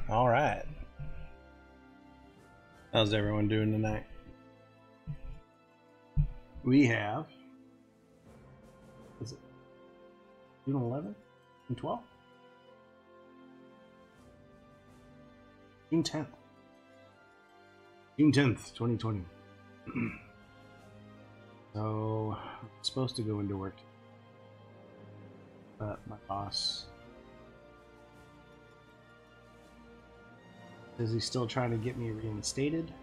All right. How's everyone doing tonight? We have, is it June 11th? June 12th? June 10th. June 10th, 2020. So, I'm supposed to go into work, but my boss says he's still trying to get me reinstated.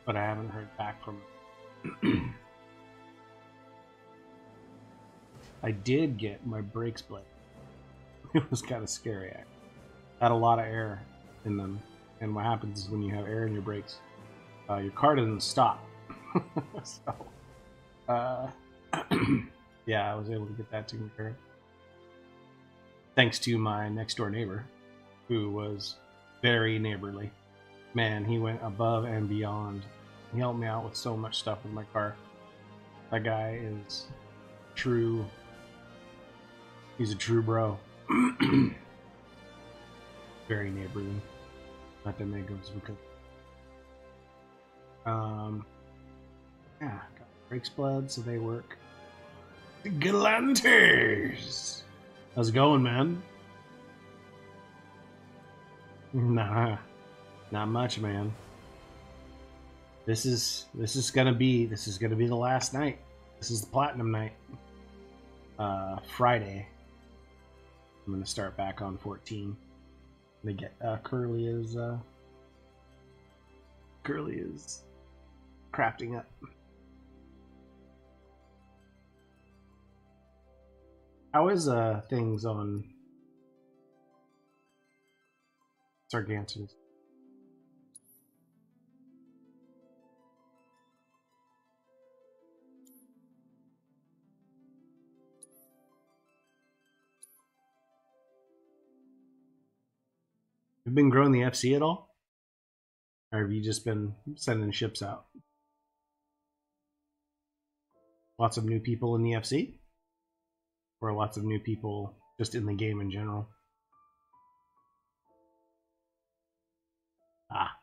But I haven't heard back from him. I did get my brakes blade. It was kind of scary. I had a lot of air in them. And what happens is when you have air in your brakes, your car doesn't stop. So, yeah, I was able to get that taken care of. Thanks to my next door neighbor, who was very neighborly. Man, he went above and beyond. He helped me out with so much stuff with my car. That guy is true. He's a true bro. Very neighborly. Not that many goes because. Yeah, got brakes blood, so they work. Galantes! How's it going, man? Nah, not much, man. This is gonna be the last night. This is the platinum night. Friday. I'm gonna start back on 14. They get Curly is crafting up. How is things on Sargantus? Have you been growing the FC at all? Or have you just been sending ships out? Lots of new people in the FC? Or lots of new people just in the game in general? Ah.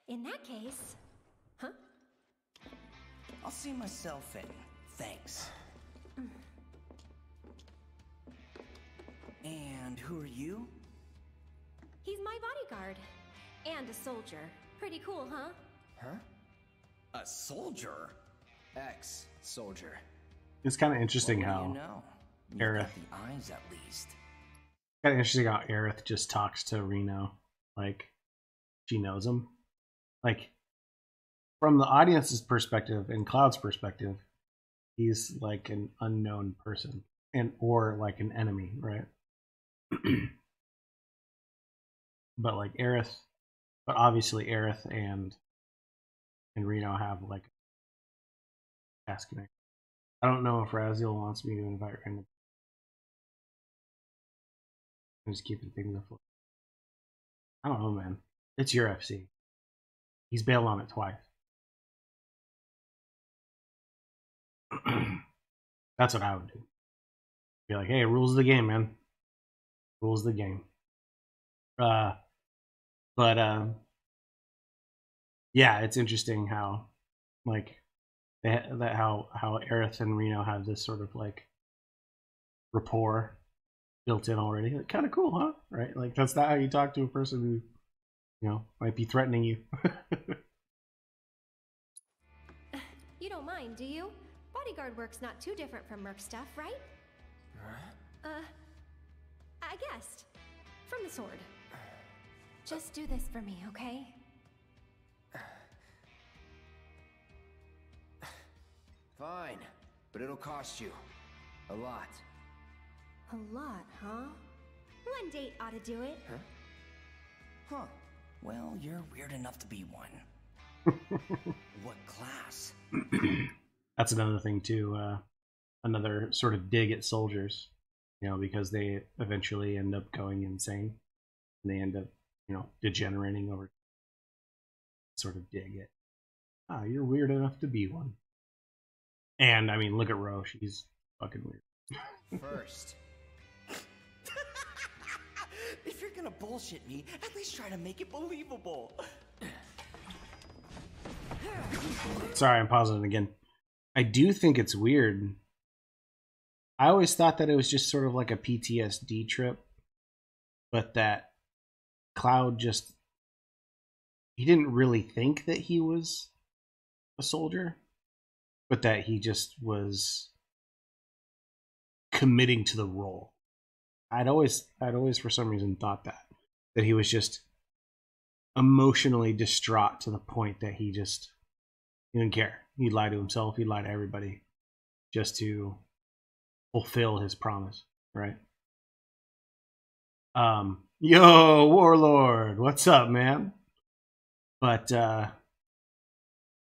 In that case, huh? I'll see myself in. Thanks. And who are you? He's my bodyguard. And a soldier. Pretty cool, huh? Huh? A soldier? Ex-soldier. It's kind of interesting Well, how you know? Aerith. Got the eyes, at least. Kind of interesting how Aerith just talks to Reno like she knows him. Like, from the audience's perspective and Cloud's perspective, he's like an unknown person, or like an enemy, right? But like Aerith, but obviously Aerith and Reno have like a task connection. I don't know if Raziel wants me to invite random. I'm just keeping things afloat. I don't know, man. It's your FC. He's bailed on it twice. That's what I would do. Be like, hey, rules of the game, man. Rules of the game. Yeah, it's interesting how, like, how Aerith and Reno have this sort of like rapport built in already. Like, kind of cool, huh? Right? Like, that's not how you talk to a person who, you know, might be threatening you. You don't mind, do you? Bodyguard work's not too different from Merc stuff, right? I guessed. From the sword. Just do this for me, okay? Fine, but it'll cost you. A lot. A lot, huh? One date ought to do it. Huh. Well, you're weird enough to be one. What class? That's another thing too. Another sort of dig at soldiers, because they eventually end up going insane, and they end up, degenerating over. Sort of dig it. Ah, you're weird enough to be one. And I mean, look at Ro. She's fucking weird. First. If you're gonna bullshit me, at least try to make it believable. Sorry, I'm pausing it again. I do think it's weird. I always thought that it was just sort of like a PTSD trip, but that Cloud just, he didn't really think that he was a soldier, but that he just was committing to the role. I'd always for some reason thought that he was just emotionally distraught to the point that he didn't care. He'd lie to himself, he'd lie to everybody just to fulfill his promise, right? Yo, Warlord, what's up, man? But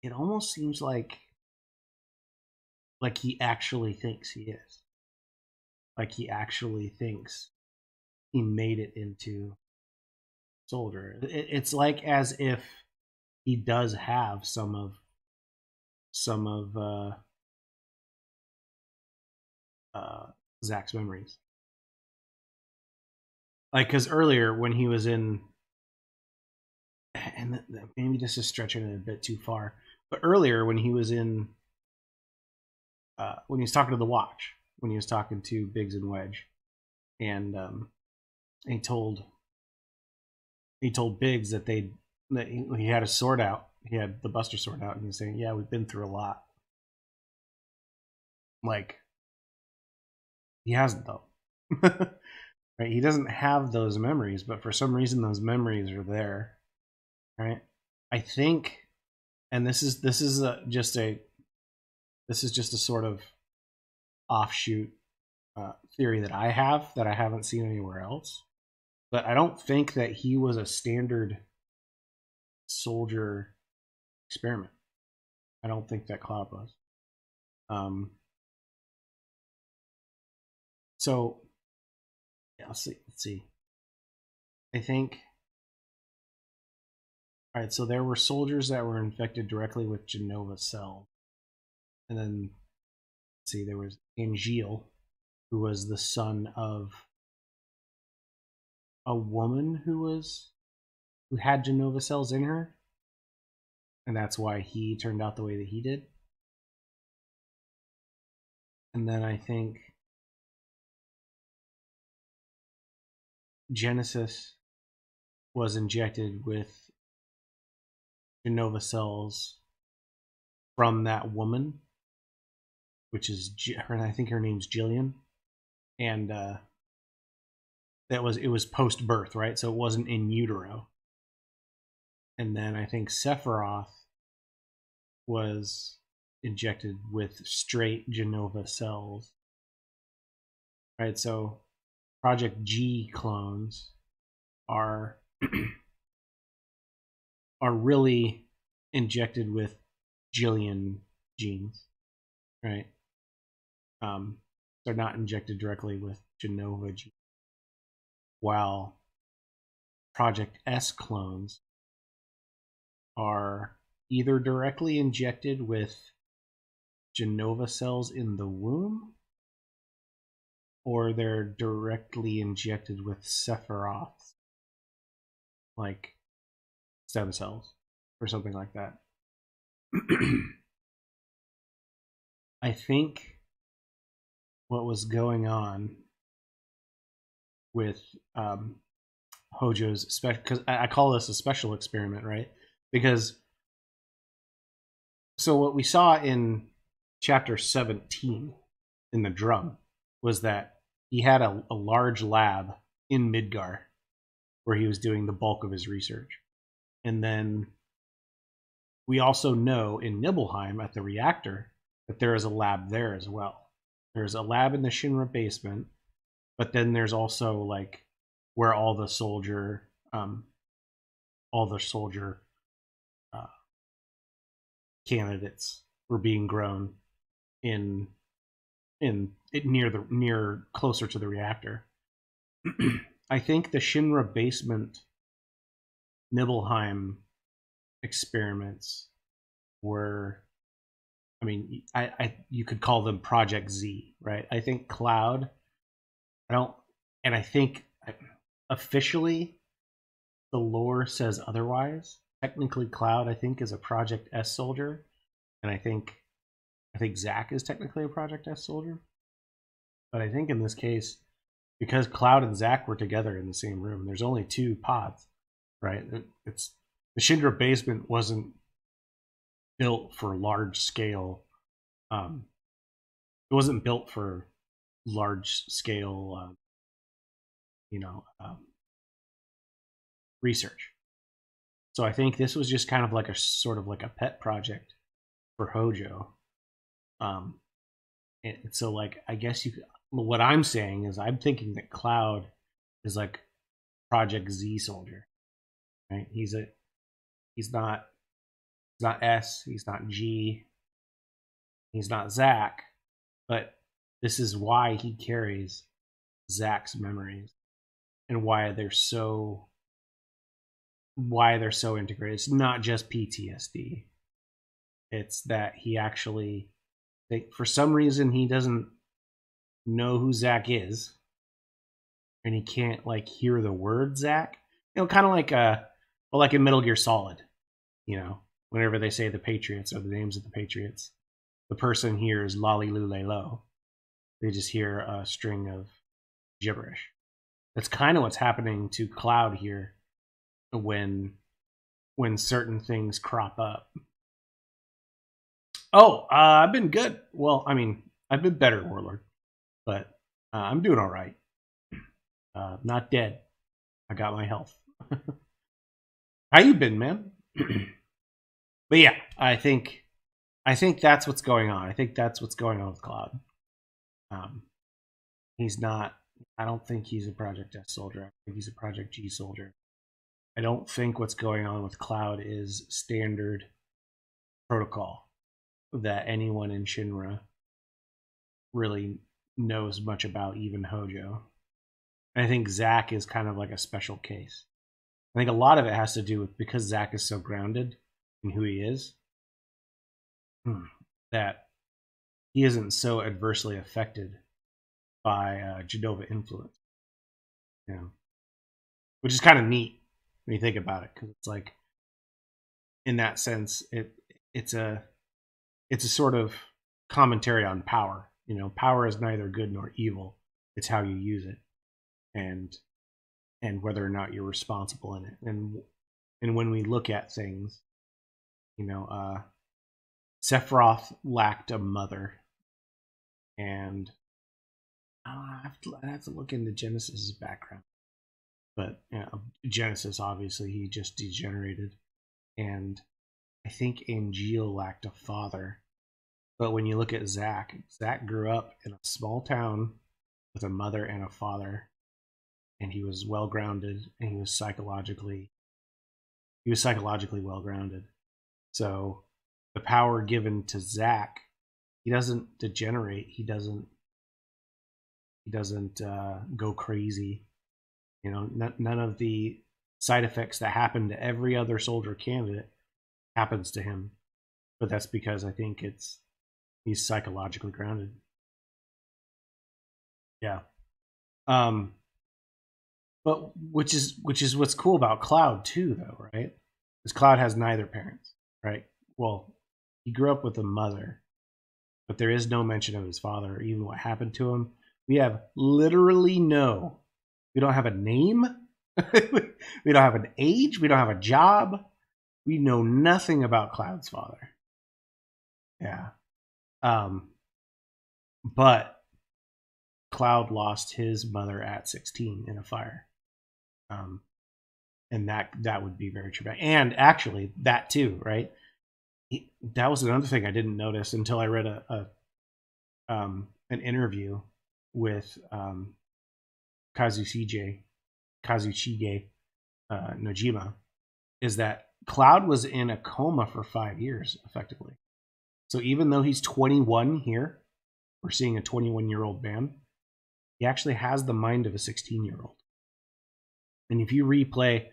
it almost seems like he actually thinks he is. Like he actually thinks he made it into soldier. It's like as if he does have some of Zach's memories. Like, because earlier when he was in, and maybe this is stretching it a bit too far, but earlier when he was in, when he was talking to the Watch, when he was talking to Biggs and Wedge, and he told Biggs that he had a sword out, he had the Buster sword out, and he was saying, "Yeah, we've been through a lot." Like, he hasn't though. Right? He doesn't have those memories, but for some reason those memories are there. Right? I think, and this is just a sort of offshoot theory that I haven't seen anywhere else. But I don't think that he was a standard soldier experiment. I don't think that Cloud was. So yeah, let's see. I think. All right, so there were soldiers that were infected directly with Genova cells, and then let's see, there was Angel, who was the son of a woman who had Genova cells in her, and that's why he turned out the way that he did. And then I think Genesis was injected with Genova cells from that woman, which is I think her name's Jillian, and it was post birth, right? So it wasn't in utero. And then I think Sephiroth was injected with straight Genova cells, right? So Project G clones are really injected with Jillian genes, right? They're not injected directly with Genova genes, while Project S clones are either directly injected with Genova cells in the womb, or they're directly injected with Sephiroth's, like, stem cells or something like that. I think what was going on with Hojo's because I call this a special experiment, right? Because so what we saw in chapter 17 in the drum was that he had a large lab in Midgar where he was doing the bulk of his research. And then we also know in Nibelheim at the reactor that there is a lab there as well. There's a lab in the Shinra basement, but then there's also like where all the soldier candidates were being grown in it near closer to the reactor. I think the Shinra basement Nibelheim experiments were, I mean, I you could call them Project Z, right? I think Cloud, I don't, and I think officially the lore says otherwise. Technically, Cloud, I think, is a Project S soldier, and I think Zack is technically a Project S soldier. But I think in this case, because Cloud and Zack were together in the same room, there's only 2 pods, right? It's the Shinra basement wasn't built for large scale. It wasn't built for large scale, research. So I think this was just kind of like a sort of like a pet project for Hojo. And so like I guess what I'm saying is I'm thinking that Cloud is like Project Z soldier, right? He's not S, he's not G, he's not Zack, but this is why he carries Zack's memories and why they're so integrated. It's not just PTSD. It's that he actually, for some reason, he doesn't know who Zack is, and he can't like hear the word Zack. Kind of like in Metal Gear Solid. Whenever they say the Patriots or the names of the Patriots, the person hears Lolly Lule Lo. They just hear a string of gibberish. That's kind of what's happening to Cloud here when certain things crop up. Oh, I've been good. Well, I mean, I've been better, Warlord, but I'm doing all right. Not dead. I got my health. How you been, man? But yeah, I think that's what's going on. I think that's what's going on with Cloud. He's not. I don't think he's a Project S soldier. I think he's a Project G soldier. I don't think what's going on with Cloud is standard protocol that anyone in Shinra really knows much about, even Hojo. And I think Zack is kind of like a special case. I think a lot of it has to do with because Zack is so grounded in who he is, that he isn't so adversely affected by Genova influence. Which is kind of neat when you think about it, because it's like, in that sense, it's a sort of commentary on power. Power is neither good nor evil. It's how you use it, and whether or not you're responsible in it. And when we look at things, Sephiroth lacked a mother, and I have to look into Genesis's background. But Genesis, obviously, he just degenerated, and I think Angeal lacked a father. But when you look at Zack grew up in a small town with a mother and a father, and he was well grounded, and he was psychologically well grounded. So the power given to Zack, he doesn't degenerate. He doesn't go crazy. None of the side effects that happen to every other soldier candidate happens to him. But that's because I think he's psychologically grounded. Yeah. But which is what's cool about Cloud too, though, right? Because Cloud has neither parents, right? Well, he grew up with a mother, but there is no mention of his father or even what happened to him. We have literally we don't have a name. We don't have an age. We don't have a job. We know nothing about Cloud's father. Yeah. But Cloud lost his mother at 16 in a fire. And that would be very traumatic. And actually, that too, right? That was another thing I didn't notice until I read an interview with Kazuchige Nojima, is that Cloud was in a coma for 5 years, effectively. So even though he's 21 here, we're seeing a 21-year-old man, he actually has the mind of a 16-year-old. And if you replay,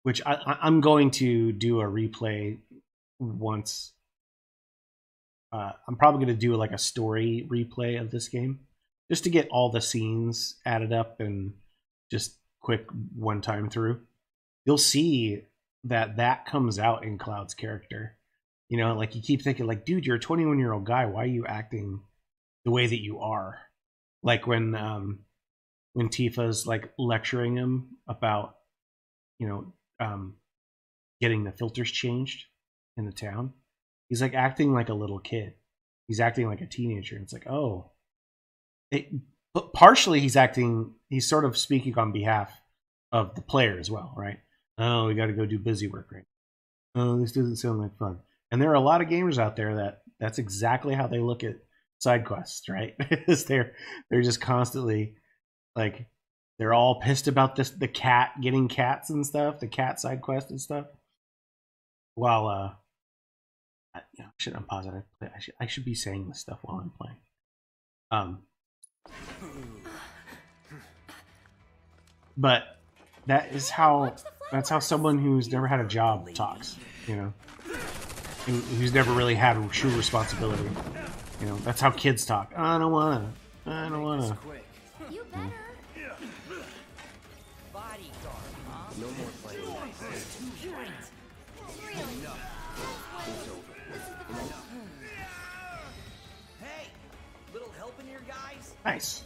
which I'm going to do a replay once. I'm probably going to do like a story replay of this game just to get all the scenes added up and just quick one time through. You'll see that comes out in Cloud's character. You know, like you keep thinking like, dude, you're a 21-year-old guy. Why are you acting the way that you are? Like when Tifa's like lecturing him about, getting the filters changed in the town. He's like acting like a little kid. He's acting like a teenager. It's like, oh, but partially he's sort of speaking on behalf of the player as well, right? Oh, we got to go do busy work right now. Oh, this doesn't sound like fun. And there are a lot of gamers out there that's exactly how they look at side quests, right? they're just constantly like, they're all pissed about the cat getting cats and stuff, the cat side quest and stuff. While I shouldn't pause it. I should be saying this stuff while I'm playing. But that's how someone who's never had a job talks, who's never really had true responsibility. That's how kids talk. I don't wanna. You better. Bodyguard, huh? No more playing. Hey, little help in here, guys? Nice.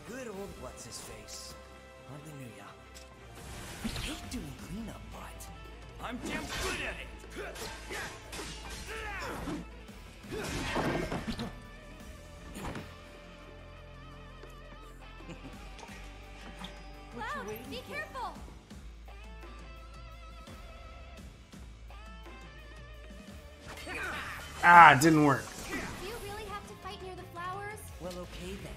Good old what's his face. Hardly knew ya. I hate doing cleanup, but I'm damn good at it. Cloud, be careful. Ah, it didn't work. Do you really have to fight near the flowers? Well, okay then.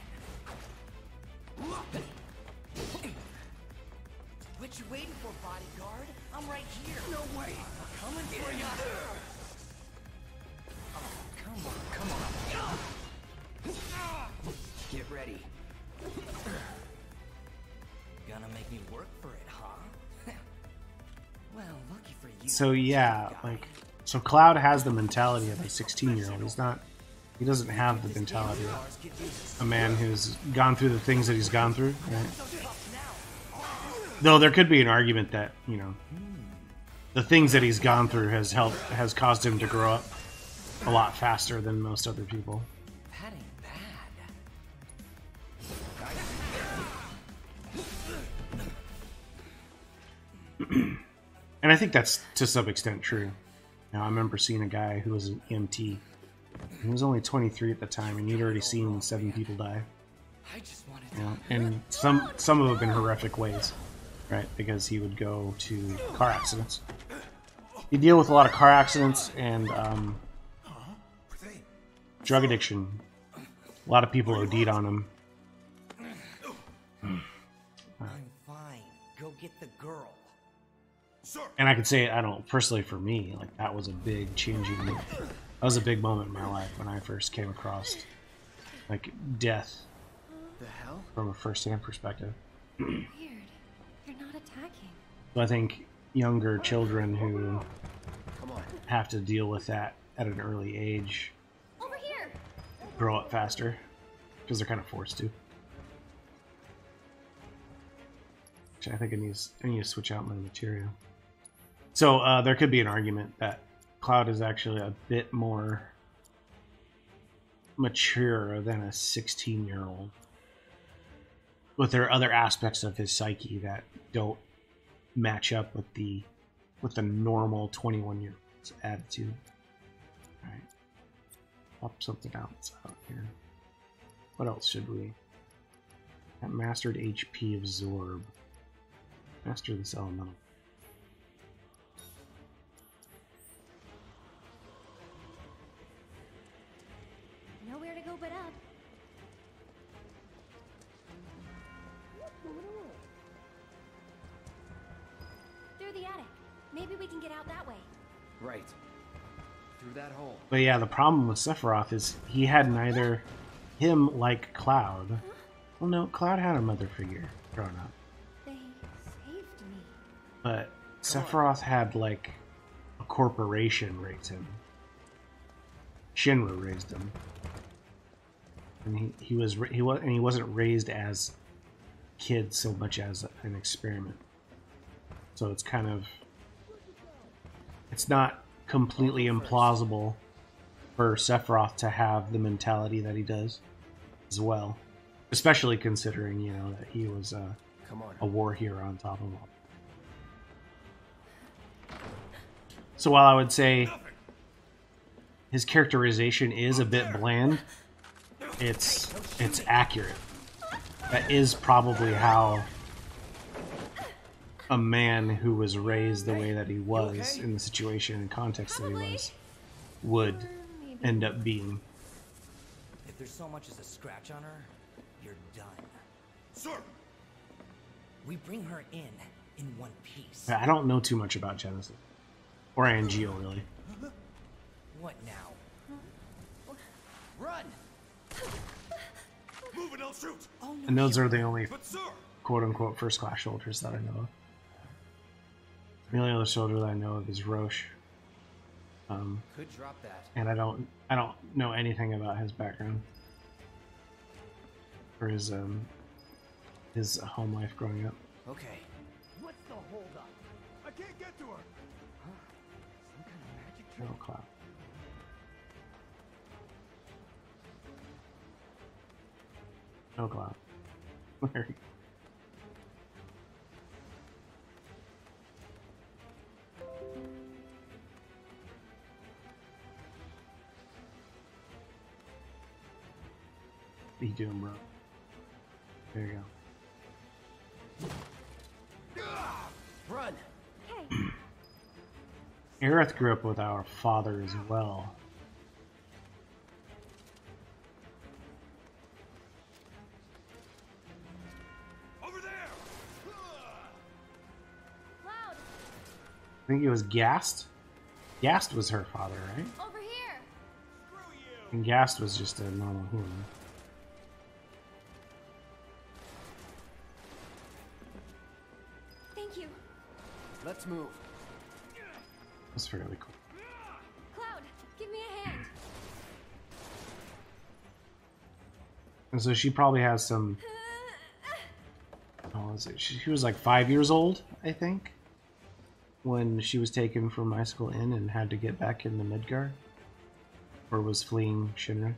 What you waiting for, bodyguard? I'm right here. No way. I'm coming for you. Oh, come on. Get ready. Gonna make me work for it, huh? Well, lucky for you. So yeah, so Cloud has the mentality of a 16-year-old. He doesn't have the mentality of a man who's gone through the things that he's gone through. Right? Though there could be an argument that, the things that he's gone through has caused him to grow up a lot faster than most other people. That ain't bad. And I think that's to some extent true. Now, I remember seeing a guy who was an EMT. He was only 23 at the time, and he'd already seen 7 people die. I just wanted And some of them have been horrific ways, right? Because he would go to car accidents. He'd deal with a lot of car accidents and drug addiction. A lot of people OD'd on him. I'm fine. Go get the girl. And I could say, I don't personally for me, like that was a big that was a big moment in my life when I first came across like death The hell? from a first-hand perspective. Weird. You're not attacking. So I think younger children who Come on. have to deal with that at an early age Over here. grow up faster because they're kind of forced to. Actually, I think I need to switch out my material. So there could be an argument that Cloud is actually a bit more mature than a 16-year-old. But there are other aspects of his psyche that don't match up with the normal 21-year-old's attitude. All right, pop something else out here. What else should we? That mastered HP absorb. Master this elemental. Nowhere to go but up. the attic. Maybe we can get out that way. Right. Through that hole. But yeah, the problem with Sephiroth is he had neither him like Cloud. Well, no, Cloud had a mother figure growing up. They saved me. But Sephiroth had like a corporation raise him. Shinra raised him, and he wasn't raised as a kid so much as an experiment. So it's kind of, it's not completely implausible for Sephiroth to have the mentality that he does as well, especially considering, you know, that he was a war hero on top of all. So while I would say his characterization is a bit bland, it's accurate. That is probably how a man who was raised the way that he was, in the situation and context that he was, would end up being. If there's so much as a scratch on her, you're done. Sir! We bring her in one piece. I don't know too much about Genesis. Or Angeo, really. What now? Run! Move and I'll shoot! Oh, no, And those are the only but sir! quote-unquote first-class soldiers that I know of. The only other soldier that I know of is Roche. Could drop that. And I don't know anything about his background. Or his home life growing up. Okay. What's the holdup? I can't get to her! Huh? Some kind of magic trick? No Cloud. No Cloud. There you go. What you doing, bro? There you go. Run! Hey, Aerith grew up with our father as well. Over there! Cloud, I think it was Gast. Gast was her father, right? over here. Screw you! And Gast was just a normal human. Thank you. Let's move. That's fairly cool. Cloud, give me a hand. And so she probably has some. How was it? She was like 5 years old, I think, when she was taken from high school in and had to get back into Midgard, or was fleeing Shinra.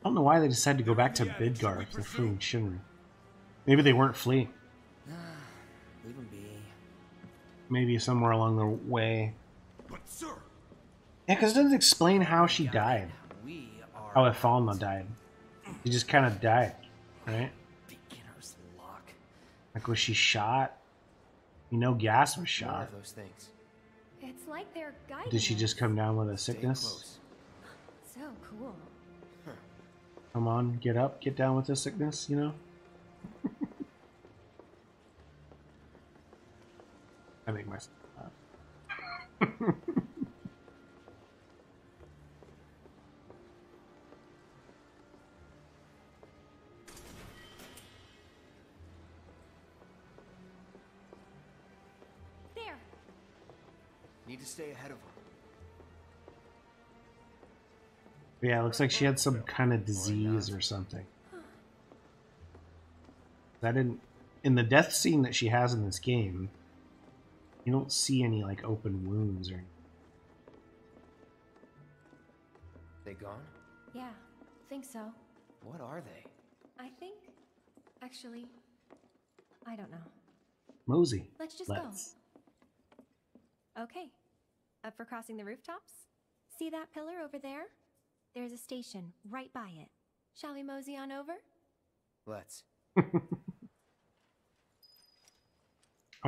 I don't know why they decided to go back to Midgard if they're fleeing Shinra. Maybe they weren't fleeing. Leave him be. Maybe somewhere along the way. But sir! Yeah, because it doesn't explain how she died. We are How Efalna died. She just kind of died, right? beginner's luck. Like, was she shot? You know, Gas was More shot. of those things. It's like they're guiding Did she us. just come down with a Stay sickness? close. So cool. Come on, get up, get down with the sickness, you know? I make myself laugh. There. Need to stay ahead of her. Yeah, it looks like she had some kind of disease or something. I didn't. In the death scene that she has in this game, you don't see any like open wounds or anything. They gone? Yeah, think so. What are they? I think, actually, I don't know. Mosey. Let's just go. Okay. Up for crossing the rooftops? See that pillar over there? There's a station right by it. Shall we mosey on over? Let's. I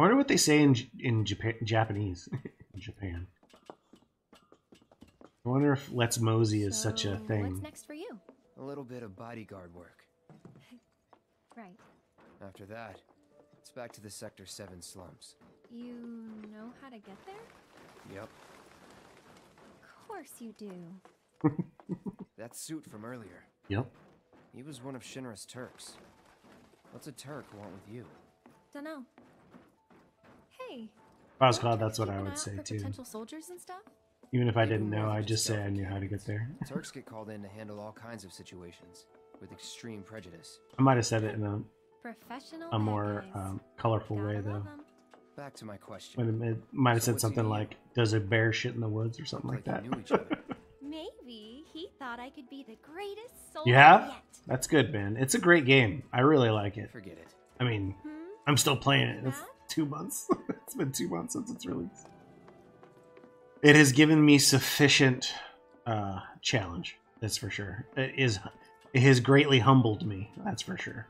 wonder what they say in Japan, Japanese. In Japan. I wonder if Let's Mosey is such a So, thing. What's next for you? A little bit of bodyguard work. Right. After that, it's back to the Sector 7 slums. You know how to get there? Yep. Of course you do. That suit from earlier. Yep. He was one of Shinra's Turks. What's a Turk want with you? Dunno. Hey. If I was don't called, Turks that's what keep I an eye would out say for too. Potential soldiers and stuff? Even if I They do didn't more know, than I'd just say I stealth knew how to get there. Turks get called in to handle all kinds of situations with extreme prejudice. I might have said it in Professional a more bad guys. colorful Gotta way, love though. 'em. Back to my question. It might have So said what's he something to you? like, "Does a bear shit in the woods?" or something like Looked that. you knew each other. Maybe he thought I could be the greatest soldier You have? yet. That's good, man. It's a great game. I really like it. Forget it. I mean, Hmm? I'm still playing it. It's Matt? 2 months. It's been 2 months since its release. It has given me sufficient challenge. That's for sure. It has greatly humbled me. That's for sure.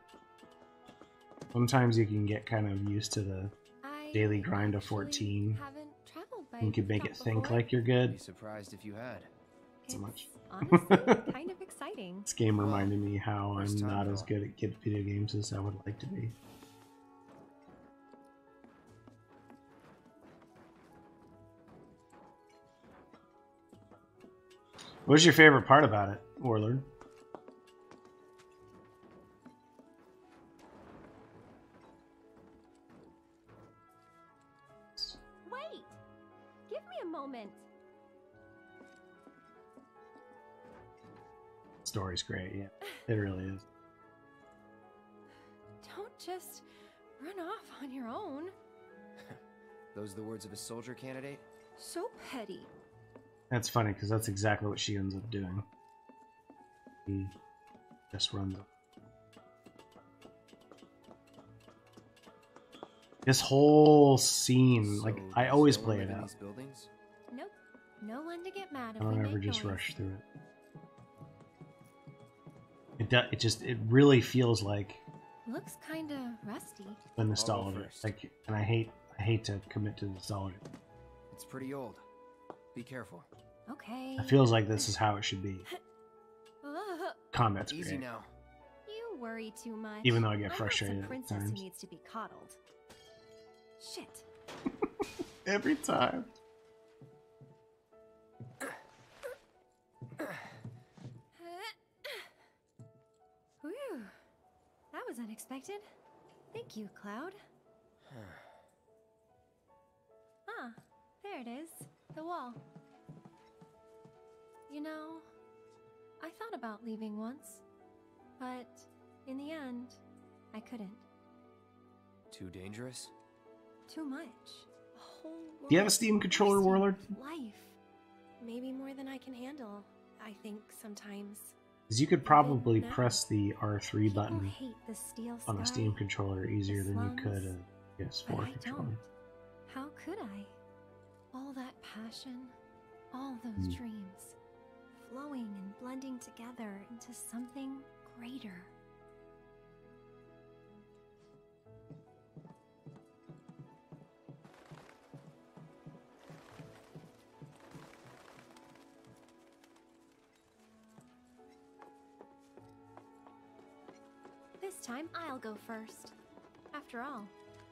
Sometimes you can get kind of used to the I daily grind of actually 14. haven't traveled by You could make it rooftop think before. like you're I'd good. be surprised if you had. So much. It's honestly kind of exciting. This game reminded me how I'm First time not as call. good at video games as I would like to be. What's your favorite part about it, Warlord? Wait! Give me a moment. Story's great, yeah. It really is. Don't just run off on your own. Those the words of a soldier candidate? So petty. That's funny because that's exactly what she ends up doing. He just runs up. This whole scene, like, So I does always no one play live it in out. these buildings? Nope. No one to get mad I if we don't make ever just noise. rush through it. It really feels like Looks kinda rusty. the nostalgia. first. Like, and I hate to commit to nostalgia. It's pretty old. Be careful. Okay. It feels like this is how it should be. Ugh, Combat's Easy great. now. you worry too much. Even though I get I'm frustrated not at some princess times. who needs to be coddled. Shit. Every time. Whew. That was unexpected. Thank you, Cloud. Ah, there it is. The wall. You know, I thought about leaving once, but in the end, I couldn't. Too dangerous? Too much. A whole world Do you have a Steam controller, bursting Warlord? with life. Maybe more than I can handle, I think sometimes. Because you could probably now, press the R3 People button hate the steel on a sky, Steam controller easier than you could slums, a but PS4 I controller. don't. How could I? All that passion, all those dreams, flowing and blending together into something greater. This time I'll go first. After all,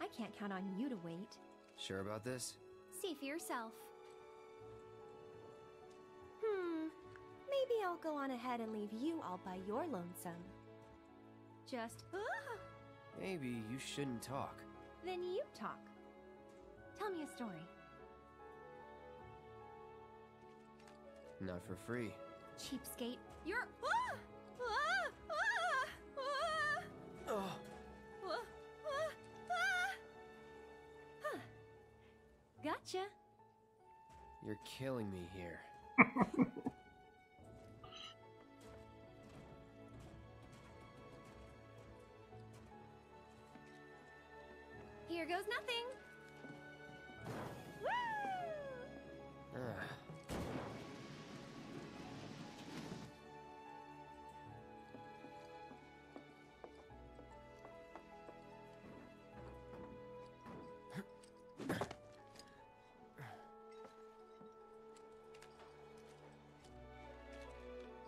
I can't count on you to wait. Sure about this? See for yourself. Maybe I'll go on ahead and leave you all by your lonesome. Just, Maybe you shouldn't talk. then you talk. Tell me a story. Not for free. Cheapskate. You're, Oh, Gotcha. you're killing me here. Here goes nothing. Woo! Ugh.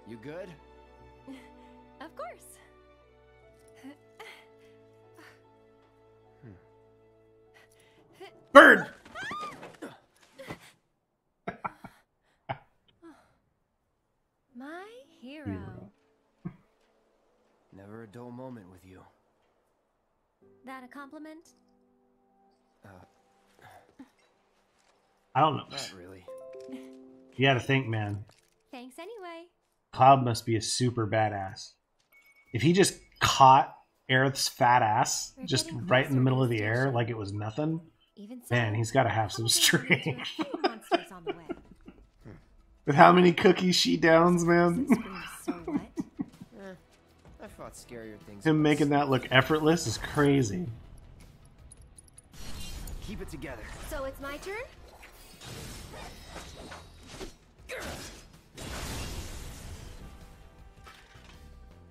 You good? Of course. Bird! My hero. Never a dull moment with you. That a compliment? I don't know. Not really. You gotta think, man. Thanks anyway. Cloud must be a super badass. If he just caught Aerith's fat ass We're just getting right in the closer middle to of the the air station. like it was nothing, Even so, man, he's gotta have some probably run into strength. a few monsters on the way. With how many cookies she downs, man. Since screams, so what? I fought scarier things. Him once. making that look effortless is crazy. Keep it together. So it's my turn?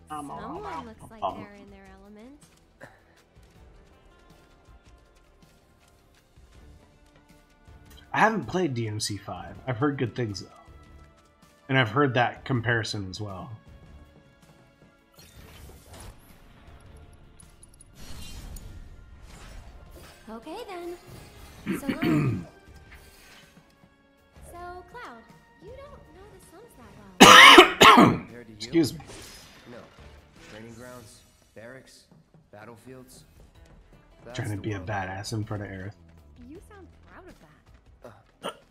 Someone looks like they're in their element. I haven't played DMC 5. I've heard good things though. And I've heard that comparison as well. Okay then. So long. So, Cloud, you don't know the slums that well. Compared to you? Excuse me. No. Training grounds, barracks, battlefields. That's Trying to the be a world. badass in front of Aerith. You sound proud of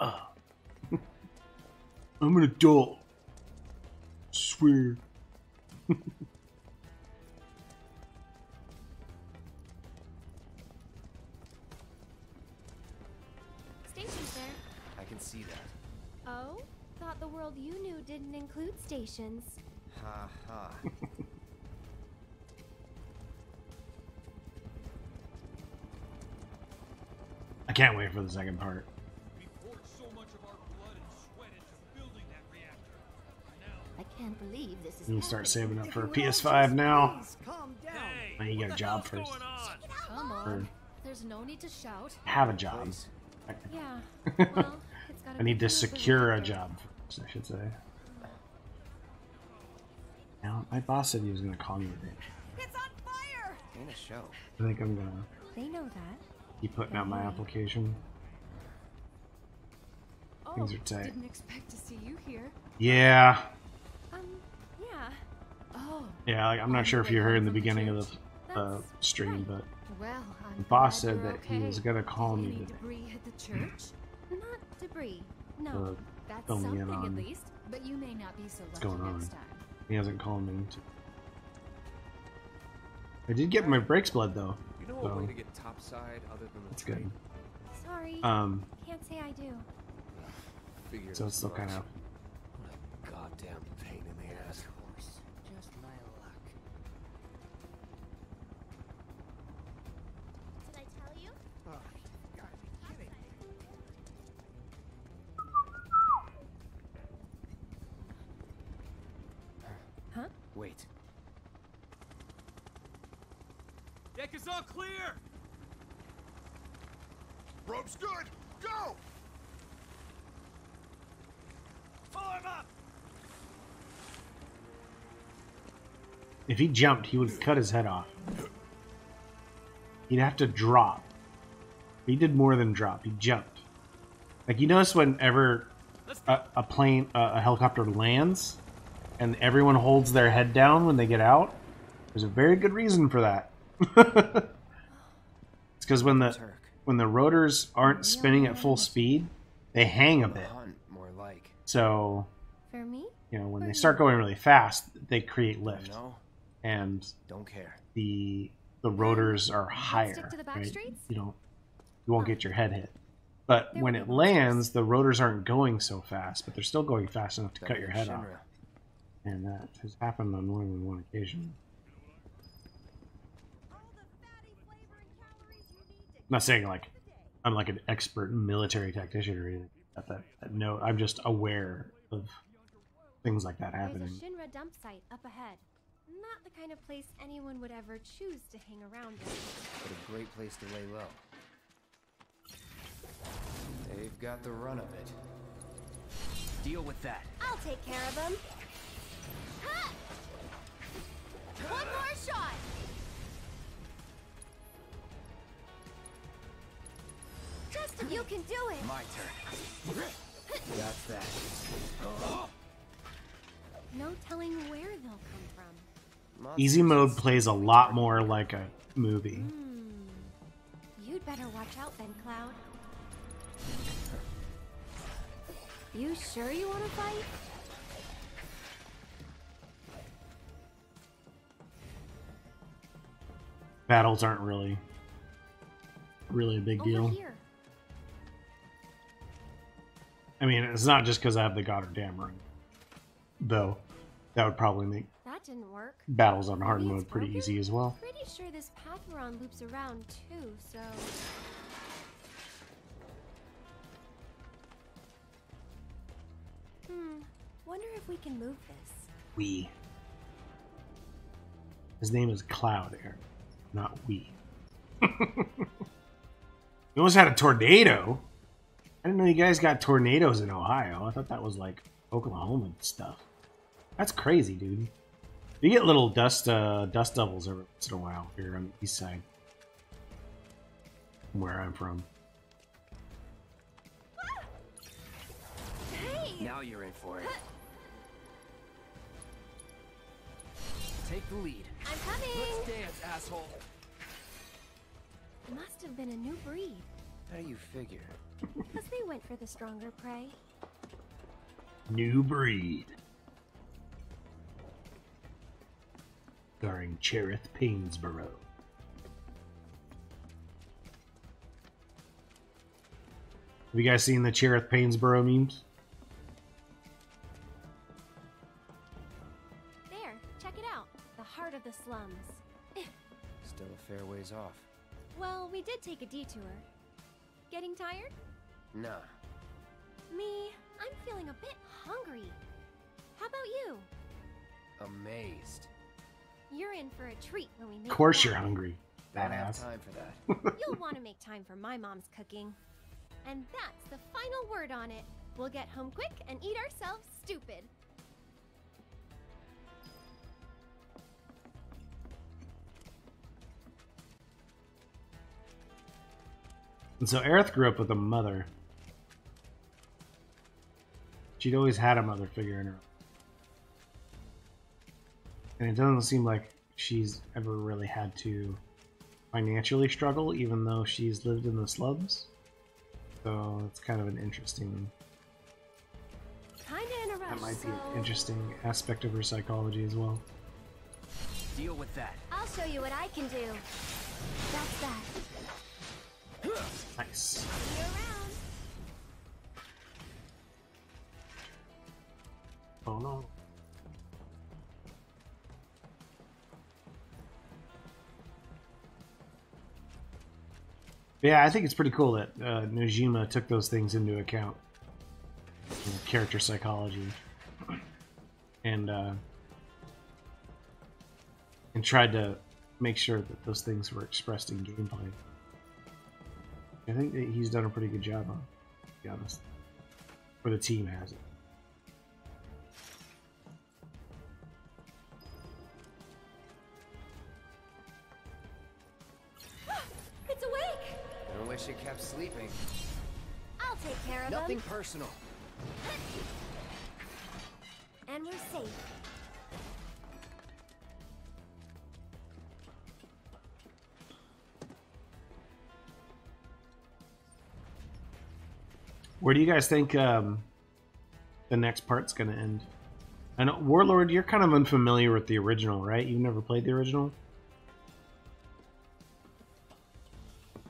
that. I'm an adult. Swear. Stations there. I can see that. Oh? Thought the world you knew didn't include stations. Ha ha. I can't wait for the second part. We poured so much of our blood and sweat into building that reactor. Now, I can't believe this is You can start saving up for a Everyone else, PS5 just now. please calm down. hey, Now you what get a the job hell's first. going on? Come Or on. There's no need to shout. have a job. Please. Yeah. Well, it's gotta I need be to true for secure a Victor. job first, I should say. Now, my boss said he was going to call me today. It's on fire! Ain't a show. I think I'm going to They know that. keep putting out my application. Oh, Things are tight. didn't expect to see you here. Yeah. Yeah. Oh, Yeah, like, I'm not sure if you heard in the beginning of the that's stream, right. but Well, I'm the boss glad said you're that he okay. was going to call Did me any today. debris hit the church? Not debris. No. to That's fill me in something on at least. But you may not be so lucky going on. next time. He hasn't called me. I did get my brakes blood though. You know a So way to get topside other than the that's train? good. Sorry. Can't say I do. Figured So as it's still much. kind of What a goddamn pain in the ass. Just my luck. Did I tell you? Oh, you gotta be kidding. Huh? Wait. Deck is all clear! Rope's good! Go! Pull him up! if he jumped, he would cut his head off. He'd have to drop. He did more than drop. He jumped. Like you notice whenever a plane, a helicopter lands, and everyone holds their head down when they get out. There's a very good reason for that. It's because when the rotors aren't spinning at full speed, they hang a bit. Hunt, more like. So For me? you know when they start going really fast, they create lift, No, and don't care. the rotors are higher. stick to the back Right? streets? You won't get your head hit. But There when we it go. lands, the rotors aren't going so fast, but they're still going fast enough to Gotta cut your be head off. Shinra. And that has happened on more than one occasion. I'm not saying like I'm like an expert military tactician or anything like that. No, I'm just aware of things like that There's a happening. Shinra dump site up ahead. Not the kind of place anyone would ever choose to hang around in. But a great place to lay low. They've got the run of it. Deal with that. I'll take care of them. Ha! One more shot. Just You can do it! My turn. That's that. No telling where they'll come from. Easy mode plays a lot more like a movie. You'd better watch out then, Cloud. You sure you want to fight? Battles aren't really a big deal. Over here. I mean, it's not just because I have the goddamn ring. Though, that would probably make That didn't work. battles on hard Maybe mode it's pretty broken? easy as well. Pretty sure this path we're on loops around too, so... Wonder if we can move this. His name is Cloud, Aaron, not we. We almost had a tornado. I didn't know you guys got tornadoes in Ohio. I thought that was like Oklahoma and stuff. That's crazy, dude. You get little dust devils every once in a while here on the east side, where I'm from. Hey! Now you're in for it. Take the lead. I'm coming! Let's dance, asshole. Must have been a new breed, How do you figure? because they went for the stronger prey. New breed. Starring Cherith Painsborough. Have you guys seen the Cherith Painsborough memes? There, check it out. The heart of the slums. Still a fair ways off. Well, we did take a detour. Getting tired? Nah. Me, I'm feeling a bit hungry. How about you? Amazed. You're in for a treat when we make Of course it you're back. hungry, Don't have badass. time for that. You'll want to make time for my mom's cooking. And that's the final word on it. We'll get home quick and eat ourselves stupid. And so Aerith grew up with a mother. She'd always had a mother figure in her. And it doesn't seem like she's ever really had to financially struggle, even though she's lived in the slums. So it's kind of an interesting... Kinda in a rush, That might be so an interesting aspect of her psychology as well. Deal with that. I'll show you what I can do. That's that. Nice. See you around. Oh no. Yeah, I think it's pretty cool that Nojima took those things into account. You know, character psychology. And tried to make sure that those things were expressed in gameplay. I think that he's done a pretty good job on it, to be honest. Or the team has it. It's awake! I wish it kept sleeping. I'll take care of Nothing them. personal. And we're safe. Where do you guys think the next part's going to end? I know, Warlord, you're kind of unfamiliar with the original, right? You've never played the original?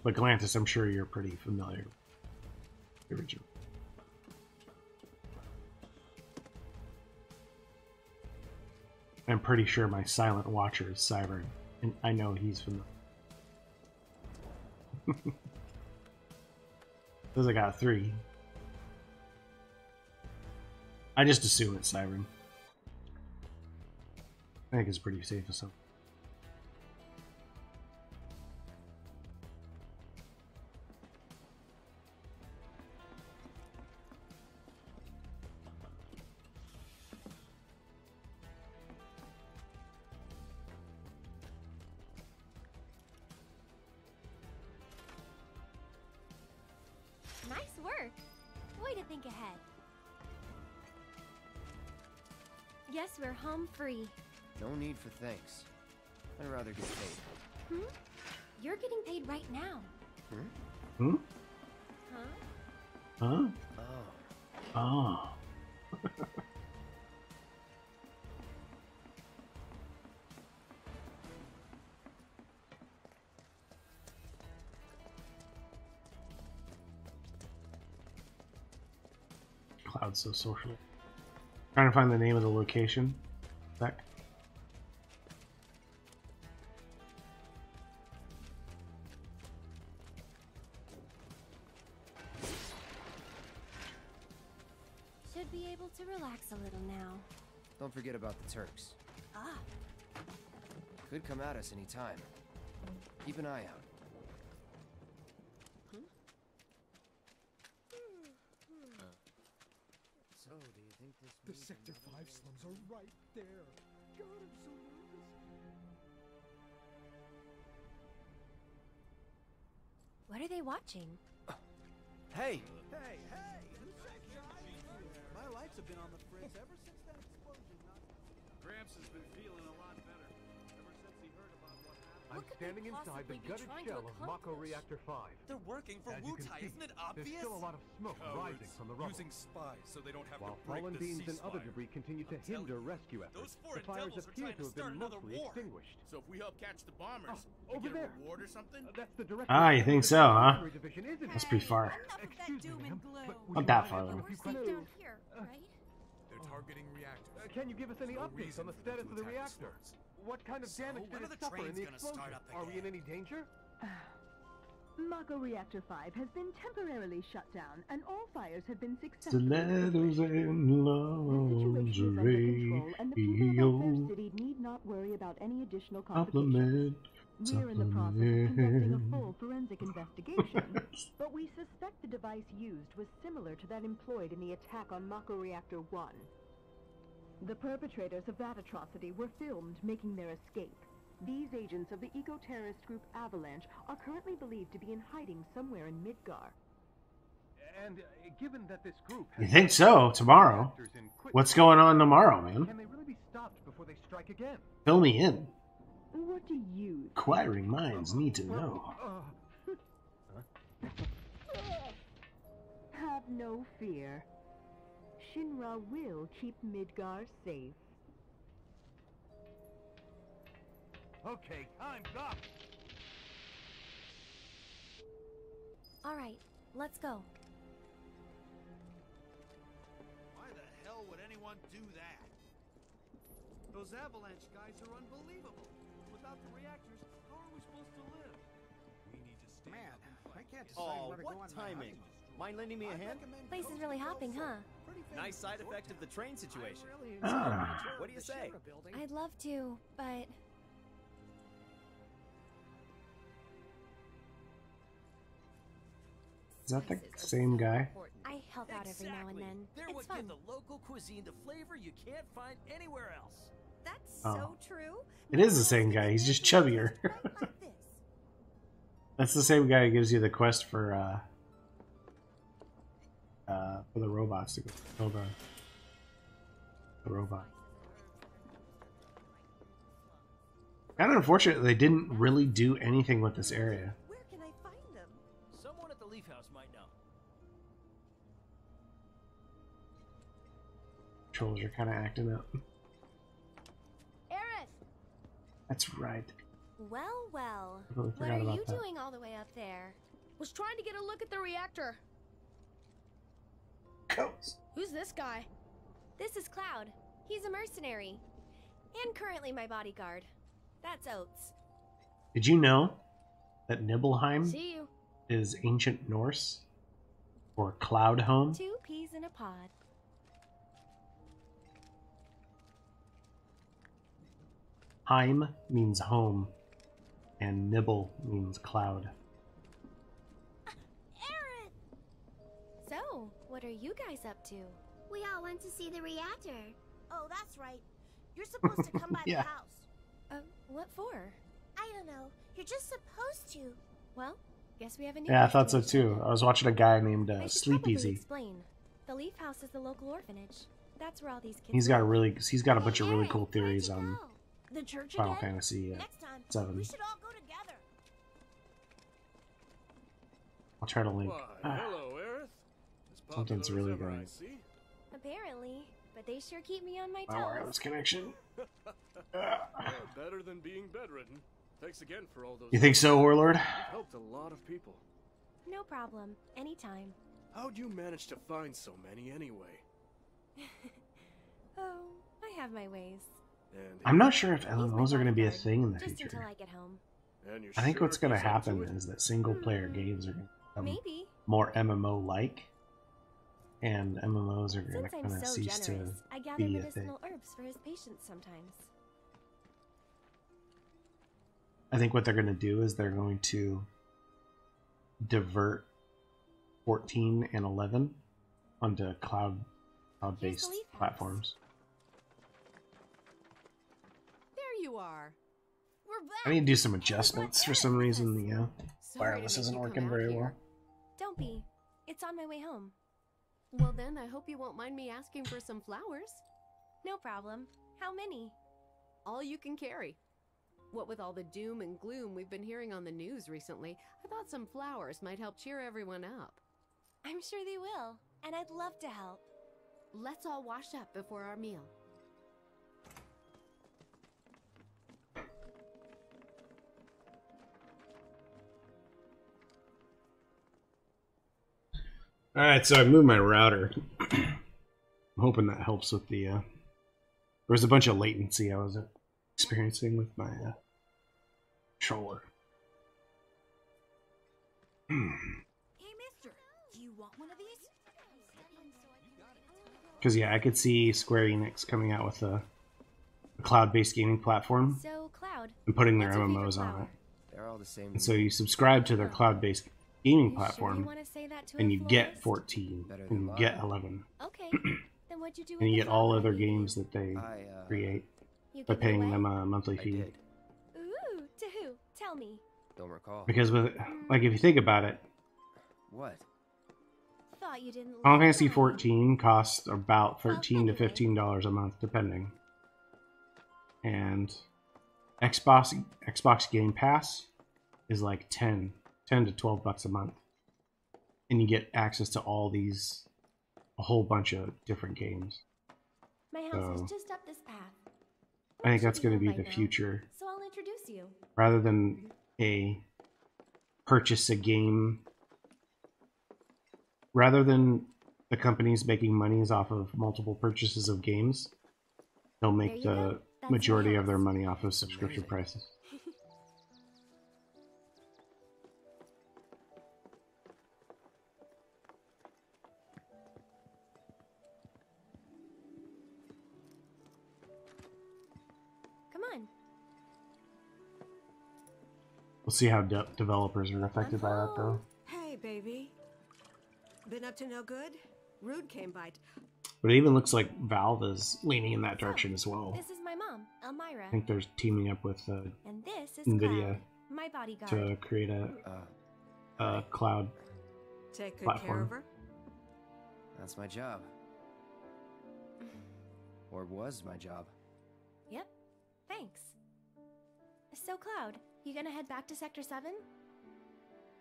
But Galantis, I'm sure you're pretty familiar with the original. I'm pretty sure my silent watcher is Cybern, and I know he's familiar. Says I got 3. I just assume it's Cybern. I think it's pretty safe or something. way to think ahead. Guess we're home free. No need for thanks. I'd rather get paid. Hmm? You're getting paid right now. Hmm? Huh? Huh? Oh. Oh. Cloud's so social. Trying to find the name of the location. Sec. Should be able to relax a little now. Don't forget about the Turks. Ah, Could come at us any time. Keep an eye out. So, do you think this The Sector 5 slums are right there. God, I'm so nervous. what are they watching? Hey! Hey, hey! My lights have been on the fritz ever since that explosion. Gramps has been feeling a lot better ever since he heard about what happened. I'm What could they standing inside the possibly be gutted trying to shell of Mako accomplish? Reactor 5. They're working for As you can Wutai, see, isn't it there's obvious? still a lot of smoke rising from the rubble. Using spies so they don't have While to break fallen the beams and other ceasefire. debris continue to I'm telling hinder you, rescue efforts, those the foreign fires devils are appear trying to to have start been another mostly war. extinguished. So if we help catch the bombers, Oh, over we get there. a reward or something? That's the director. Ah, you think so, huh? Division, isn't it? That's pretty far. Excuse me, ma'am, but would Not you that mind far, asking though. a few We're safe questions? down here, right? They're targeting reactors. Can you give us any No updates reason on the for them status to of the attack the reactor? slums. What kind of So, damage when did are it the suffer in trains the gonna explosion? start up Are we in again? any danger? Mako Reactor 5 has been temporarily shut down, and all fires have been successfully Stilettos extinguished. and The situation is under control, and the people of our fair lingerie. city need not worry about any additional complications. Supplement. We're in the process of conducting a Supplement. full forensic investigation, but we suspect the device used was similar to that employed in the attack on Mako Reactor 1. The perpetrators of that atrocity were filmed making their escape. These agents of the eco-terrorist group Avalanche are currently believed to be in hiding somewhere in Midgar. And given that this group You has think so? Tomorrow? reactors in quick What's going on tomorrow, man? Can they really be stopped before they strike again? Fill me in. What do you Inquiring minds need to know. Have no fear. Shinra will keep Midgar safe. Okay, time's up. All right, let's go. Why the hell would anyone do that? Those avalanche guys are unbelievable. Without the reactors, how are we supposed to live? We need to stay Man, up and fight. I can't decide Oh, where to go what on my timing. honeymoon. Mind lending me a I'd hand? recommend Place is Coast really to hopping, Gulf huh? Shore. Pretty Nice famous side resort effect of the town. train situation. I really Ah. enjoyed the tour What do of you the say? Shinra building. I'd love to, but Is that the same guy? I help out every now and Exactly. then. They're It's what fun. give the local cuisine the flavor you can't find anywhere else. That's Oh. so true. It is the same guy. He's just chubbier. That's the same guy who gives you the quest for the robots to go kill the robot. Kind of unfortunate they didn't really do anything with this area. Where can I find them? Someone at the Leaf House might know. Trolls are kind of acting up. Aerith! That's right. Well, well. I totally What forgot are about you that. doing all the way up there? Was trying to get a look at the reactor. Coats. Who's this guy? This is Cloud. He's a mercenary. And currently my bodyguard. That's Oates. Did you know that Nibelheim See you. is ancient Norse for cloud home? 2 peas in a pod. Heim means home, and Nibel means cloud. Aerith! So, what are you guys up to? We all went to see the reactor. Oh, that's right. You're supposed to come by Yeah. the house. What for? I don't know. You're just supposed to. Well, guess we have a new Yeah, I thought so destination. too. I was watching a guy named I should Sleep probably Easy. explain. The Leaf House is the local orphanage. That's where all these kids He's got live. a bunch of really cool theories on The church Final again? Fantasy Next time, 7. we should all go together. I'll try to link. Hello, Aerith. As Something's popular as really ever, good. I see. Apparently, but they sure keep me on my My toes. wireless connection. Better than being bedridden. Thanks again for all those. You think so, Warlord? You've helped a lot of people. No problem. Anytime. How'd you manage to find so many anyway? Oh, I have my ways. And I'm not sure if He's my MMOs are going to be a bodyguard, thing in the just until future. I get home. and you're I think sure what's going to he's up happen to it? is that single player games are going to become Maybe. more MMO-like, and MMOs are going to Since I'm kind of so cease to generous, I gather be a thing. medicinal herbs for his patients sometimes. I think what they're going to do is they're going to divert 14 and 11 onto cloud-based Leaf House. platforms. There you are. We're back. I need to do some adjustments for some reason. The Sorry wireless to make isn't you come working out very here. well. Don't be. It's on my way home. Well then, I hope you won't mind me asking for some flowers. No problem. How many? All you can carry. What with all the doom and gloom we've been hearing on the news recently, I thought some flowers might help cheer everyone up. I'm sure they will, and I'd love to help. Let's all wash up before our meal. Alright, so I moved my router. I'm hoping that helps with the... there was a bunch of latency I was experiencing with my controller. Hey, mister, do you want one of these? Because, yeah, I could see Square Enix coming out with a cloud-based gaming platform So, Cloud. and putting their what's your favorite MMOs on flower? it. They're all the same. And so you subscribe to their cloud-based gaming You sure platform, you want to say that to and a you get florist? 14, Better and than you get mine. 11. Okay. Then what'd you do with And you the get all flower other I gave you? games that they create You by give it paying away? them a monthly I fee. did. Ooh, to who? Tell me. Don't recall. Because with, like, if you think about it, What? Thought you didn't Final like Fantasy mine. 14 costs about Well, $13 to anyway. $15 a month, depending. And Xbox Game Pass is like 10 to 12 bucks a month. And you get access to all these, a whole bunch of different games. My house So, is just up this path. I think Should that's going to home be by the now, future. So I'll introduce you. Rather than purchase a game, rather than the companies making monies off of multiple purchases of games, they'll There make you the go. That's majority my of their house. money off of subscription amazing. prices. Come on. We'll see how developers are affected by that, though. Hey, baby. Been up to no good? Rude came by. But it even looks like Valve is leaning in that direction as well. This is my mom, Elmira. I think they're teaming up with And this is NVIDIA Cloud, my bodyguard. to create a cloud Take good platform. care of her? That's my job. Or was my job. Yep. Thanks. So, Cloud, you gonna head back to Sector 7?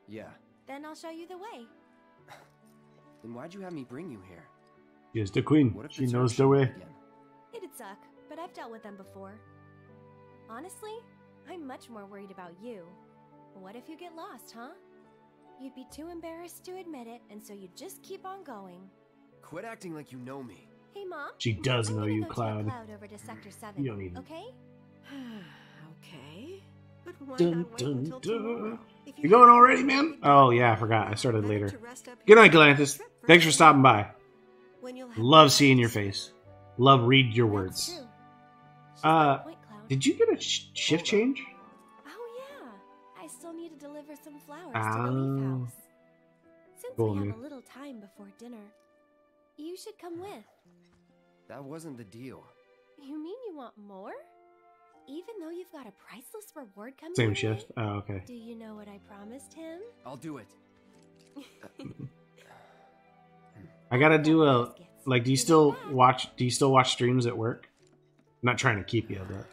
Yeah. Then I'll show you the way. Then why'd you have me bring you here? She is the queen. What if She the knows turret the showed way. up again? It'd suck, but I've dealt with them before. Honestly, I'm much more worried about you. What if you get lost, huh? You'd be too embarrassed to admit it, and so you'd just keep on going. Quit acting like you know me. Hey, Mom. She does I'm know gonna you, go take Cloud. Cloud over to Sector 7. You don't need- Okay? Okay. But why Dun, not wait dun, until dun. tomorrow? If You going already, man? Oh, yeah, I forgot. I started better later. to rest up Good here night, and plan a Galanthus. trip Thanks for first. stopping by. When you'll have Love seeing your face. Love read your That's words. true. She's got a point, Cloud. Did you get a shift change? Oh, yeah. I still need to deliver some flowers to Oh. the Leaf House. Since Cool, we have man. a little time before dinner, you should come with. That wasn't the deal. You mean you want more? Even though you've got a priceless reward coming Same your shift. way? Oh, okay. Do you know what I promised him? I'll do it. I gotta do a like. Do you still watch streams at work? I'm not trying to keep you, but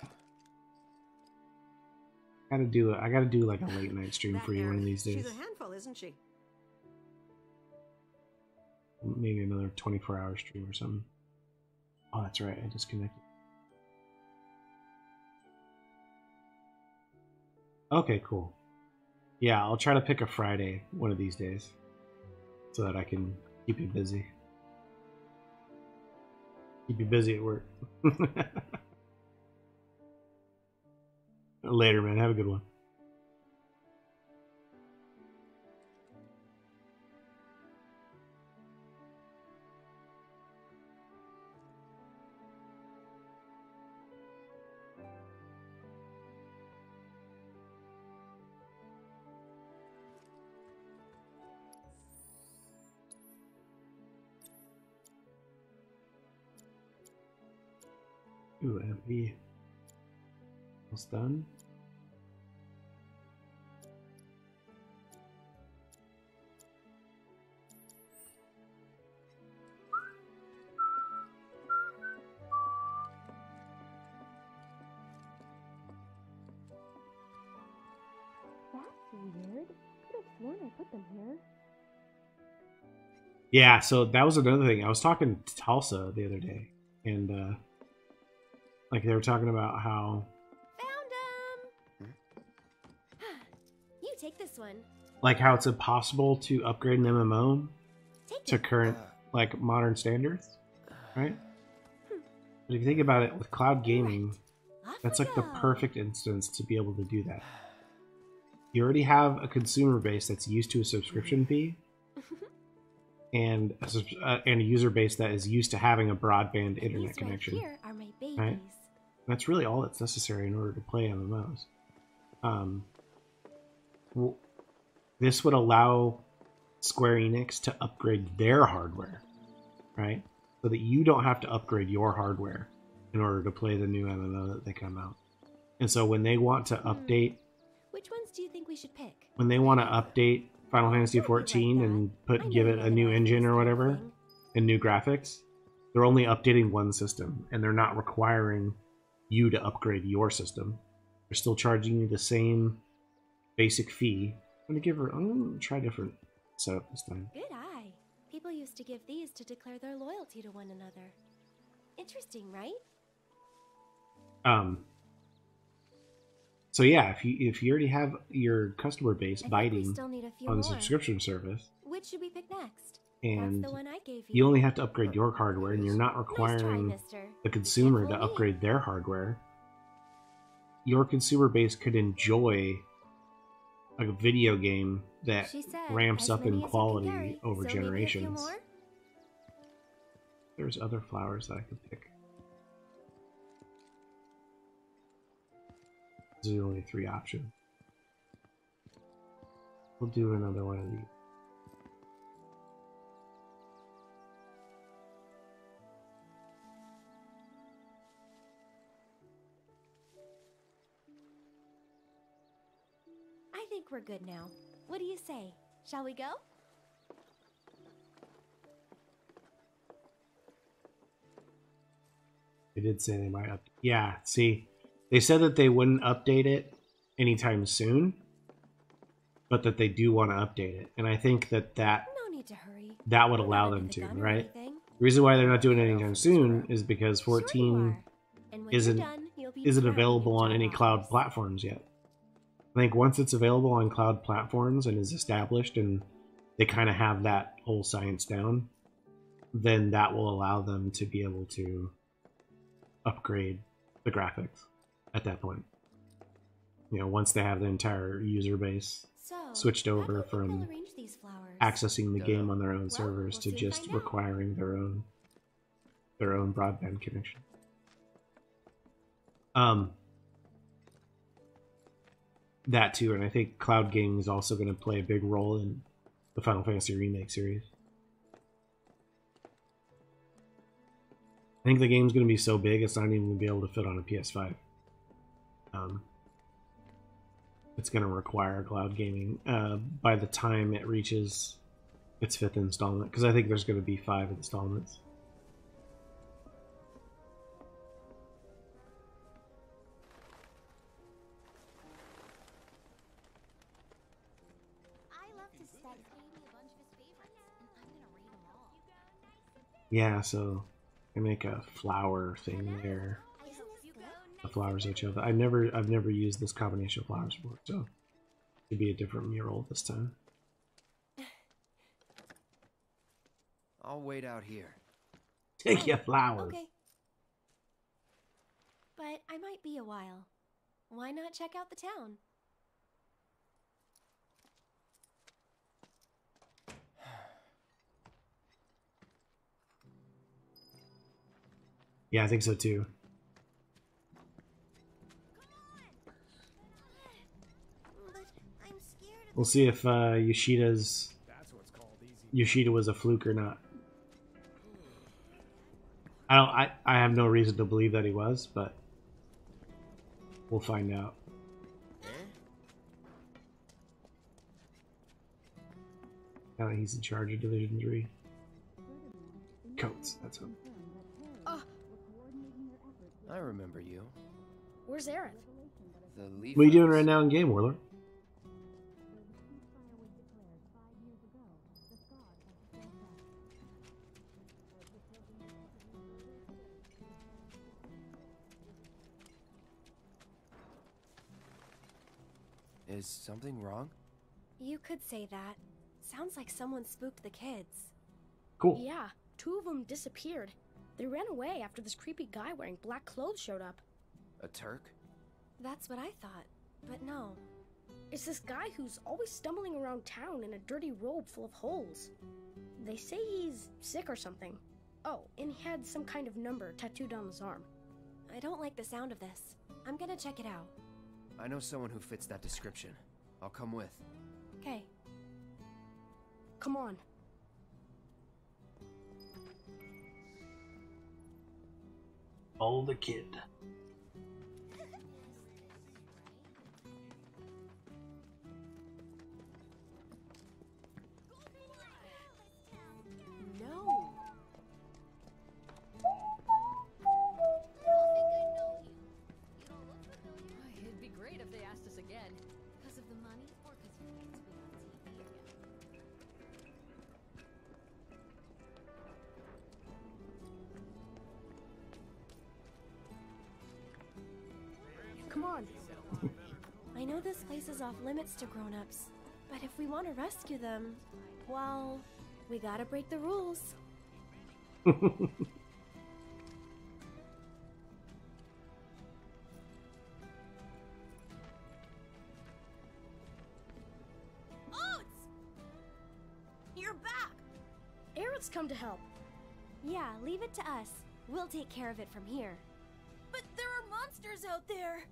I gotta do like a late night stream for you one of these days. She's a handful, isn't she? Maybe another 24-hour stream or something. Oh, that's right. I disconnected. Okay, cool. Yeah, I'll try to pick a Friday one of these days so that I can keep you busy. Keep you busy at work. Later, man. Have a good one. Ooh, MP. Almost done. That's weird. Could have sworn I put them here. Yeah, so that was another thing. I was talking to Tulsa the other day, and like they were talking about how Found you take this one. like how it's impossible to upgrade an MMO to current like modern standards, right? But if you think about it, with cloud gaming, that's like the perfect instance to be able to do that. You already have a consumer base that's used to a subscription fee, and a user base that is used to having a broadband internet connection. Here are my babies. Right? That's really all that's necessary in order to play MMOs. Well, this would allow Square Enix to upgrade their hardware, right? So that you don't have to upgrade your hardware in order to play the new MMO that they come out. And so when they want to update... Which ones do you think we should pick? When they want to update Final Fantasy XIV and give it a new engine or whatever, and new graphics, they're only updating one system, and they're not requiring you to upgrade your system. They're still charging you the same basic fee. I'm gonna try a different setup this time. Good eye. People used to give these to declare their loyalty to one another. Interesting, right? So yeah, if you already have your customer base biting still need a few on the more. subscription service, Which should we pick next? and That's the one I gave you only have to upgrade your hardware, and you're not requiring mister. the consumer to upgrade their hardware, your consumer base could enjoy a video game that She said, ramps as up many in as you can quality carry, over so maybe a few generations. more? There's other flowers that I could pick. There's only 3 options. We'll do another one of these. I think we're good now. What do you say? Shall we go? They did say they might yeah, see, they said that they wouldn't update it anytime soon, but that they do want to update it. And I think that No need to hurry. that would allow them to, right? The reason why they're not doing it anytime soon is because 14 isn't available on any cloud platforms yet. I think once it's available on cloud platforms and is established and they kind of have that whole science down, then that will allow them to be able to upgrade the graphics at that point. You know, once they have the entire user base switched over from accessing the game on their own servers to just requiring their own broadband connection. That too, and I think cloud gaming is also going to play a big role in the Final Fantasy Remake series. I think the game's going to be so big it's not even going to be able to fit on a PS5. It's going to require cloud gaming by the time it reaches its 5th installment, because I think there's going to be 5 installments. Yeah, so I make a flower thing there. The flowers I chose. I've never used this combination of flowers before, so it should be a different mural this time. I'll wait out here. Take your flowers. Okay. But I might be a while. Why not check out the town? Yeah, I think so too. We'll see if Yoshida was a fluke or not. I have no reason to believe that he was, but we'll find out. Now that he's in charge of Division 3. Coats, that's him. I remember you. Where's Aaron? What are you doing right now in game, Warlord? Is something wrong? You could say that. Sounds like someone spooked the kids. Cool. Yeah, 2 of them disappeared. They ran away after this creepy guy wearing black clothes showed up. A Turk? That's what I thought, but no. It's this guy who's always stumbling around town in a dirty robe full of holes. They say he's sick or something. Oh, and he had some kind of number tattooed on his arm. I don't like the sound of this. I'm gonna check it out. I know someone who fits that description. I'll come with. Okay. Come on. All the kid. No. It'd be great if they asked us again. Because of the money or because you get to be on TV again? Come on. I know this place is off limits to grown-ups, but if we want to rescue them, well, we gotta break the rules. Oats! You're back! Aaron's come to help. Yeah, leave it to us. We'll take care of it from here. But there are monsters out there!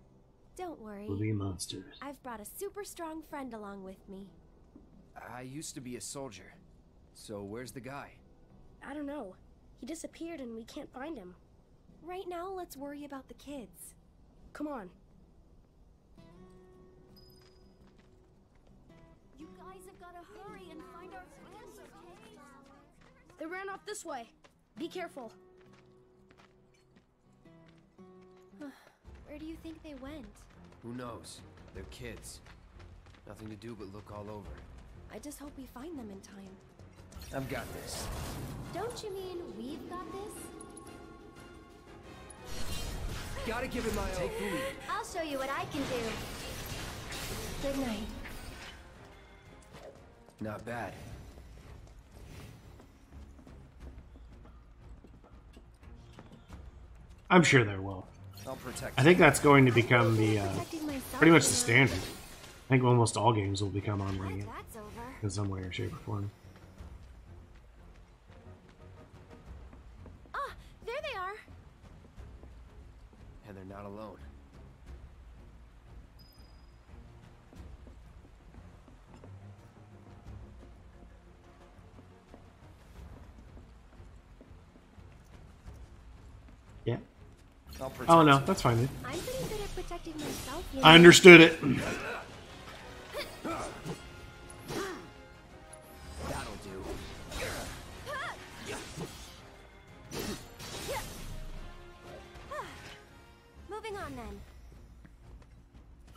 Don't worry. Movie monsters. I've brought a super strong friend along with me. I used to be a soldier. So where's the guy? I don't know. He disappeared and we can't find him. Right now, let's worry about the kids. Come on. You guys have got to hurry and find our friends, okay? They ran off this way. Be careful. Where do you think they went? Who knows? They're kids. Nothing to do but look all over. I just hope we find them in time. I've got this. Don't you mean we've got this? Gotta give it my all. Take the lead. I'll show you what I can do. Good night. Not bad. I'm sure there will. I'll protect. I think that's going to become the pretty much the standard. I think almost all games will become online in some way or shape or form. Ah, there they are. And they're not alone. Yeah. Oh no, that's fine, dude. I'm pretty good at protecting myself. You know? I understood it. That'll do.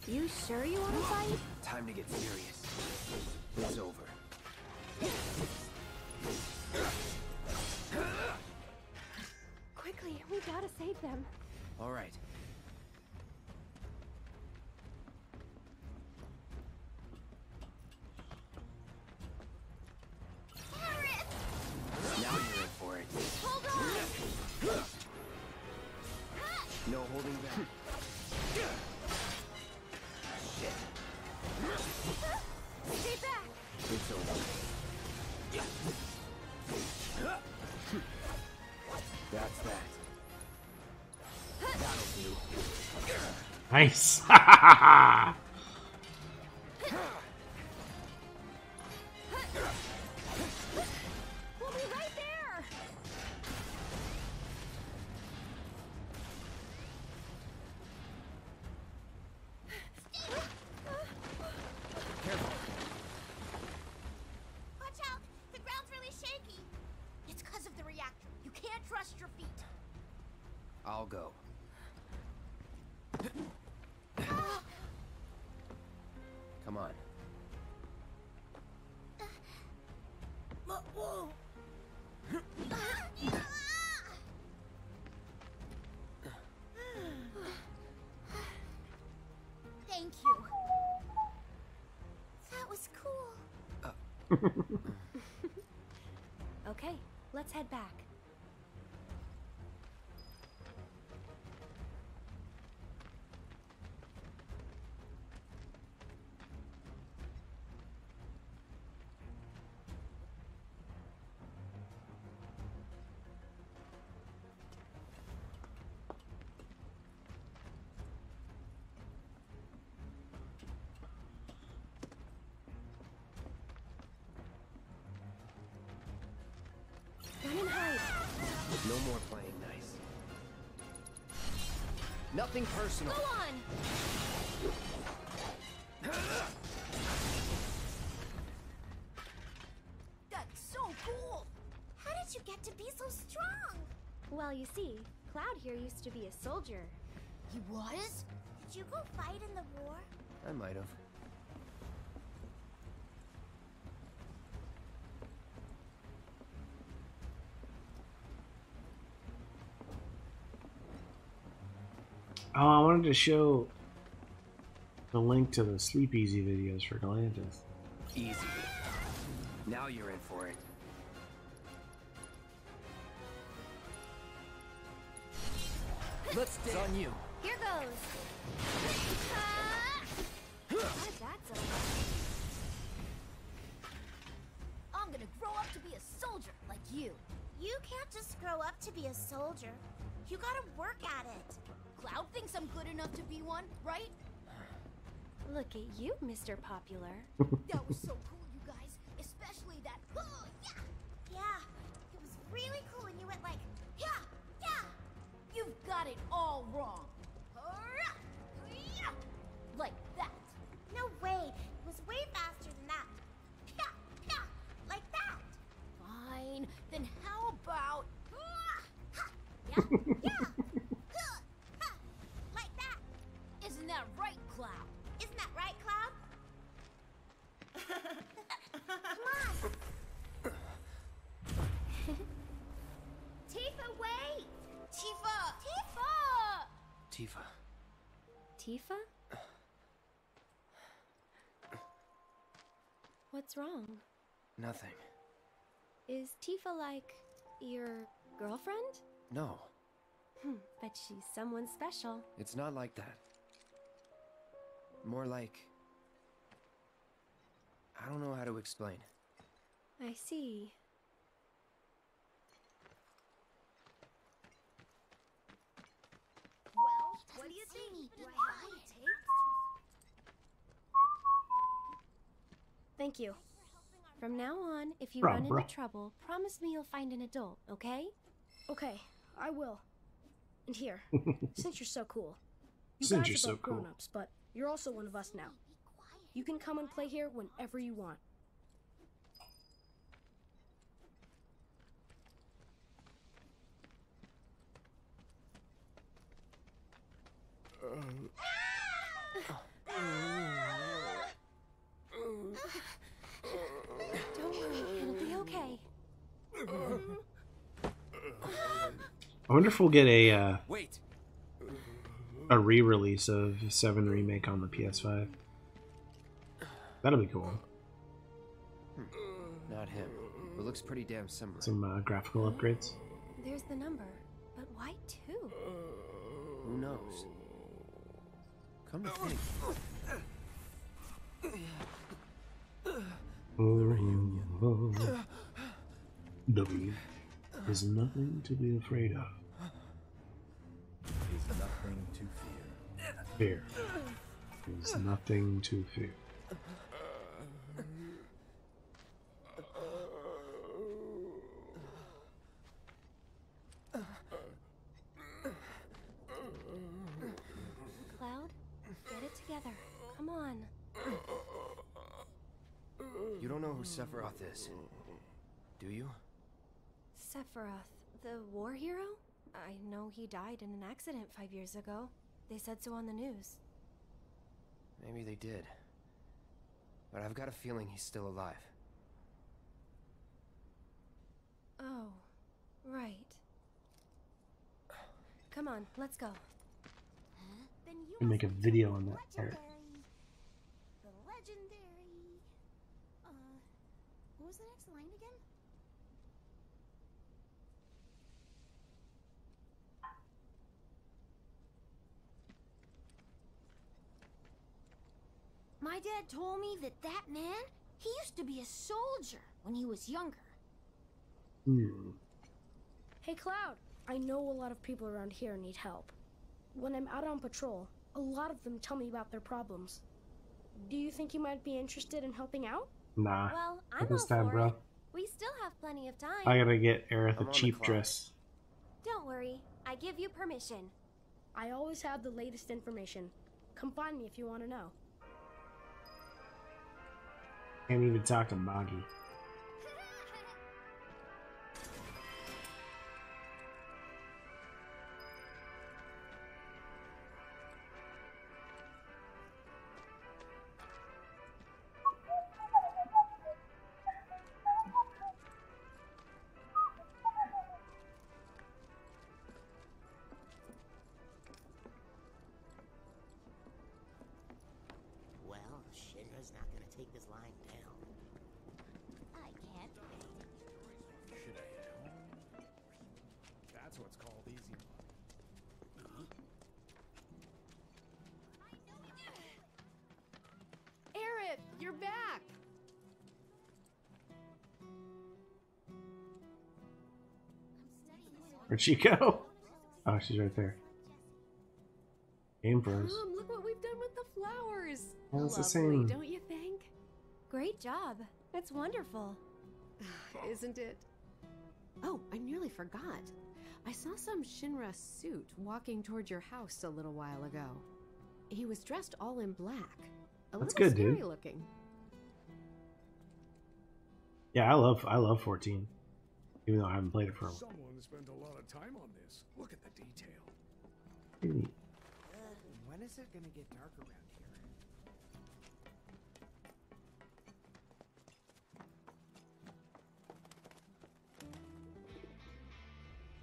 You sure you want to fight? Time to get serious. It's over. Quickly, we gotta save them. All right. Now you're in for it. Hold on! No holding back. Shit. Stay back! It's over. That's that. That'll do. Nice. We'll be right there! Careful. Watch out! The ground's really shaky. It's because of the reactor. You can't trust your feet. I'll go. Come on. Whoa! Thank you. That was cool. Okay, let's head back. Run and hide. No more playing nice. Nothing personal. Go on! That's so cool. How did you get to be so strong? Well, you see, Cloud here used to be a soldier. He was? Did you go fight in the war? I might have. Oh, I wanted to show the link to the Sleep Easy videos for Galantis. Easy. Now you're in for it. Let's dance. On you. Here goes! How's that so? I'm gonna grow up to be a soldier like you. You can't just grow up to be a soldier. You gotta work at it. Cloud thinks I'm good enough to be one, right? Look at you, Mr. Popular. That was so cool, you guys. Especially that, oh, yeah! Yeah, it was really cool when you went like, yeah, yeah! You've got it all wrong. Like that. No way, it was way faster than that. Yeah, yeah, like that. Fine, then how about, yeah, yeah, like that. Isn't that right, Cloud? Isn't that right, Cloud? Come on! Tifa, wait! Tifa! Tifa! Tifa. Tifa? What's wrong? Nothing. Is Tifa like your girlfriend? No, But she's someone special. it's not like that. More like... I don't know how to explain. I see. Well, what do you think? Do I have what it takes? Thank you. From now on, if you Bruh, run bruh. into trouble, promise me you'll find an adult, okay? Okay, I will. And here, since you're so cool. You Since guys you're are so both cool. grown-ups, but you're also one of us now. You can come and play here whenever you want. I wonder if we'll get a Wait. re-release of 7 Remake on the PS5. That'll be cool. Not him. It looks pretty damn similar. Some graphical upgrades. There's the number, but why 2? Who knows? Come to think. W is nothing to be afraid of. Is nothing to fear. Fear is nothing to fear. Cloud, get it together. Come on. You don't know who Sephiroth is, do you? Sephiroth, the war hero? I know he died in an accident 5 years ago. They said so on the news. Maybe they did. But I've got a feeling he's still alive. Oh, right. Come on, let's go. Then you We can make a video on that part. The legendary. What was the next line again? My dad told me that man, he used to be a soldier when he was younger. Hey, Cloud. I know a lot of people around here need help. When I'm out on patrol, a lot of them tell me about their problems. Do you think you might be interested in helping out? Nah. Well, Not I'm this all time, for bro. it. We still have plenty of time. I gotta get Aerith I'm a on cheap the clock. dress. Don't worry, I give you permission. I always have the latest information. Come find me if you want to know. Can't even talk to Magi. Well, Shinra's not gonna take this line down. I can't wait. Should I head home? That's what's called easy money. Aerith, you're back! Where'd she go? Oh, she's right there. Game froze. Mom, look what we've done with the flowers. Well, it's the Lovely, same. don't you think? Great job. It's wonderful. Isn't it? Oh, I nearly forgot. I saw some Shinra suit walking toward your house a little while ago. He was dressed all in black. A That's little good, dude. scary looking. Yeah, I love 14. Even though I haven't played it for a while. Someone spent a lot of time on this. Look at the detail. When is it gonna get dark around here?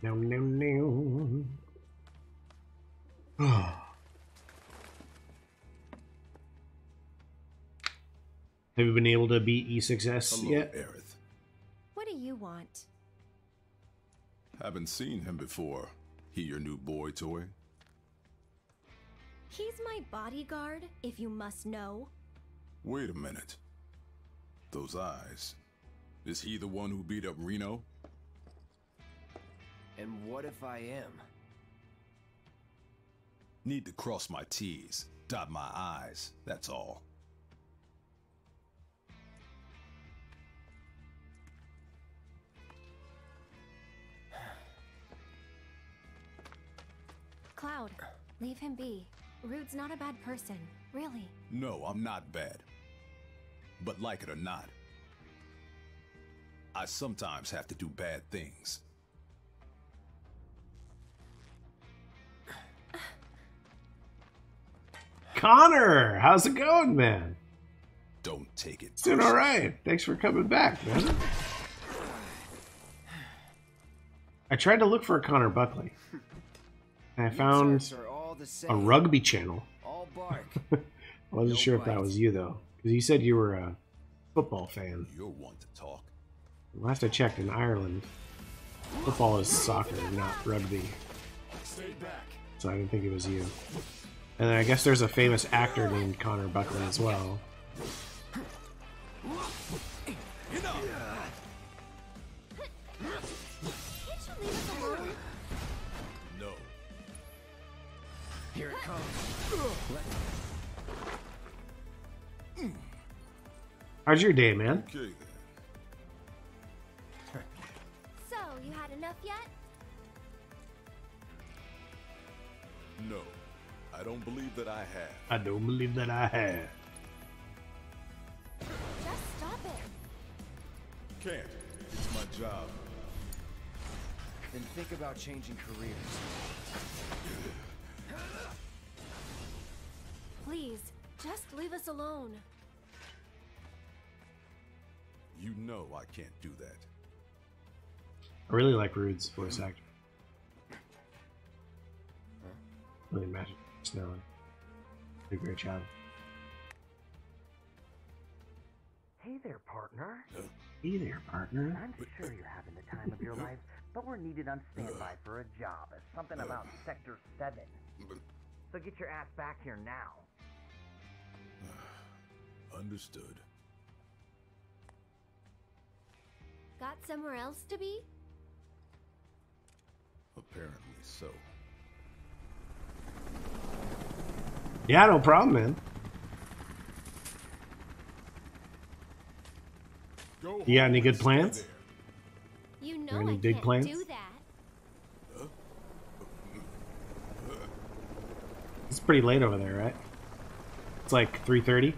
No, no, no. Have you been able to beat E6S Hello, yet? Aerith. What do you want? Haven't seen him before. He your new boy toy? He's my bodyguard, if you must know. Wait a minute. Those eyes. Is he the one who beat up Reno? And what if I am? Need to cross my T's, dot my I's, that's all. Cloud, leave him be. Rude's not a bad person, really. No, I'm not bad. But like it or not, I sometimes have to do bad things. Connor, how's it going, man? Don't take it. It's doing all right. Thanks for coming back, man. I tried to look for a Connor Buckley. And I found Turks are all the a same. rugby channel. All bark. I wasn't No sure if that bite. was you, though. Because you said you were a football fan. You're one to talk. Last I checked, in Ireland, football is soccer, not rugby. Stay back. So I didn't think it was you. And then I guess there's a famous actor named Connor Buckley as well. No. Here it comes. How's your day, man? Okay then. So, you had enough yet? No. I don't believe that I have. I don't believe that I have. Just stop it. Can't. It's my job. Then think about changing careers. Please, just leave us alone. You know I can't do that. I really like Rude's voice actor. Really magic. Snowing. Did a great job. Hey there, partner. Hey there, partner. I'm sure you're having the time of your life, but we're needed on standby for a job. Something about Sector 7. So get your ass back here now. Understood. Got somewhere else to be? Apparently so. Yeah, no problem, man. You got any good plans? You Or know any I big can't plans? do that. It's pretty late over there, right? It's like 3:30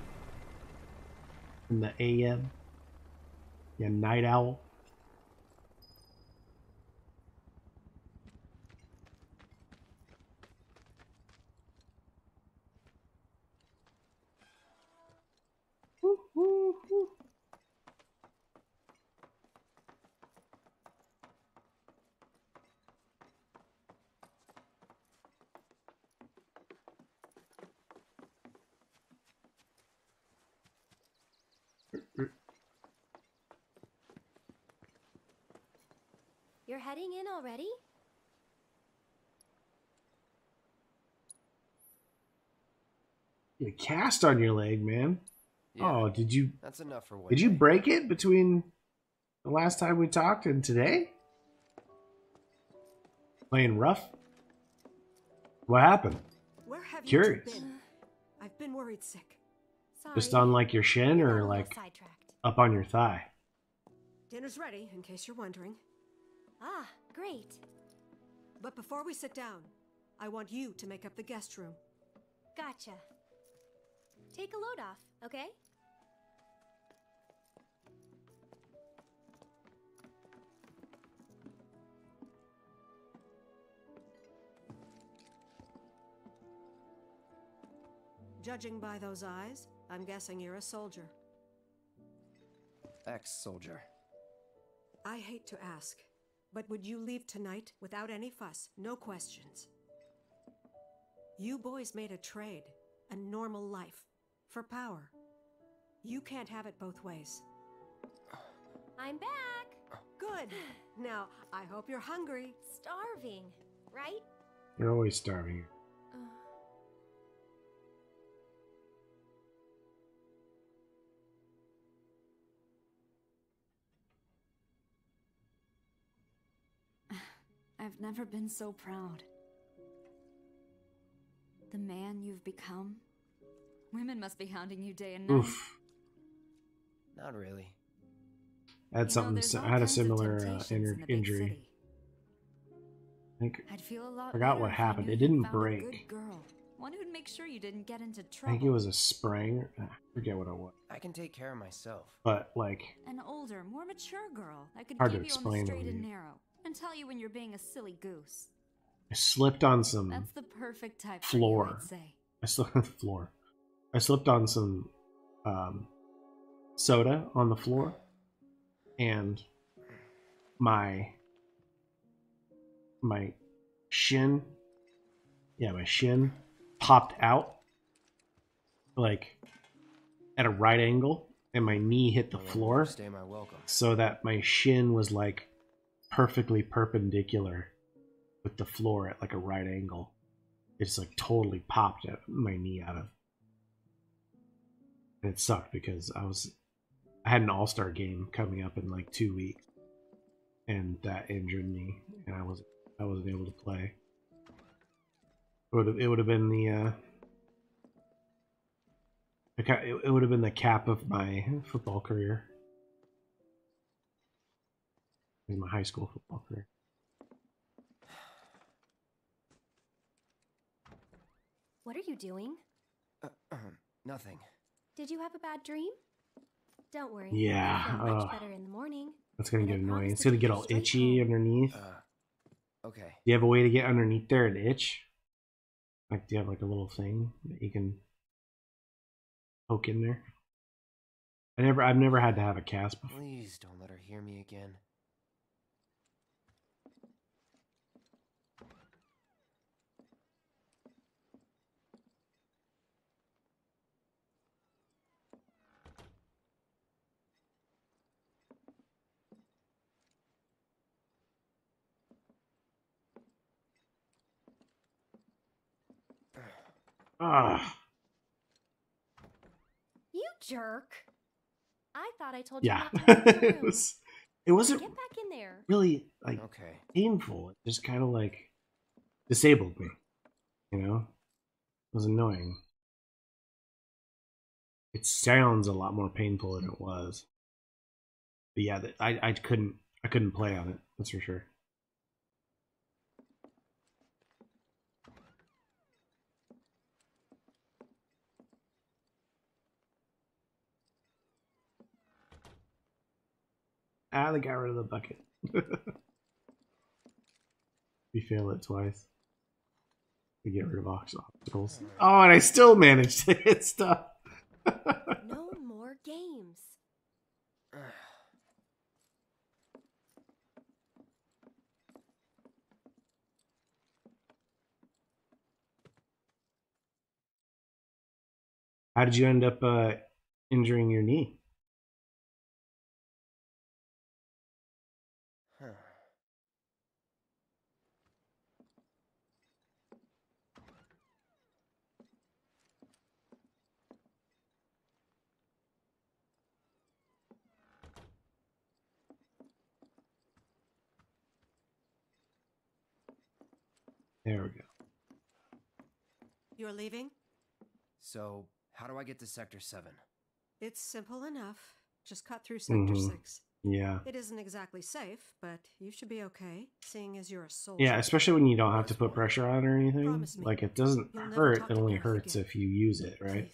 in the AM. Yeah, night owl. You're heading in already? You had a cast on your leg, man. Yeah, Oh, did you? That's enough for one Did you day. break it between the last time we talked and today? Playing rough? What happened? Where have Curious. you two been? I've been worried sick. Sorry. Just on like your shin Got a or little like sidetracked. up on your thigh? Dinner's ready, in case you're wondering. Ah, great. But before we sit down, I want you to make up the guest room. Gotcha. Take a load off, okay? Judging by those eyes, I'm guessing you're a soldier. Ex-soldier. I hate to ask, but would you leave tonight without any fuss, no questions? You boys made a trade, a normal life, for power. You can't have it both ways. I'm back. Good. Now, I hope you're hungry. Starving, right? You're always starving. I've never been so proud. The man you've become. Women must be hounding you day and night. Oof. Not really. I had something. there's all I had a kinds of similar temptations in the big injury. city. I think. I'd feel a lot Forgot better what if I happened. knew It you didn't found a break. good girl, one who'd make sure you didn't get into I trouble. think it was a sprain. I forget what it was. I can take care of myself. But like, An older, more mature girl that could Hard to keep you on explain the over straight and you. narrow and tell you when you're being a silly goose. I slipped on some That's the perfect type floor. for you, I'd say. I slipped on the floor. I slipped on some soda on the floor, and my my shin, my shin popped out like at a right angle, and my knee hit the floor, Stay my welcome. so that my shin was like perfectly perpendicular with the floor at like a right angle. It's like totally popped my knee out of. And it sucked because I had an all-star game coming up in like 2 weeks, and that injured me, and I wasn't able to play. It would have been it would have been the cap of my football career, in my high school football career. What are you doing? Nothing. Did you have a bad dream? Don't worry. Yeah, You'll feel much better in the morning. That's gonna And I get annoying. promise It's to gonna take get you all straight itchy home. underneath. Okay. Do you have a way to get underneath there and itch? Like, do you have like a little thing that you can poke in there? I've never had to have a cast before. Please don't let her hear me again. Ah. You jerk. I thought I told Yeah. you not to leave the room. It wasn't Get back in there. really like painful. It just kind of like disabled me. You know, it was annoying. It sounds a lot more painful than it was. But yeah, I couldn't play on it. That's for sure. They got rid of the bucket. We failed it twice. We get rid of obstacles. Oh, and I still managed to hit stuff. No more games. How did you end up injuring your knee? There we go. You're leaving? So, how do I get to Sector 7? It's simple enough. Just cut through Sector 6. Yeah. It isn't exactly safe, but you should be okay, seeing as you're a soldier. Yeah, especially when you don't have to put pressure on or anything. Promise me, Like, it doesn't you'll never hurt. talk It to only Gareth hurts again. if you use it, right?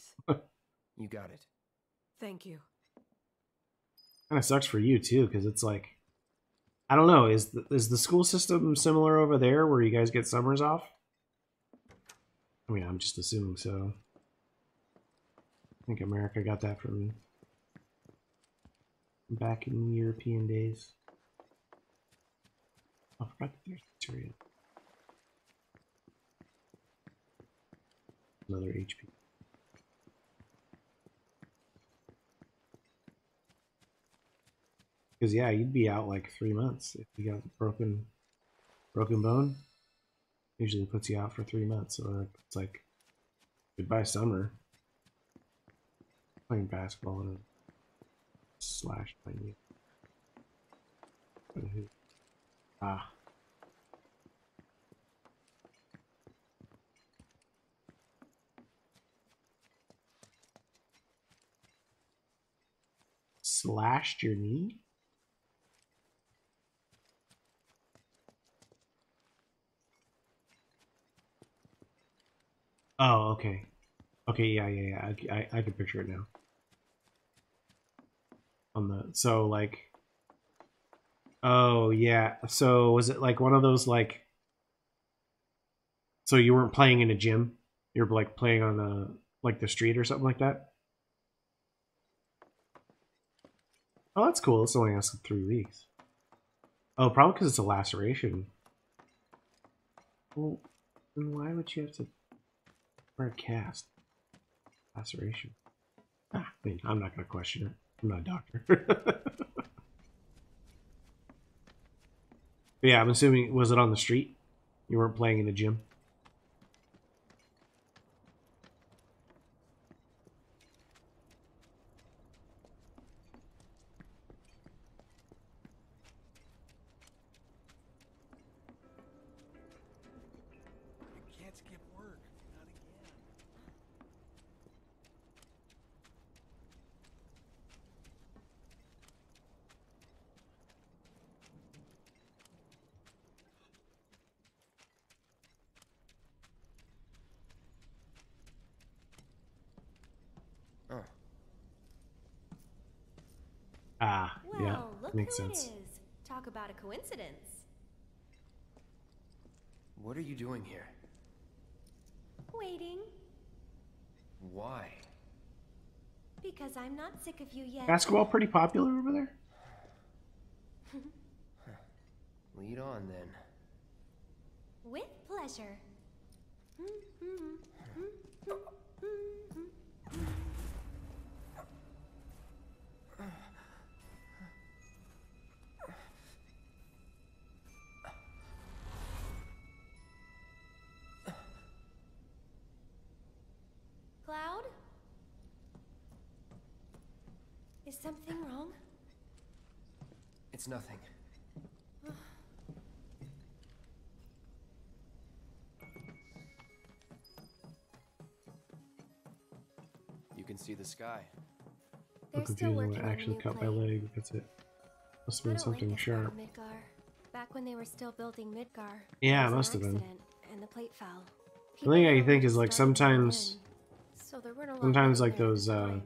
You got it. Thank you. Kind of sucks for you too, because it's like, I don't know. Is the school system similar over there, where you guys get summers off? I mean, I'm just assuming so. I think America got that from back in European days. Oh, I forgot that there's material. Another HP. Because yeah, you'd be out like 3 months if you got broken bone. Usually puts you out for 3 months, so it's like goodbye summer. Playing basketball and slashed my knee. Ah. Slashed your knee? Oh, okay. Okay, yeah. I can picture it now. So like, oh yeah. So was it like one of those like? So you weren't playing in a gym? You're like playing on like the street or something like that? Oh, that's cool. It's only lasted 3 weeks. Oh, probably because it's a laceration. Well, then why would you have to wear a cast? Laceration. I mean, I'm not going to question it. I'm not a doctor. But yeah, I'm assuming, was it on the street? You weren't playing in the gym? You can't skip work. Not again. Oh. Ah, Well, yeah, look makes who sense. it is. Talk about a coincidence. What are you doing here? Waiting. Why? Because I'm not sick of you yet. Basketball pretty popular over there? Lead on then. With pleasure. Cloud? Is something wrong? It's nothing. You can see the sky. I'm confused when I actually cut my leg. That's it. Must have been something sharp. Back when they were still building Midgar. Yeah, it there was must an have been. accident, and the plate fell. The thing I think is like sometimes, So there weren't a lot sometimes living like there at those the time,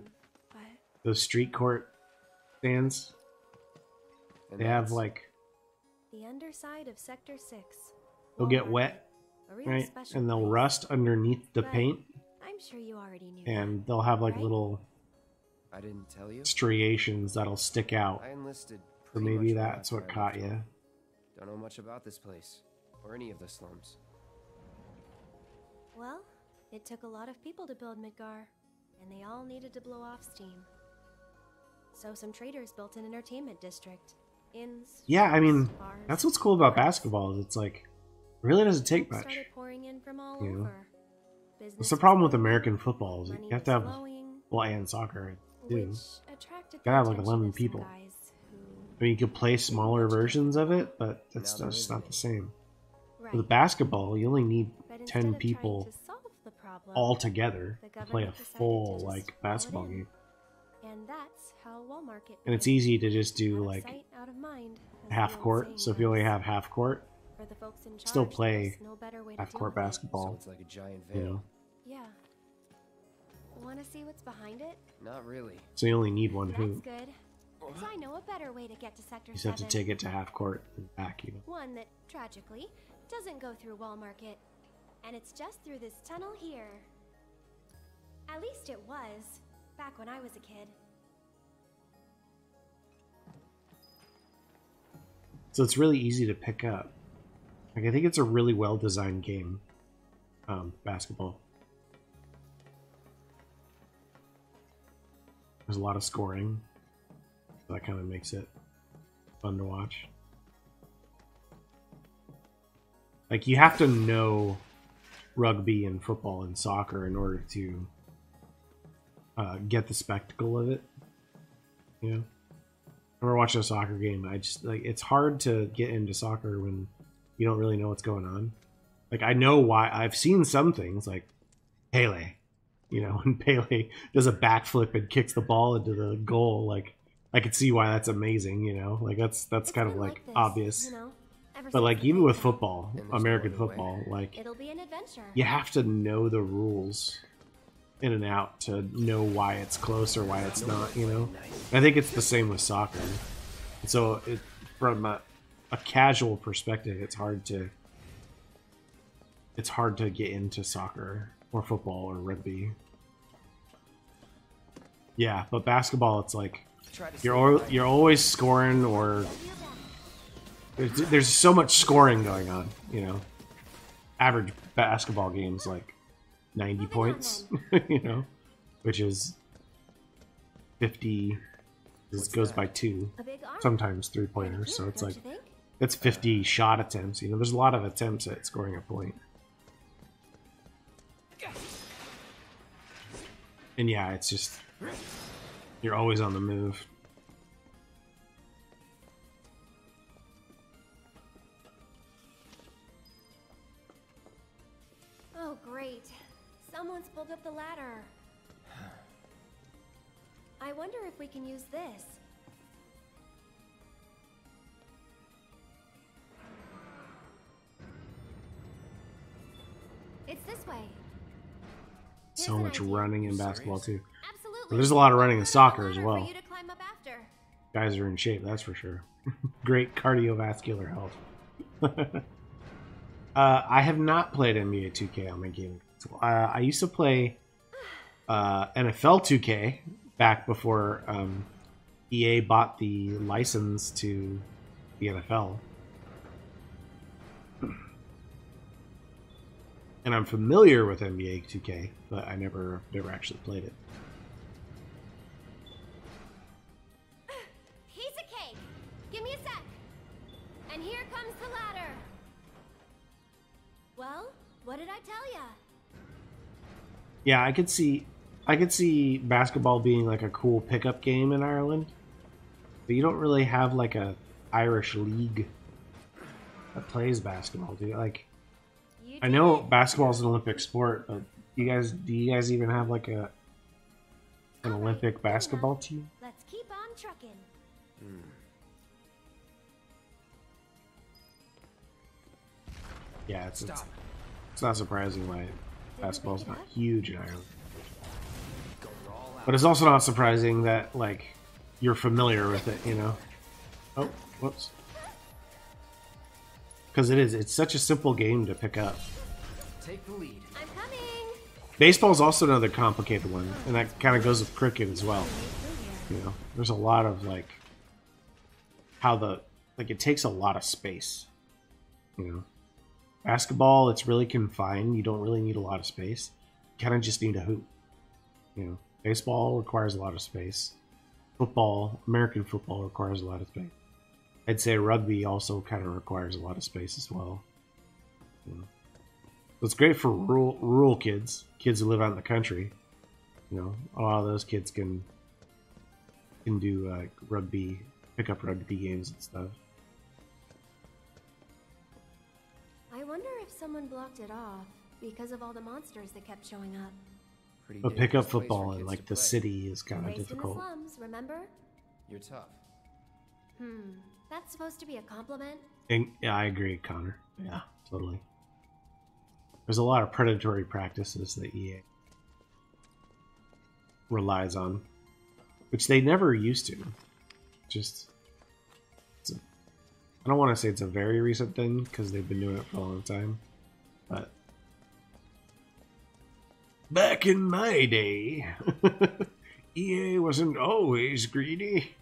those street court stands, And they have that's- like the underside of Sector 6. they'll get wet, A really right, special and they'll place. rust underneath the But paint, I'm sure you already knew and they'll have like right? little I didn't tell you? striations that'll stick out. I enlisted So pretty maybe much right that's after what I caught left you. home. Don't know much about this place, or any of the slums. Well, it took a lot of people to build Midgar, and they all needed to blow off steam. So some traders built an entertainment district. Inns, Yeah, I mean, shops, bars, that's what's cool about bars. basketball is it's like, it really doesn't take Folks much. started pouring in from all You know? over. What's Business the was problem with booming, American football is you money have to was have, flowing, well, and soccer too. which attracted Gotta have the like attention 11 of some people. guys who I mean, you could play smaller versions of it, but it's Now there just is not me. the same. Right. With basketball, you only need But instead 10 of trying people to solve the problem, all together the to play a government decided to full just like roll it basketball in. game. And that's how Walmart And it's easy to just do out of like sight, out of mind, as the half old court. saying So if you only goes. have half court, For the folks in charge, still there play was no better way to half deal court with it. basketball. So it's like a giant You veil. know, Yeah. Want to see what's behind it? Not really. so you only need one That's hoop. good. 'Cause I know a better way to get to Sector You just have to 7. take it to half court and back. You know. One that, tragically, doesn't go through Wall Market. And it's just through this tunnel here. At least it was, back when I was a kid. So it's really easy to pick up. Like I think it's a really well designed game. Basketball. There's a lot of scoring. So that kind of makes it fun to watch. Like you have to know rugby and football and soccer in order to get the spectacle of it. You know? I remember watching a soccer game. I just like it's hard to get into soccer when you don't really know what's going on. Like I know why I've seen some things like Pele, you know, when Pele does a backflip and kicks the ball into the goal. Like I could see why that's amazing, you know. Like that's kind of like this, obvious. you know, ever But since like the even big with time. football, And there's no American other way. football, like It'll be an adventure. you have to know the rules in and out to know why it's close or why it's not, you know. I think it's the same with soccer. So it, from a casual perspective, it's hard to get into soccer or football or rugby. Yeah, but basketball, it's like you're always scoring, or there's so much scoring going on, you know. average basketball game's like 90 points, you know, which is 50. This goes by 2, sometimes 3-pointers. So it's like it's 50 shot attempts. You know, there's a lot of attempts at scoring a point. And yeah, it's just you're always on the move. Oh, great. Someone's pulled up the ladder. I wonder if we can use this. It's this way. So much running in basketball too. But there's a lot of running in soccer as well. Guys are in shape, that's for sure. Great cardiovascular health. I have not played NBA 2K on my gaming console. I used to play NFL 2K back before EA bought the license to the NFL. And I'm familiar with NBA 2K, but I never actually played it. Piece of cake. Give me a sec. And here comes the ladder. Well, what did I tell ya? Yeah, I could see basketball being like a cool pickup game in Ireland, but you don't really have like a Irish league that plays basketball, do you? Like, I know basketball is an Olympic sport, but do you guys even have like an Olympic basketball team? Let's keep on trucking. Yeah, it's not surprising why basketball's not huge in Ireland. But it's also not surprising that, like, you're familiar with it, you know? Oh, whoops. Because it's such a simple game to pick up. Take the lead. I'm coming. Baseball's also another complicated one, and that kind of goes with cricket as well. You know, there's a lot of, like, it takes a lot of space, you know? Basketball, it's really confined. You don't really need a lot of space. You kind of just need a hoop, you know? Baseball requires a lot of space. Football, American football requires a lot of space. I'd say rugby also kind of requires a lot of space as well. You know? So it's great for rural kids who live out in the country. You know, a lot of those kids can do rugby, pick up rugby games and stuff. I wonder if someone blocked it off because of all the monsters that kept showing up. But pick up football in like the city is kind of Raised difficult. in the slums, remember? You're tough. That's supposed to be a compliment. And, yeah, I agree, Connor. Yeah, totally. There's a lot of predatory practices that EA relies on, which they never used to. I don't want to say it's a very recent thing because they've been doing it for a long time, but back in my day, EA wasn't always greedy.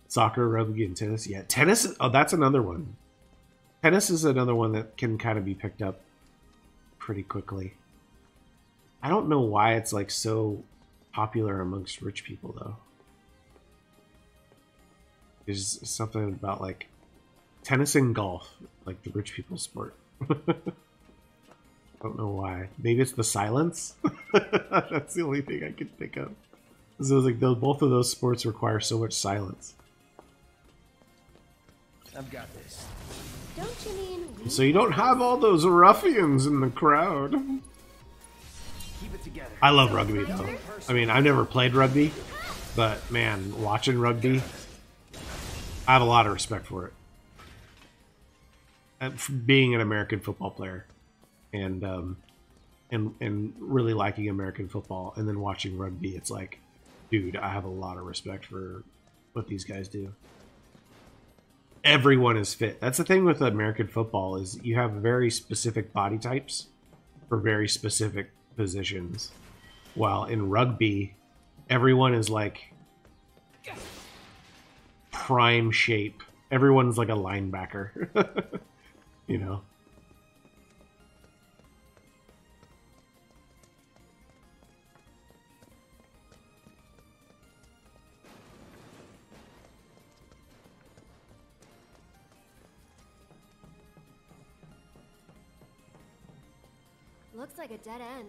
Soccer, rugby, and tennis. Yeah, tennis. Oh, that's another one. Tennis is another one that can kind of be picked up pretty quickly. I don't know why it's like so popular amongst rich people though. There's something about like tennis and golf, like the rich people's sport. I don't know why. Maybe it's the silence. That's the only thing I can think of. So like both of those sports require so much silence. I've got this. Don't you mean? So you don't have all those ruffians in the crowd. Keep it together. I love rugby though. I mean, I've never played rugby, but man, watching rugby, I have a lot of respect for it. And for being an American football player, and really liking American football, and then watching rugby, it's like, dude, I have a lot of respect for what these guys do. Everyone is fit. That's the thing with American football is you have very specific body types for very specific positions. While in rugby, everyone is like prime shape. Everyone's like a linebacker. You know? Looks like a dead end.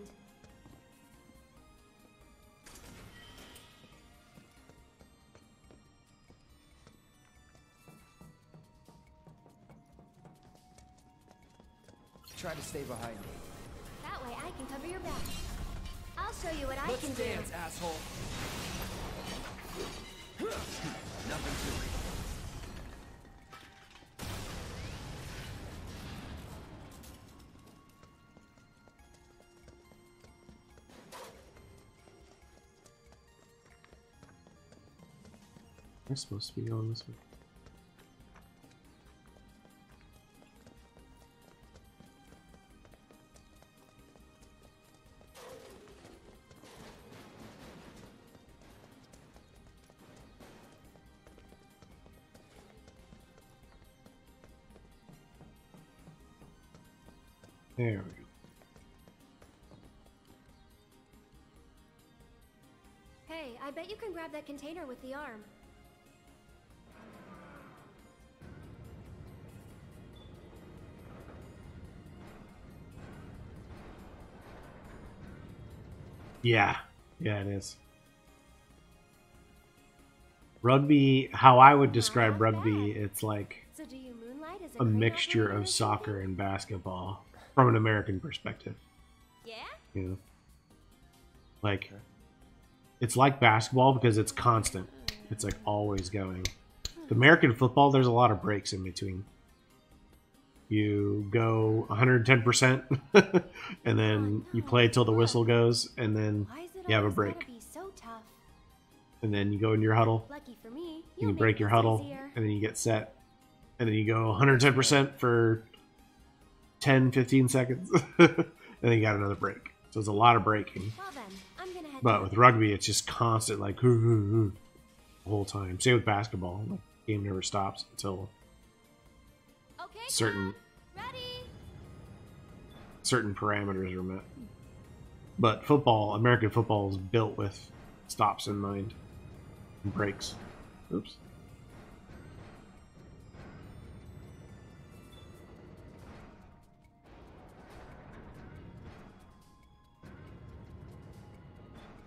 Try to stay behind me. That way I can cover your back. I'll show you what I Let's can dance, do. asshole. Nothing to it. We're supposed to be going this way. There we go. Hey, I bet you can grab that container with the arm. Yeah. Yeah, it is. Rugby, how I would describe rugby, it's like So do you moonlight as a mixture of soccer and basketball from an American perspective. Yeah? You know? Like, it's like basketball because it's constant. It's like always going. The American football, there's a lot of breaks in between. You go 110%, and then you play till the whistle goes, and then you have a break. So tough. And then you go into your huddle, Lucky for me, and you break your huddle, and then you get set, and then you go 110% for 10, 15 seconds, and then you got another break. So it's a lot of breaking. Well then, I'm gonna head But with rugby, it's just constant, like, the whole time. Same with basketball. The game never stops until certain parameters are met. But football, American football is built with stops in mind. And breaks. Oops.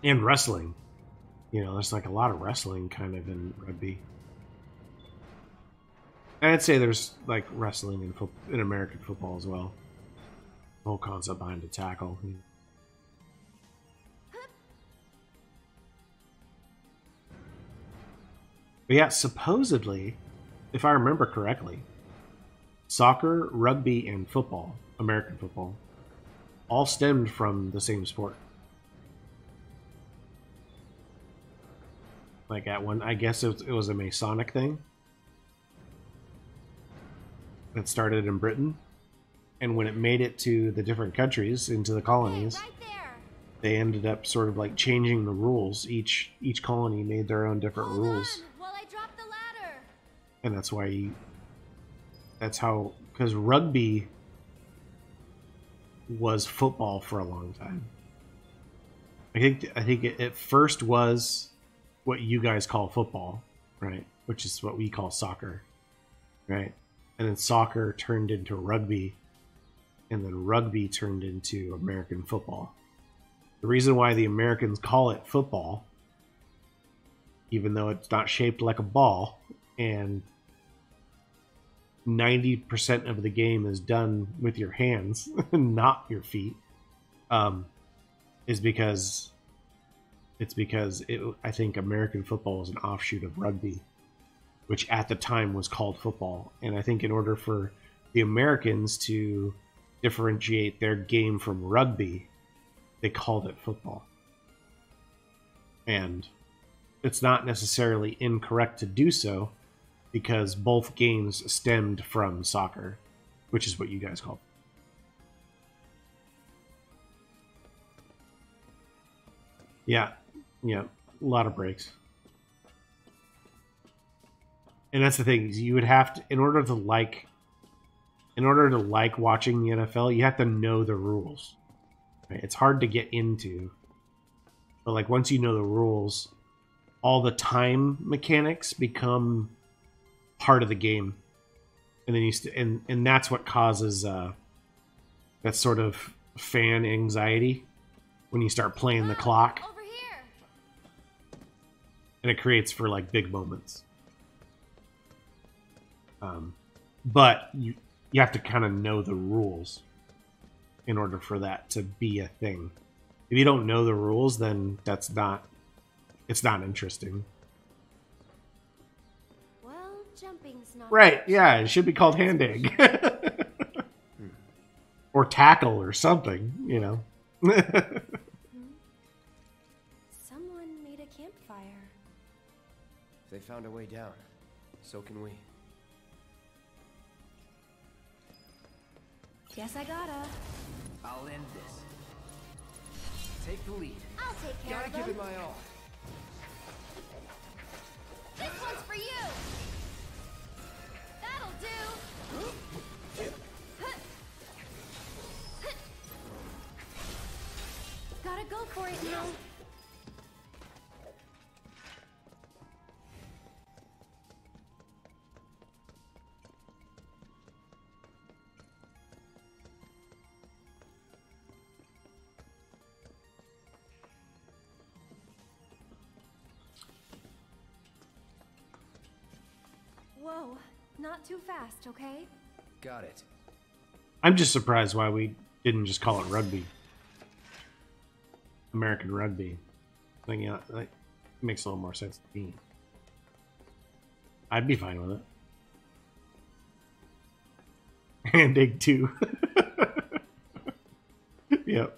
And wrestling. You know, there's like a lot of wrestling kind of in rugby. And I'd say there's like wrestling in American football as well. The whole concept behind a tackle. But yeah, supposedly, if I remember correctly, soccer, rugby, and football, American football, all stemmed from the same sport. Like at one, I guess it was a Masonic thing that started in Britain, and when it made it to the different countries, into the colonies, they ended up sort of like changing the rules. Each colony made their own different rules. While I drop the ladder. And that's why that's how, because rugby was football for a long time. I think it first was what you guys call football, right? Which is what we call soccer, right? And then soccer turned into rugby, and then rugby turned into American football. The reason why the Americans call it football, even though it's not shaped like a ball, and 90% of the game is done with your hands, not your feet, is because I think American football is an offshoot of rugby, which at the time was called football. And I think in order for the Americans to differentiate their game from rugby, they called it football. And it's not necessarily incorrect to do so, because both games stemmed from soccer, which is what you guys call it. Yeah, a lot of breaks. And that's the thing, you would have to, in order to like in order to like watching the NFL, you have to know the rules. Right? It's hard to get into, but like once you know the rules, all the time mechanics become part of the game, and then and that's what causes that sort of fan anxiety when you start playing the clock, Over here. and it creates for like big moments. But you have to kind of know the rules in order for that to be a thing. If you don't know the rules, then it's not interesting. Well, jumping's not Right, yeah, it should be called hand egg. Or tackle or something, you know. Someone made a campfire. If they found a way down, so can we. Guess I gotta. I'll end this. Take the lead. I'll take care Gotta of give them. it my all. This one's for you. That'll do. Gotta go for it now. Whoa, not too fast, okay? Got it. I'm just surprised why we didn't just call it rugby. American rugby. I think, yeah, that makes a little more sense to me. I'd be fine with it. Hand egg too. Yep.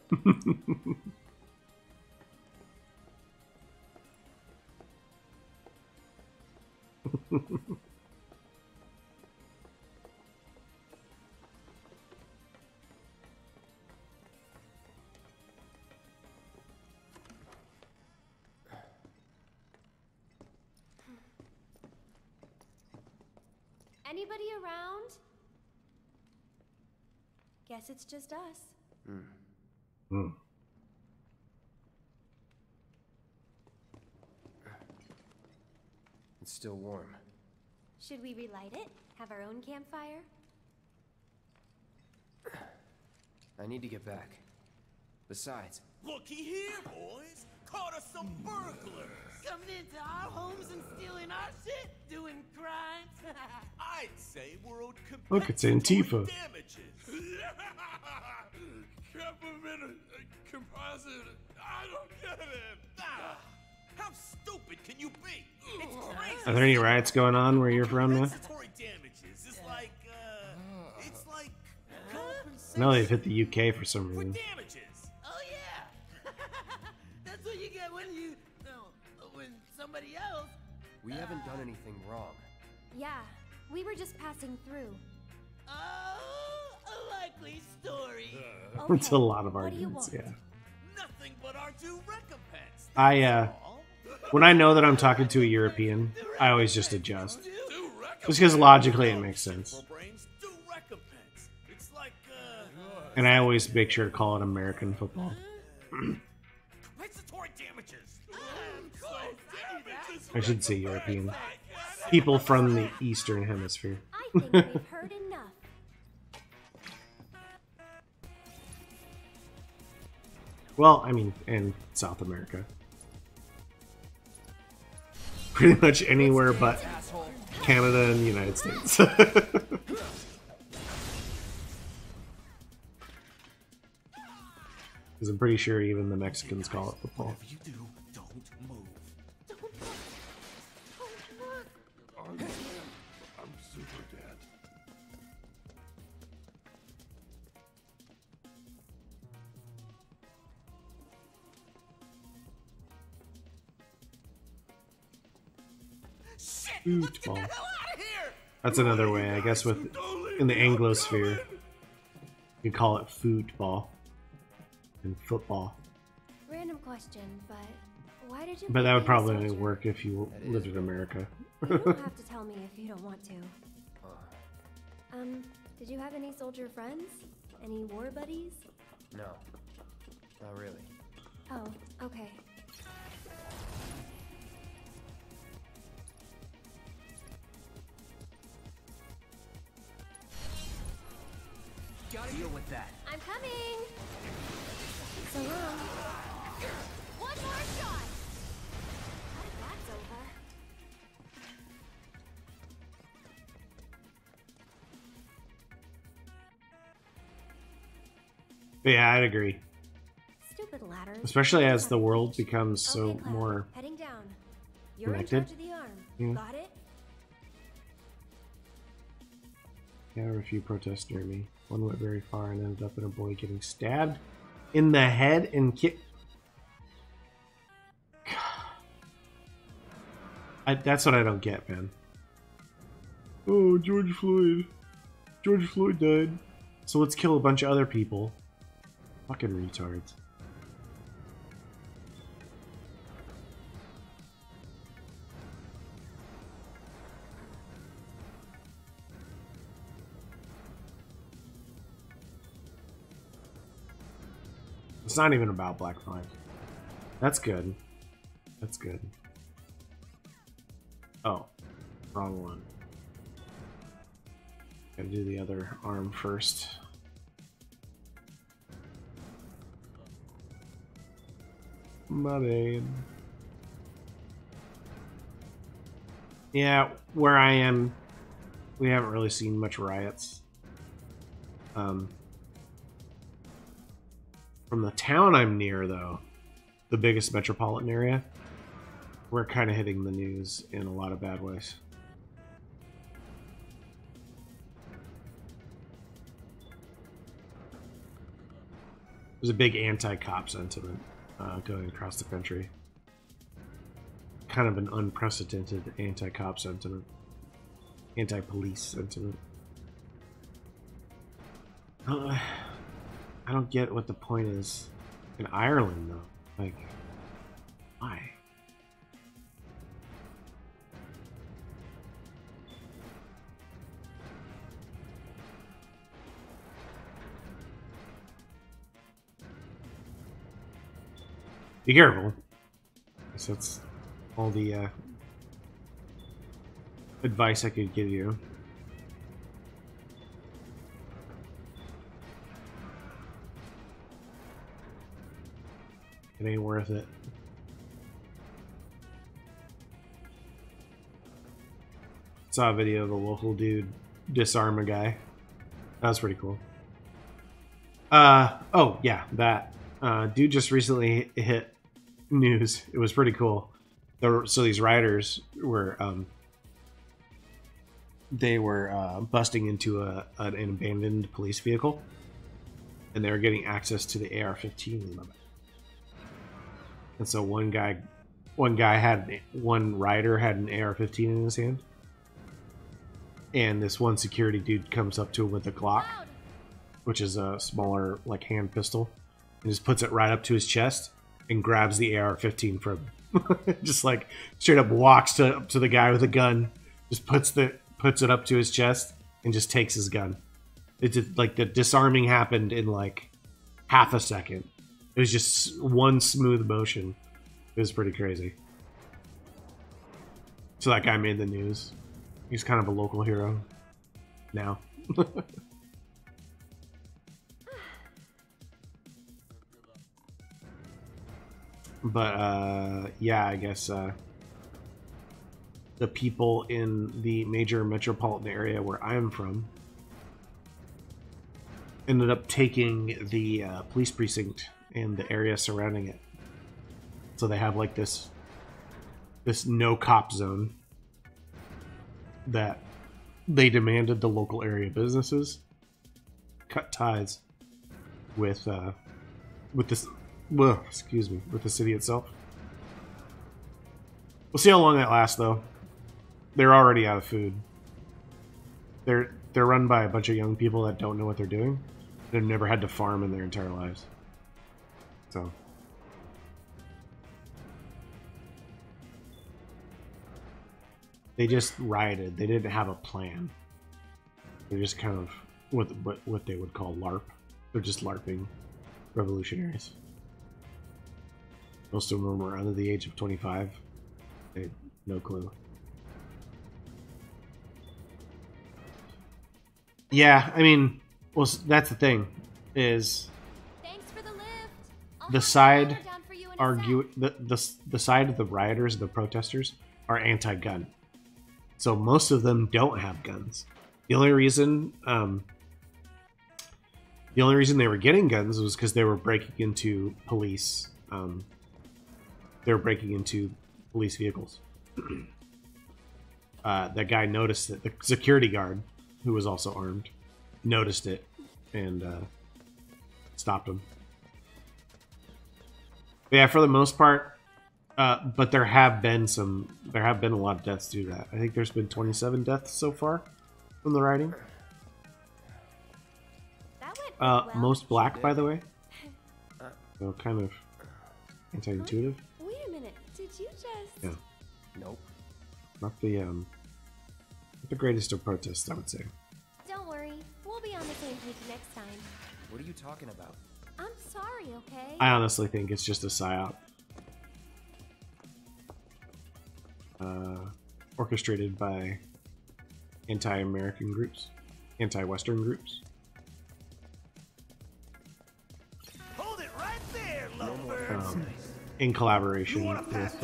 Anybody around? Guess it's just us. It's still warm. Should we relight it? Have our own campfire? I need to get back. Besides, Looky here, boys! Caught us some burglars! Coming into our homes and stealing our shit? Doing crimes? I'd say we're owed Look, it's Antifa. damages. Compliment composite. I don't get it. How stupid can you be? It's crazy. Are there any riots going on where you're from, man? Compensatory damages is like, it's like I know they've hit the UK for some reason. damages. Oh yeah. That's what you get when you, when somebody else. we haven't done anything wrong. Yeah, we were just passing through. Oh, a likely story. It's a lot of what do you arguments, want? yeah. Nothing but our due recompense. When I know that I'm talking to a European, I always just adjust. Just because logically it makes sense. It's like, And I always make sure to call it American football. compensatory damages. I should say European. People from the Eastern Hemisphere. I think we've heard enough. Well, I mean, and South America. Pretty much anywhere but Canada and the United States. Because I'm pretty sure even the Mexicans call it football. You do, don't move. I'm super dead. Football. That's another way, I guess, with in the Anglosphere, you call it football and football. Random question, but why did you? But that would pick being a probably only soldier? work if you lived in America. You don't have to tell me if you don't want to. Did you have any soldier friends? Any war buddies? No. Not really. Oh, okay. Deal with that. I'm coming! So long. One more shot! That's over. Yeah, I'd agree. Stupid ladders. Especially as the world becomes so Okay, Cloud. more Heading down. You're connected. in charge of the arm. Yeah. Got it? Yeah, there were a few protests near me. One went very far and ended up in a boy getting stabbed in the head and kicked. That's what I don't get, man. Oh, George Floyd. George Floyd died. So let's kill a bunch of other people. Fucking retards. It's not even about Black Flag. That's good. That's good. Oh, wrong one. Gotta do the other arm first. Money. Yeah, where I am, we haven't really seen much riots. From the town I'm near, though, the biggest metropolitan area, we're kind of hitting the news in a lot of bad ways. There's a big anti-cop sentiment going across the country. Kind of an unprecedented anti-cop sentiment. Anti-police sentiment. I don't get what the point is in Ireland, though. Like, why? Be careful. So that's all the advice I could give you. It ain't worth it. Saw a video of a local dude disarm a guy. That was pretty cool. Oh yeah, that dude just recently hit news. It was pretty cool. So these riders were they were busting into an abandoned police vehicle, and they were getting access to the AR-15 limit. And so one rider had an AR-15 in his hand, and this one security dude comes up to him with a Glock, which is a smaller like hand pistol, and just puts it right up to his chest and grabs the AR-15 from him. Just like straight up walks to the guy with a gun, just puts it up to his chest and just takes his gun. It's like the disarming happened in like half a second. It was just one smooth motion. It was pretty crazy. So that guy made the news. He's kind of a local hero now. But yeah, I guess the people in the major metropolitan area where I'm from ended up taking the police precinct and the area surrounding it. So they have like this no cop zone that they demanded the local area businesses cut ties with this. Well, excuse me, with the city itself. We'll see how long that lasts, though. They're already out of food. They're run by a bunch of young people that don't know what they're doing. They've never had to farm in their entire lives. So they just rioted. They didn't have a plan. They're just kind of what they would call LARP. They're just LARPing revolutionaries. Most of them were under the age of 25. They had no clue. Yeah, I mean, well, that's the thing, is the side the side of the rioters, the protesters, are anti-gun. So most of them don't have guns. The only reason they were getting guns was because they were breaking into police. They were breaking into police vehicles. That guy noticed it. The security guard, who was also armed, noticed it and stopped him. But yeah, for the most part, but there have been a lot of deaths due to that. I think there's been 27 deaths so far from the rioting. Most black, by the way. So kind of anti-intuitive. Wait a minute, did you just... Yeah. Nope. Not the greatest of protests, I would say. Don't worry, we'll be on the same page next time. What are you talking about? I'm sorry, okay? I honestly think it's just a psyop. Orchestrated by anti-American groups, anti-Western groups. Hold it right there, lovebirds. In collaboration with that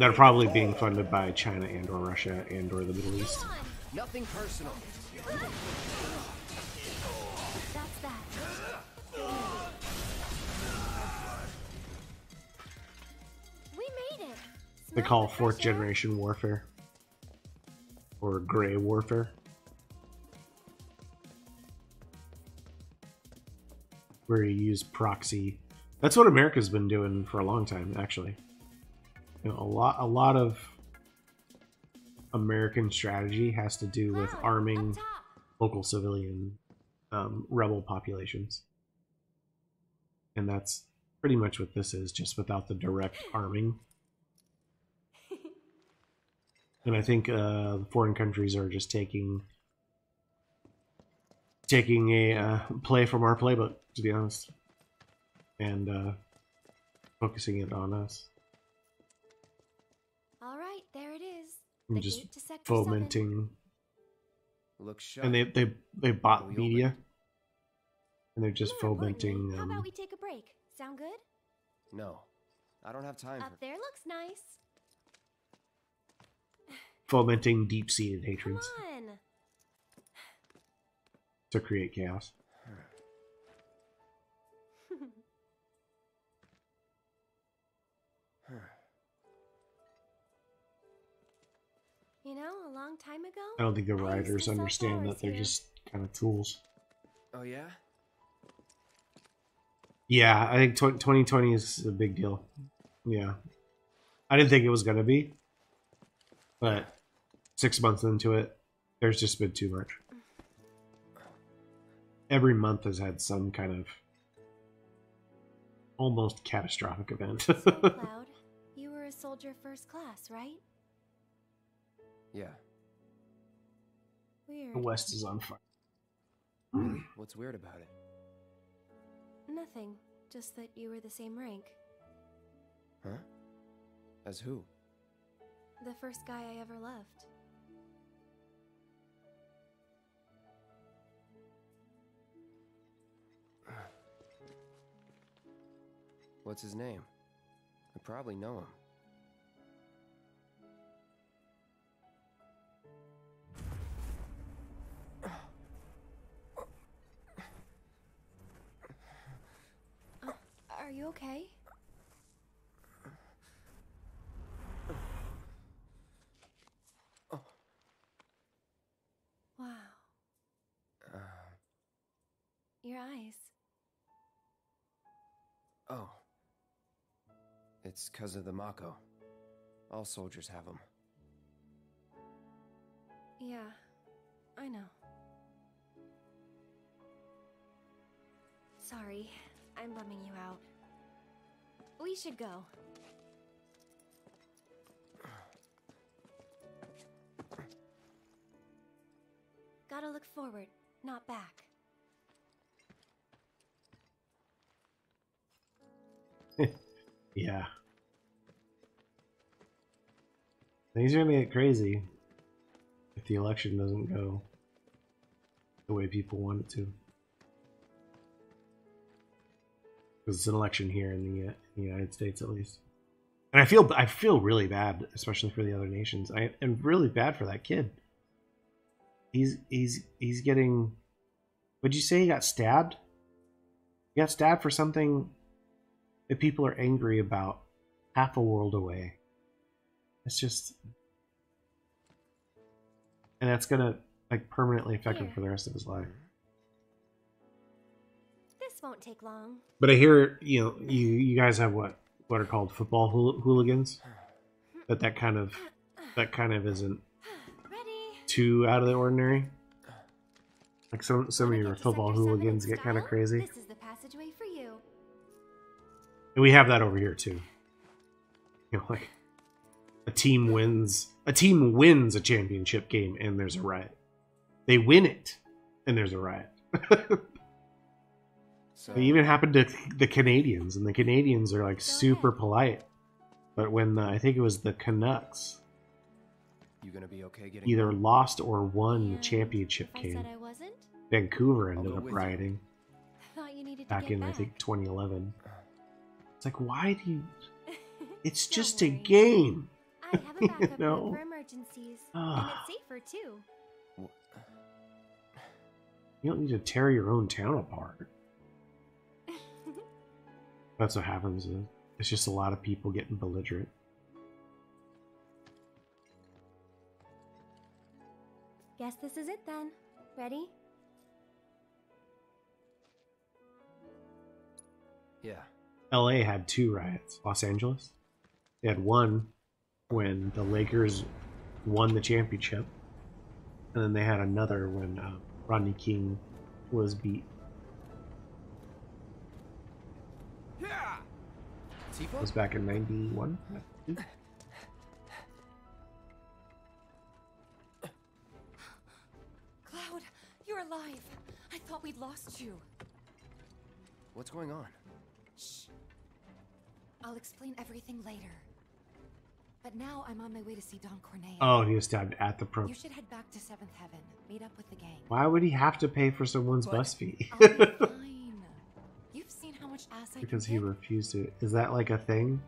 are probably being funded by China and or Russia and or the Middle East. Nothing personal. That's that. We made it. They call fourth generation warfare or gray warfare, where you use proxy. That's what America's been doing for a long time, actually. You know, a lot of American strategy has to do with arming local civilian rebel populations, and that's pretty much what this is, just without the direct arming. And I think foreign countries are just taking a play from our playbook, to be honest, and focusing it on us. All right, there it is. And The just gate to Sector fomenting. Looks shut. And they bought media, and they're just More fomenting. importantly, how about we take a break? Sound good? No, I don't have time Up for. there looks nice. Fomenting deep-seated hatreds Come on. to create chaos. You know, a long time ago. I don't think the I used to rioters sell understand flowers that they're here. just kind of tools. Oh yeah. Yeah, I think 2020 is a big deal. Yeah. I didn't think it was going to be, but 6 months into it, there's just been too much. Every month has had some kind of almost catastrophic event. So, Cloud, you were a soldier first class, right? Yeah. Weird. The West is on fire. Really? What's weird about it? Nothing. Just that you were the same rank. Huh? As who? The first guy I ever loved. What's his name? I probably know him. Are you okay? Wow. Your eyes. Oh. It's 'cause of the Mako. All soldiers have them. Yeah, I know. Sorry, I'm bumming you out. We should go. Gotta look forward, not back. Yeah. Things are gonna get crazy if the election doesn't go the way people want it to. Because it's an election here in the United States, at least. And I feel really bad, especially for the other nations. I am really bad for that kid. He's getting. Would you say he got stabbed? He got stabbed for something that people are angry about half a world away. It's just, and that's gonna like permanently affect him for the rest of his life. This won't take long. But I hear you guys have what are called football hooligans. That kind of isn't too out of the ordinary. Like some of your football hooligans get kind of crazy. This is the passageway for you. And we have that over here too. Like a team wins a championship game and there's a riot. They win it and there's a riot. It even happened to the Canadians, and the Canadians are like super polite. But when I think it was the Canucks, you gonna be okay getting either home? Lost or won the championship game, I wasn't? Vancouver ended up rioting Thought you needed to back get in back. I think 2011. It's like, why do you? It's just a game. I have a backup No. for emergencies, and it's safer too. You don't need to tear your own town apart. That's what happens. It's just a lot of people getting belligerent. Guess this is it then. Ready? Yeah. LA had 2 riots. Los Angeles, they had one when the Lakers won the championship, and then they had another when Rodney King was beat. It was back in 91. Cloud, you're alive. I thought we'd lost you. What's going on? Shh. I'll explain everything later. But now I'm on my way to see Don Corneo. Oh, he was stabbed at the pro. You should head back to 7th Heaven. Meet up with the gang. Why would he have to pay for someone's bus fee? I'll be fine. You've seen how much ass I Because can he kick. refused it. Is that like a thing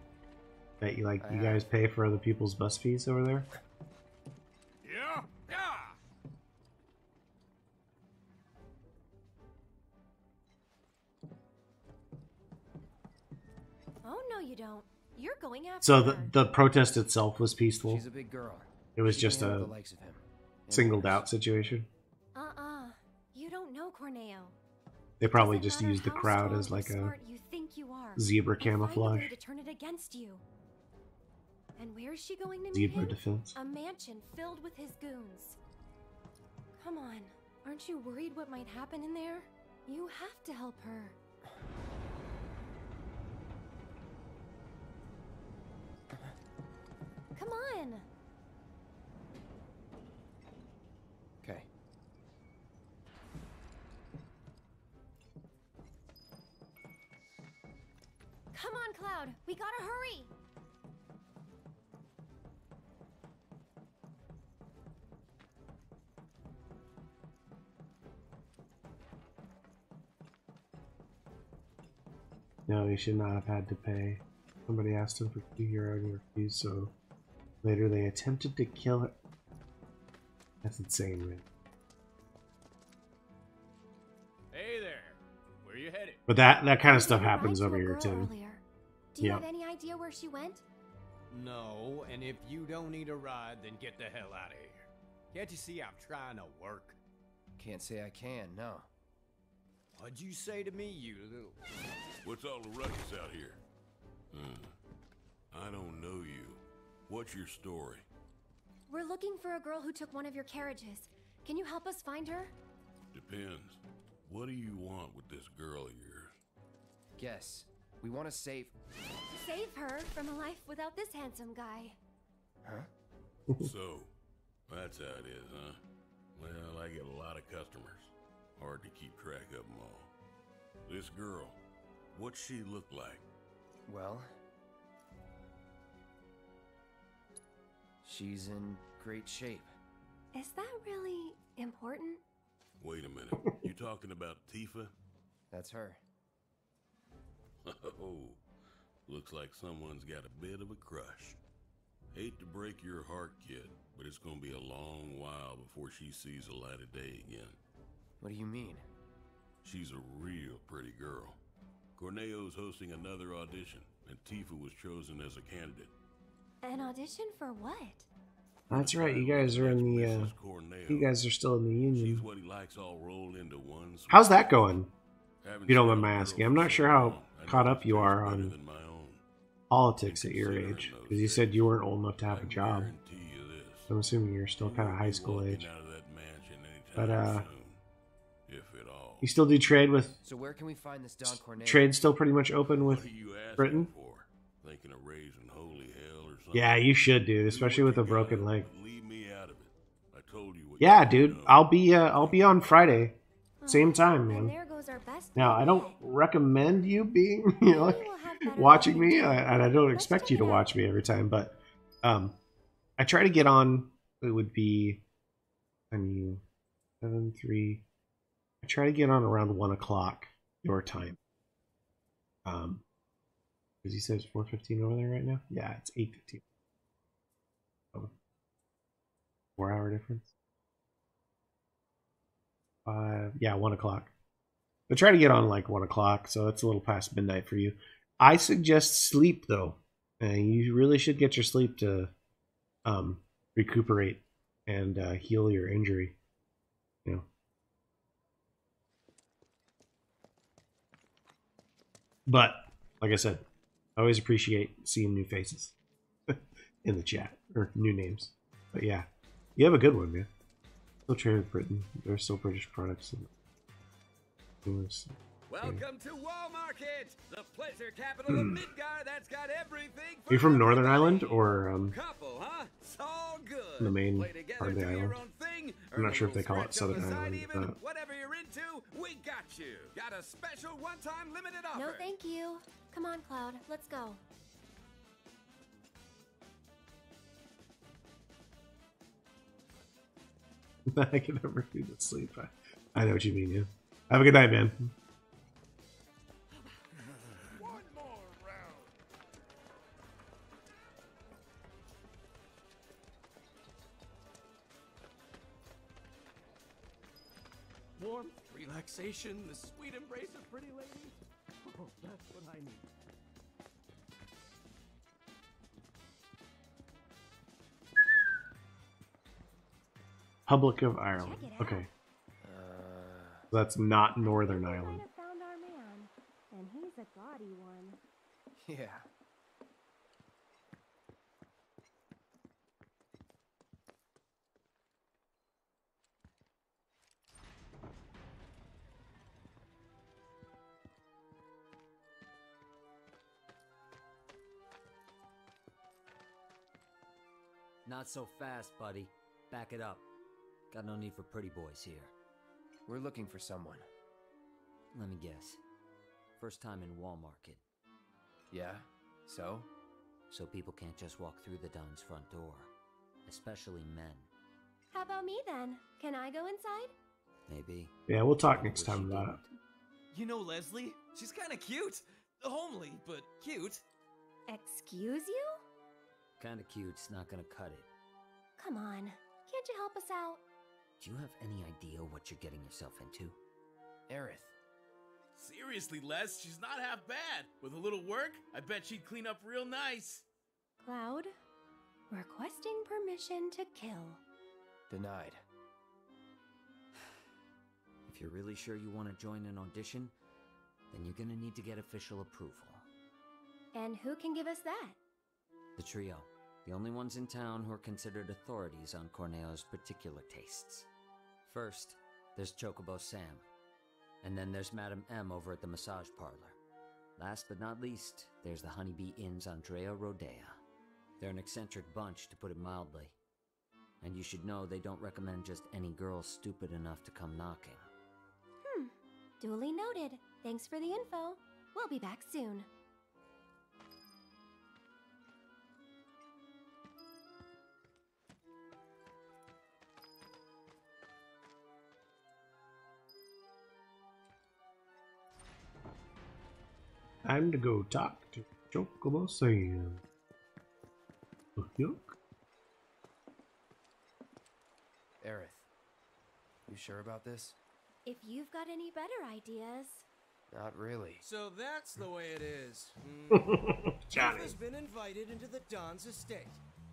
that you guys pay for other people's bus fees over there? Yeah? Yeah! Oh no, you don't. You're going after So her. the protest itself was peaceful. She's a big girl. It was She just can't a handle the likes of him. singled out situation. You don't know Corneo. They probably Doesn't just matter used the how crowd strong as or like a smart you think you are. zebra You'll find a camouflage. way to turn it against you. And where is she going to meet Zebra him? defense. A mansion filled with his goons. Come on, aren't you worried what might happen in there? You have to help her. Come on. Okay. Come on, Cloud. We gotta hurry. No, he should not have had to pay. Somebody asked him for €2 and he refused, so later they attempted to kill him. That's insane, man. Hey there. Where you headed? But that kind of stuff You happens lied over to a here girl too. earlier. Do you Yeah. have any idea where she went? No, and if you don't need a ride, then get the hell out of here. Can't you see I'm trying to work? Can't say I can, no. What'd you say to me, you little... What's all the ruckus out here? I don't know you. What's your story? We're looking for a girl who took one of your carriages. Can you help us find her? Depends. What do you want with this girl of yours? Guess. We want to save... Save her from a life without this handsome guy. Huh? So, that's how it is, huh? Well, I get a lot of customers. Hard to keep track of them all. This girl, what's she look like? Well, she's in great shape. Is that really important? Wait a minute. You talking about Tifa? That's her. Oh, looks like someone's got a bit of a crush. Hate to break your heart, kid, but it's gonna be a long while before she sees the light of day again. What do you mean? She's a real pretty girl. Corneo's hosting another audition, and Tifa was chosen as a candidate. An audition for what? That's right. You guys are in the. You guys are still in the union. She's what he likes all rolled into one. How's that going? If you don't mind my asking, I'm not sure how caught up you are on politics at your age, because you said you weren't old enough to have a job. I'm assuming you're still kind of high school age. But you still do trade with. So where can we find this Don Corneo? Trade's still pretty much open with Britain. Thinking of raising holy hell or something? Yeah, you should, dude, especially with a broken leg. Leave me out of it. I told you what Yeah, dude, I'll be on Friday, same time, man. Now, I don't recommend you being, like watching me, and I don't expect you to watch me every time, but I try to get on. It would be 7-3. I try to get on around 1 o'clock your time. Because he says 4:15 over there right now. Yeah, it's 8:15. 4-hour difference. 1 o'clock. But try to get on like 1 o'clock, so it's a little past midnight for you. I suggest sleep though. You really should get your sleep to recuperate and heal your injury. But like I said, I always appreciate seeing new faces in the chat or new names. But yeah, you have a good one, man. Still trade with Britain. There's still British products. Welcome to Walmarket, the pleasure capital of Midgar that's got everything. Are you from Northern Ireland or couple, huh? It's all good. the main part of the island? I'm not sure if they call it Southern Ireland. But whatever you're into, we got you. Got a special one-time limited offer. No, thank you. Come on, Cloud. Let's go. I can never do the sleep. I know what you mean, yeah. Have a good night, man. One more round. Warmth, relaxation, the sweet embrace of pretty lady. Oh, that's what I need. Public of Ireland. Okay. That's not Northern Ireland. Found our man, and he's a gaudy one. Yeah. Not so fast, buddy. Back it up. Got no need for pretty boys here. We're looking for someone. Let me guess. First time in Walmarket. Yeah? So? So people can't just walk through the Don's front door. Especially men. How about me then? Can I go inside? Maybe. Yeah, we'll talk next time about it. You know Leslie? She's kind of cute. Homely, but cute. Excuse you? Kinda cute's not gonna cut it. Come on. Can't you help us out? Do you have any idea what you're getting yourself into? Aerith. Seriously, Les, she's not half bad. With a little work, I bet she'd clean up real nice. Cloud, requesting permission to kill. Denied. If you're really sure you want to join an audition, then you're gonna need to get official approval. And who can give us that? The trio. The only ones in town who are considered authorities on Corneo's particular tastes. First, there's Chocobo Sam. And then there's Madam M over at the massage parlor. Last but not least, there's the Honeybee Inn's Andrea Rodea. They're an eccentric bunch, to put it mildly. And you should know they don't recommend just any girl stupid enough to come knocking. Duly noted. Thanks for the info. We'll be back soon. Time to go talk to Chocobo Sam. Yuck. Aerith, you sure about this? If you've got any better ideas. Not really. So that's the way it is. Johnny. Tifa's been invited into the Don's estate.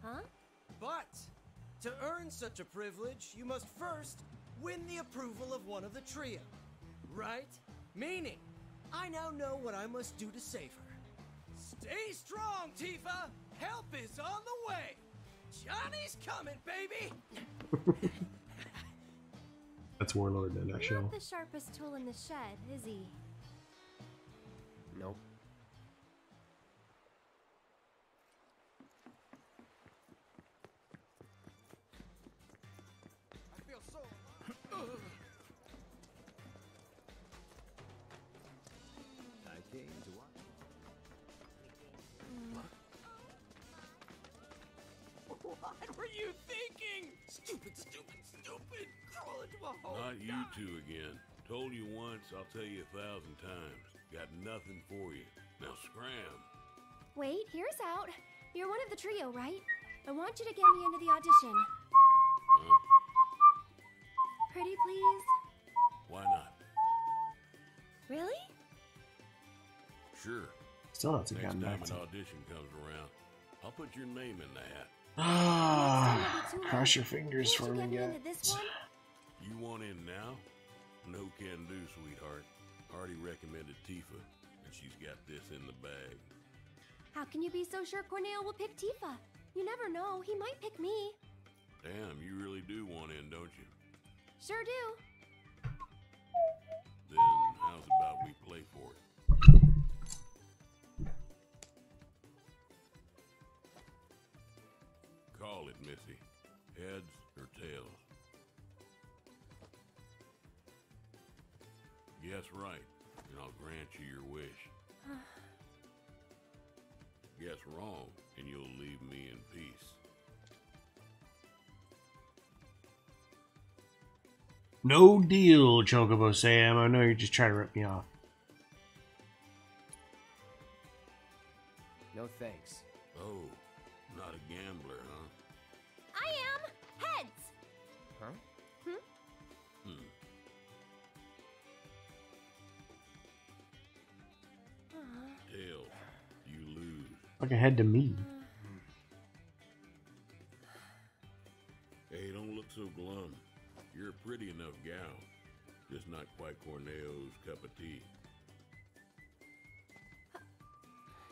Huh? But to earn such a privilege, you must first win the approval of one of the trio. Right? Meaning, I now know what I must do to save her. Stay strong, Tifa! Help is on the way! Johnny's coming, baby! That's Warlord in a nutshell. Not the sharpest tool in the shed, is he? Nope. I feel so... I came to watch. What were you thinking? Stupid, stupid, stupid! Crawl into a hole. Not you two again. Told you once, I'll tell you 1,000 times. Got nothing for you. Now scram. Wait, here's out. You're one of the trio, right? I want you to get me into the audition. Huh? Pretty please? Why not? Really? Sure. Still hasn't Next gotten time back an to audition comes around, I'll put your name in the hat. Cross your fingers for me, Into guys. this one? You want in now? No can do, sweetheart. Already recommended Tifa, and she's got this in the bag. How can you be so sure Corneo will pick Tifa? You never know, he might pick me. Damn, you really do want in, don't you? Sure do. Then how's about we play for it? Call it, Missy. Heads or tails? Guess right, and I'll grant you your wish. Guess wrong, and you'll leave me in peace. No deal, Chocobo Sam. I know you're just trying to rip me off. No thanks. Oh, not a gambler, huh? I am! Heads! Huh? Tails, you lose. Look ahead to me. Hey, don't look so glum. You're a pretty enough gal. Just not quite Corneo's cup of tea.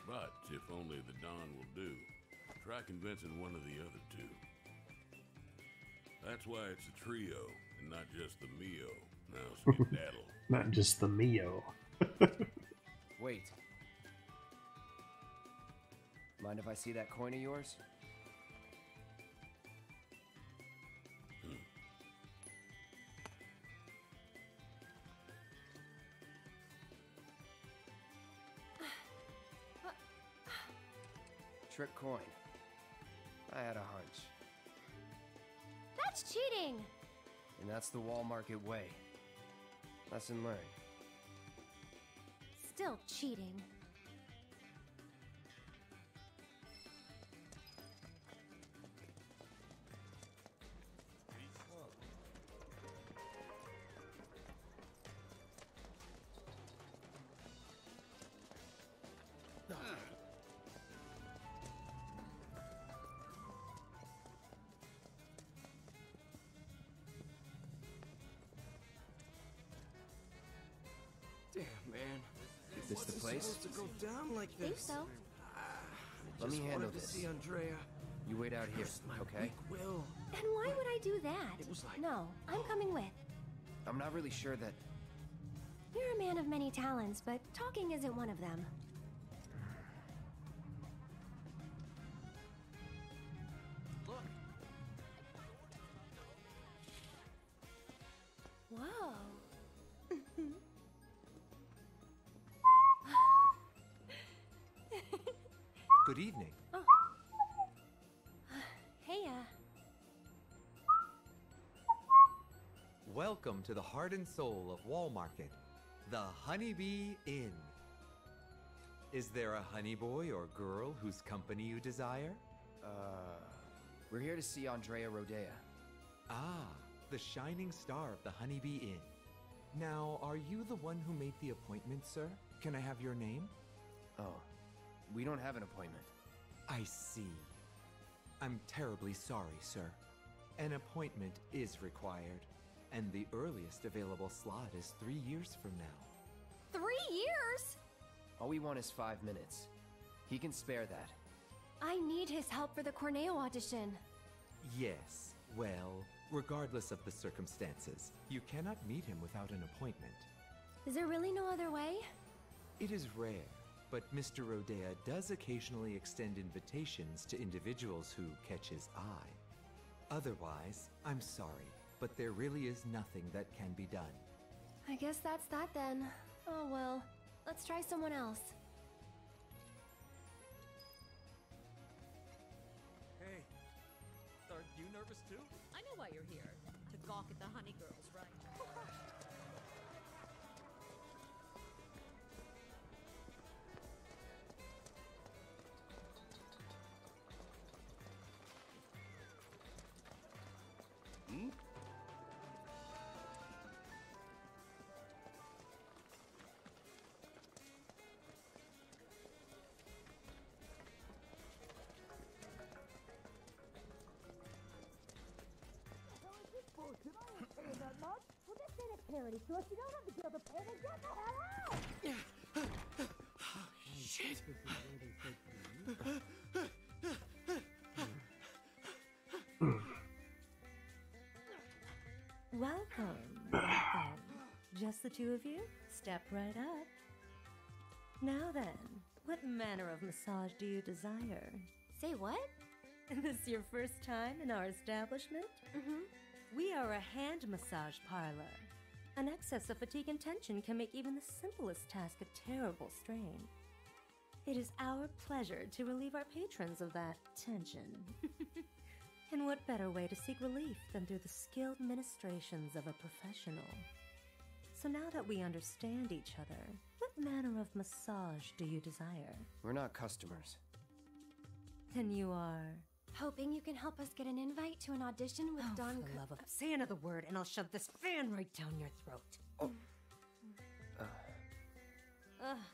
But if only the Don will do, try convincing one of the other two. That's why it's a trio and not just the Mio. Now skedaddle. Not just the Mio. Wait. Mind if I see that coin of yours? Trick coin. I had a hunch. That's cheating! And that's the Wall Market way. Lesson learned. Still cheating. Damn, man. Is this the place? Supposed to go down like Think this. so. Let me handle wanted to this. see Andrea. You wait out here, okay? Will. And why would I do that? No, I'm coming with. I'm not really sure that... You're a man of many talents, but talking isn't one of them. Look. Good evening. Oh. Hey, Welcome to the heart and soul of Wall Market, the Honeybee Inn. Is there a honey boy or girl whose company you desire? We're here to see Andrea Rodea. Ah, the shining star of the Honeybee Inn. Now, are you the one who made the appointment, sir? Can I have your name? Oh, we don't have an appointment. I see. I'm terribly sorry, sir. An appointment is required, and the earliest available slot is 3 years from now. 3 years? All we want is 5 minutes. He can spare that. I need his help for the Corneo audition. Yes, well, regardless of the circumstances, you cannot meet him without an appointment. Is there really no other way? It is rare, but Mr. Rodea does occasionally extend invitations to individuals who catch his eye. Otherwise, I'm sorry, but there really is nothing that can be done. I guess that's that then. Oh well, let's try someone else. Hey, are you nervous too? I know why you're here. To gawk at the honey girls, right? Well, this ain't a parody, so if you don't have the bill to pay, then get the hell out! Shit. Welcome. Just the two of you? Step right up. Now then, what manner of massage do you desire? Say what? Is this your first time in our establishment? Mm-hmm. We are a hand massage parlor. An excess of fatigue and tension can make even the simplest task a terrible strain. It is our pleasure to relieve our patrons of that tension. And what better way to seek relief than through the skilled ministrations of a professional? So now that we understand each other, what manner of massage do you desire? We're not customers. Then you are... Hoping you can help us get an invite to an audition with Don. For the love of... Say another word and I'll shove this fan right down your throat.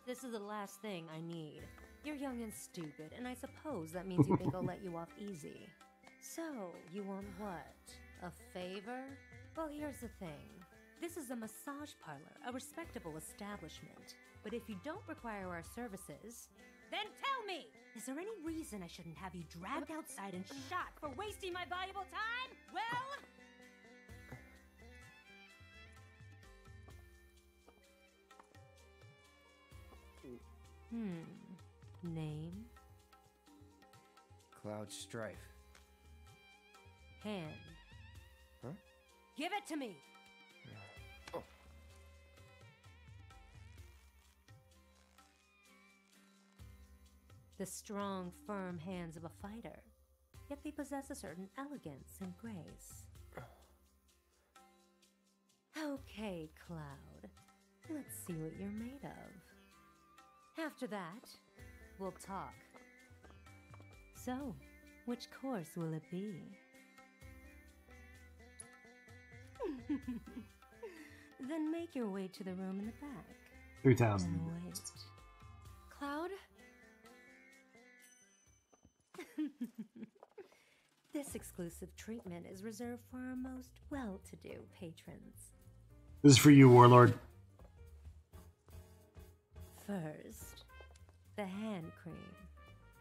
This is the last thing I need. You're young and stupid, and I suppose that means you think I'll let you off easy. So, you want what? A favor? Well, here's the thing. This is a massage parlor, a respectable establishment. But if you don't require our services, then tell me! Is there any reason I shouldn't have you dragged outside and shot for wasting my valuable time? Well... Name? Cloud Strife. Hand. Huh? Give it to me! Oh. The strong, firm hands of a fighter, yet they possess a certain elegance and grace. Okay, Cloud. Let's see what you're made of. After that, we'll talk. So, which course will it be? Then make your way to the room in the back. 3,000. And wait. Cloud? This exclusive treatment is reserved for our most well-to-do patrons. This is for you, Warlord. First, the hand cream.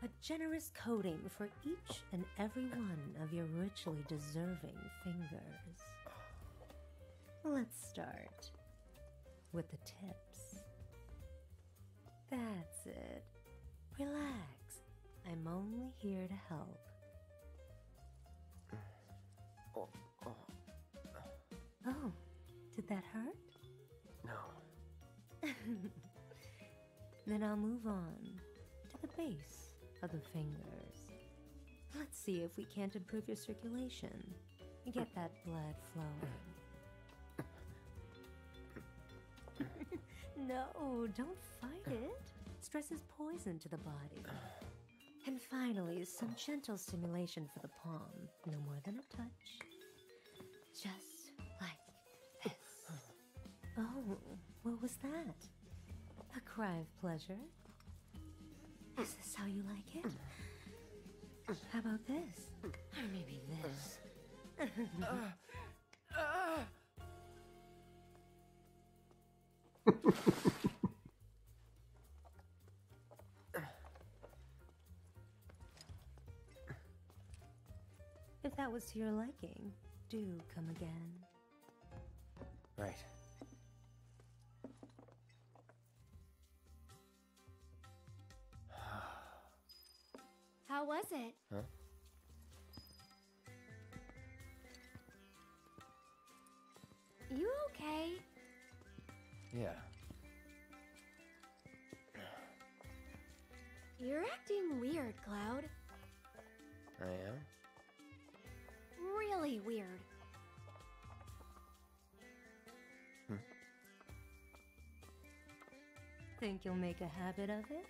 A generous coating for each and every one of your richly deserving fingers. Let's start with the tips. That's it. Relax. I'm only here to help. Oh, did that hurt? No. Then I'll move on to the base of the fingers. Let's see if we can't improve your circulation. Get that blood flowing. No, don't fight it. Stress is poison to the body. And finally, some gentle stimulation for the palm. No more than a touch. Just like this. Oh, what was that? A cry of pleasure? Is this how you like it? How about this? Or maybe this? If that was to your liking, do come again. Right. How was it? Huh? You okay? Yeah. You're acting weird, Cloud. I am? Really weird. Think you'll make a habit of it?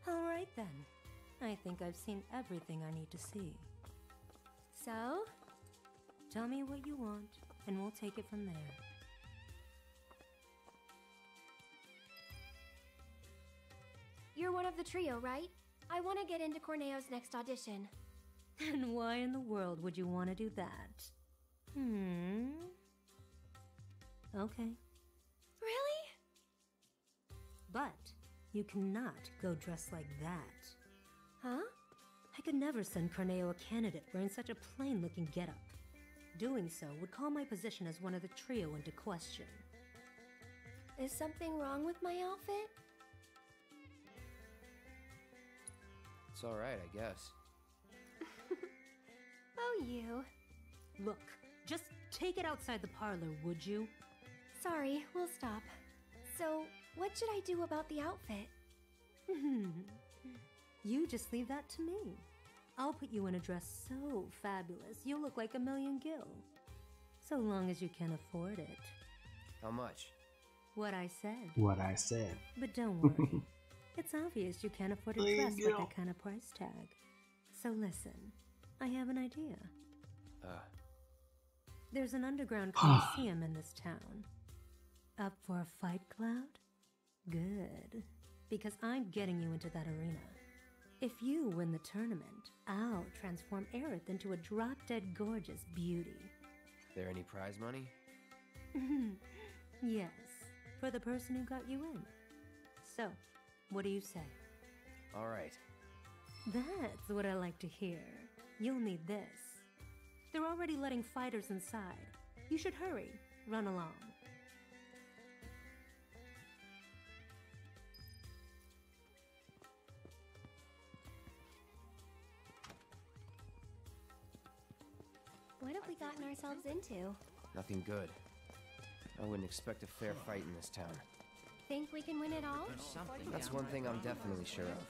All right then. I think I've seen everything I need to see. So? Tell me what you want, and we'll take it from there. You're one of the trio, right? I want to get into Corneo's next audition. And why in the world would you want to do that? Okay. Really? But you cannot go dressed like that. Huh? I could never send Corneo a candidate wearing such a plain-looking getup. Doing so would call my position as one of the trio into question. Is something wrong with my outfit? It's alright, I guess. Oh, you. Look, just take it outside the parlor, would you? Sorry, we'll stop. So, what should I do about the outfit? You just leave that to me. I'll put you in a dress so fabulous, you'll look like a million gil. So long as you can afford it. How much? What I said. What I said. But don't worry. It's obvious you can't afford a dress with that kind of price tag. So listen, I have an idea. There's an underground coliseum in this town. Up for a fight, Cloud? Good. Because I'm getting you into that arena. If you win the tournament, I'll transform Aerith into a drop-dead gorgeous beauty. There any prize money? Yes, for the person who got you in. So, what do you say? Alright. That's what I like to hear. You'll need this. They're already letting fighters inside. You should hurry. Run along. What have we gotten ourselves into? Nothing good. I wouldn't expect a fair fight in this town. Think we can win it all? That's one thing I'm definitely sure of.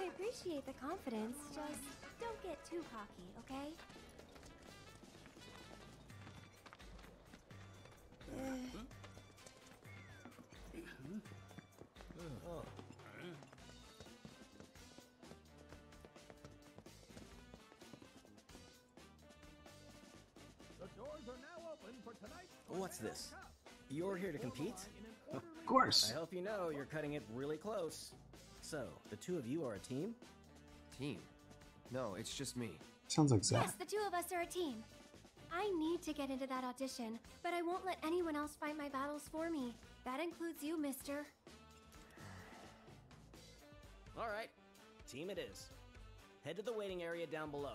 I appreciate the confidence, just don't get too cocky, okay? The doors are now open for tonight's What's this? You're here to compete? Of course. I hope you know you're cutting it really close. So, the two of you are a team? Team? No, it's just me. Sounds like Zach. Yes, the two of us are a team. I need to get into that audition, but I won't let anyone else fight my battles for me. That includes you, mister. Alright, team it is. Head to the waiting area down below.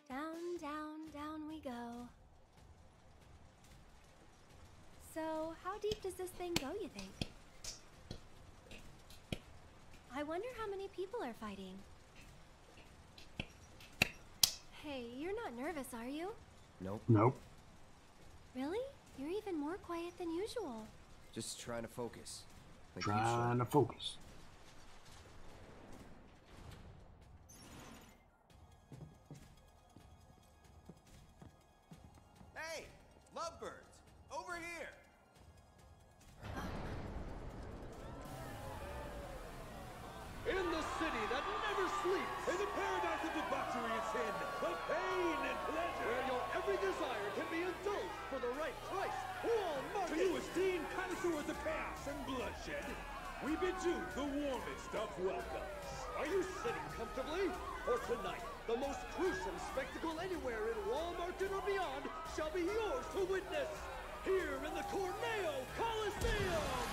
Down, down, down we go. So, how deep does this thing go, you think? I wonder how many people are fighting. Hey, you're not nervous, are you? Nope. Nope. Really? You're even more quiet than usual. Just trying to focus. Like Trying to focus. Hey, lovebirds, over here. In the city that never sleeps, in the paradise of debauchery and sin, of pain and pleasure, where your every desire can be indulged for the right price. Walmart! To you esteemed connoisseurs of chaos and bloodshed, we bid you the warmest of welcomes. Are you sitting comfortably? For tonight, the most gruesome spectacle anywhere in Walmart or beyond shall be yours to witness, here in the Corneo Coliseum!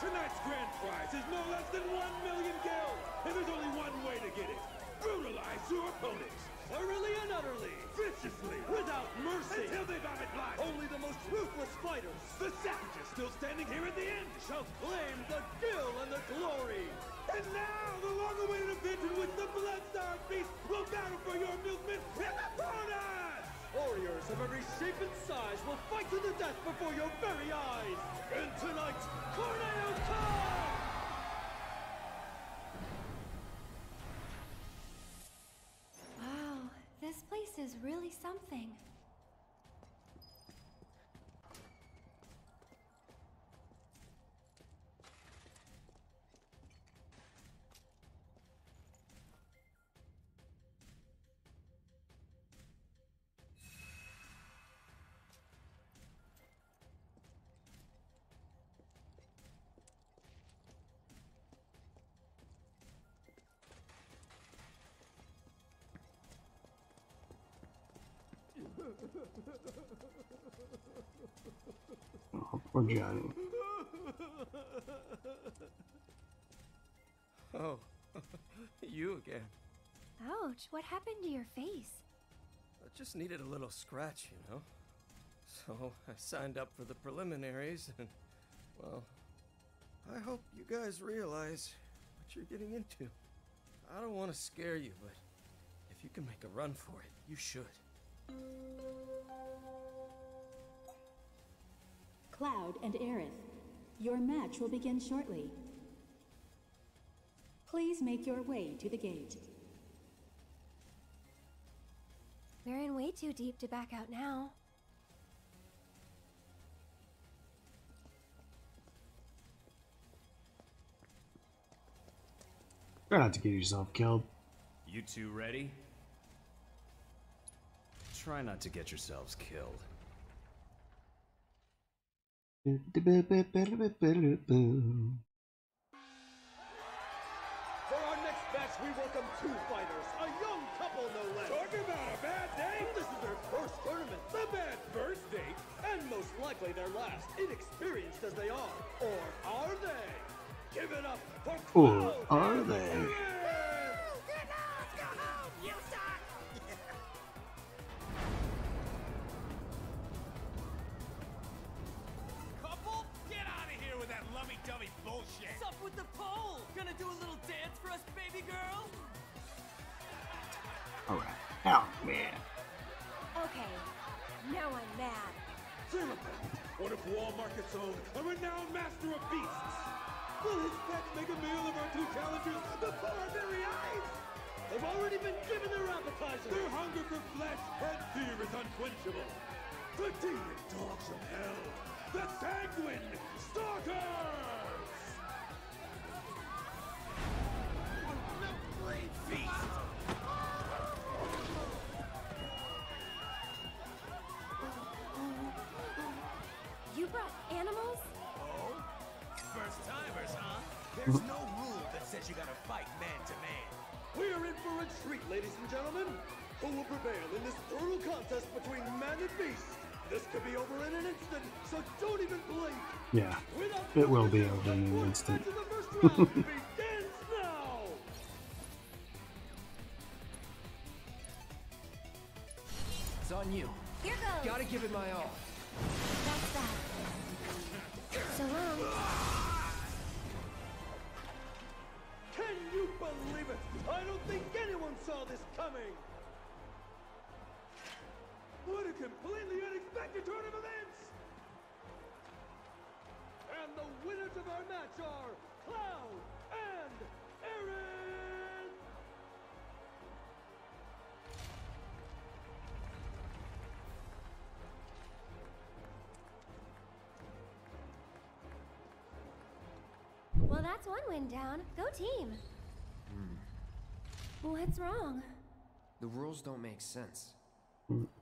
Tonight's grand prize is no less than 1 million gil, and there's only one way to get it. Brutalize your opponents, thoroughly and utterly, viciously, without mercy, until they vomit blood. Only the most ruthless fighters, the savages still standing here at the end, shall claim the gil and the glory. And now, the long-awaited event in which the blood-starved beast will battle for your amusement and the bonus! Warriors of every shape and size will fight to the death before your very eyes! And tonight's Corneo Con! Wow, this place is really something. Oh, poor Johnny. Oh, you again. Ouch, what happened to your face? I just needed a little scratch, you know? So I signed up for the preliminaries and, well, I hope you guys realize what you're getting into. I don't want to scare you, but if you can make a run for it, you should. Cloud and Aerith, your match will begin shortly. Please make your way to the gate. We're in way too deep to back out now. Try not to get yourself killed. You two ready? Try not to get yourselves killed. For our next match, we welcome two fighters, a young couple no less. Talking about a bad day? This is their first tournament, the bad first date, and most likely their last, inexperienced as they are. Or are they? Give it up for Or are they? Couple? Get out of here with that lummy-dummy bullshit! What's up with the pole? Gonna do a little dance for us, baby girl? Alright. Oh, man. Okay, now I'm mad. What if Walmart's own, a renowned master of beasts? Will his pets make a meal of our two challengers before our very eyes? They've already been given their appetizer. Their hunger for flesh and fear is unquenchable. The demon dogs of hell, the sanguine stalkers! Feast! You brought animals? Oh? First-timers, huh? There's no rule that says you gotta fight man-to-man. We are in for a treat, ladies and gentlemen. Who will prevail in this brutal contest between man and beast? This could be over in an instant, so don't even blink. Yeah, it will be over in an instant. The first round begins now. It's on you. Here goes. Gotta give it my all. That's that. So long. Can you believe it! I don't think anyone saw this coming! What a completely unexpected turn of events! And the winners of our match are Cloud and Aaron! Well, that's one win down. Go team. What's wrong? The rules don't make sense.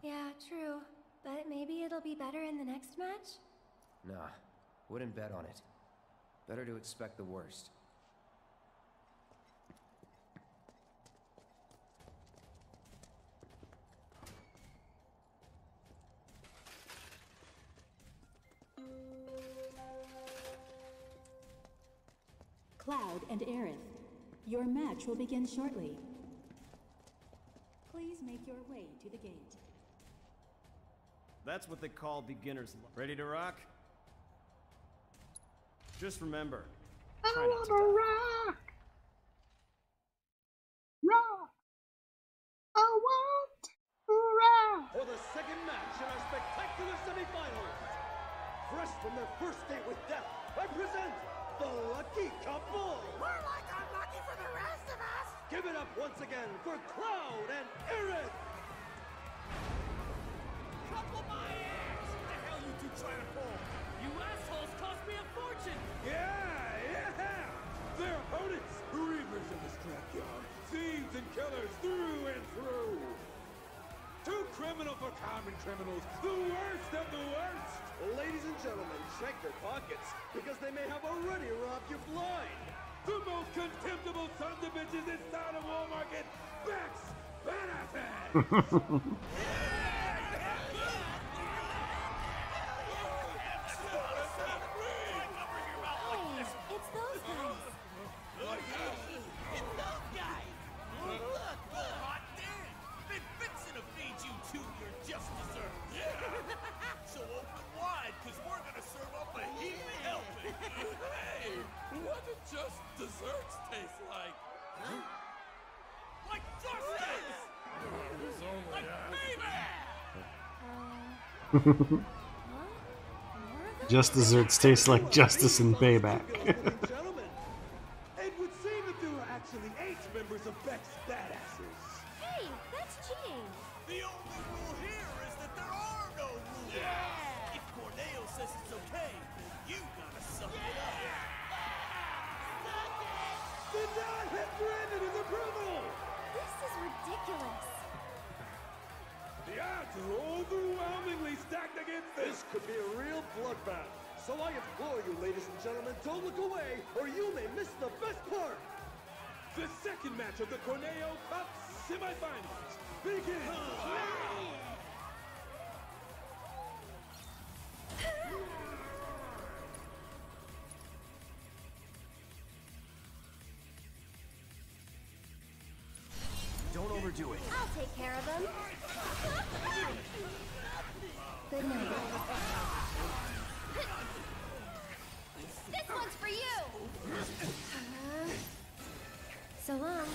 Yeah, true. But maybe it'll be better in the next match? Nah, wouldn't bet on it. Better to expect the worst. Cloud and Aerith, your match will begin shortly. Please make your way to the gate. That's what they call beginner's luck. Ready to rock? Just remember, try not to die. Rock! I want to rock! For the second match in our spectacular semifinals, fresh from their first date with death, I present the Lucky Couple! We're like unlucky for the rest of us! Give it up once again for Cloud and Aerith! Couple my ass! What the hell you two trying to pull? You assholes cost me a fortune! Yeah! Their opponents, reavers in the scrapyard, thieves and killers through and through! Too criminal for common criminals, the worst of the worst! Ladies and gentlemen, check your pockets, because they may have already robbed you blind! The most contemptible sons of bitches this side of Wall Market, Bex Benefit! It's those guys. It's those guys! Look! Hot damn! Been fixing to feed you two your just desserts! Yeah! So open wide, cause we're gonna serve up a heaping helping! Hey! What do just desserts taste like? Huh? Like justice! Like baby! Just desserts taste like justice and payback. Gentlemen, it would seem that there are actually 8 members of Beck's Badasses. Hey, that's cheating. The only rule here is that there are no rules! Yeah! If Corneo says it's okay, then you gotta suck it up! Did not have granted his approval! This is ridiculous. The odds are overwhelmingly stacked against this. Could be a real bloodbath. So I implore you, ladies and gentlemen, don't look away, or you may miss the best part. The second match of the Corneo Cup semifinals begins. Don't overdo it. I'll take care of them. Good night. This one's for you. So long.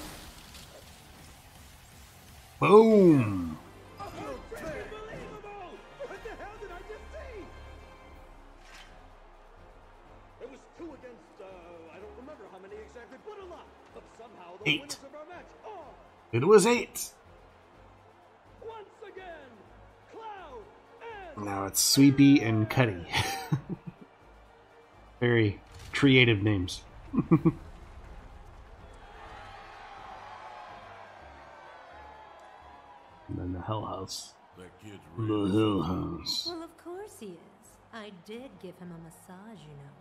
Boom! Unbelievable! What the hell did I just see? It was 2 against, I don't remember how many exactly, but a lot. But somehow the 8. winners of our match are, It was 8. once again, Cloud and... Now it's Sweepy and Cuddy. Very creative names. And then the Hell House. That kid's The real. Hell House. Well, of course he is. I did give him a massage, you know.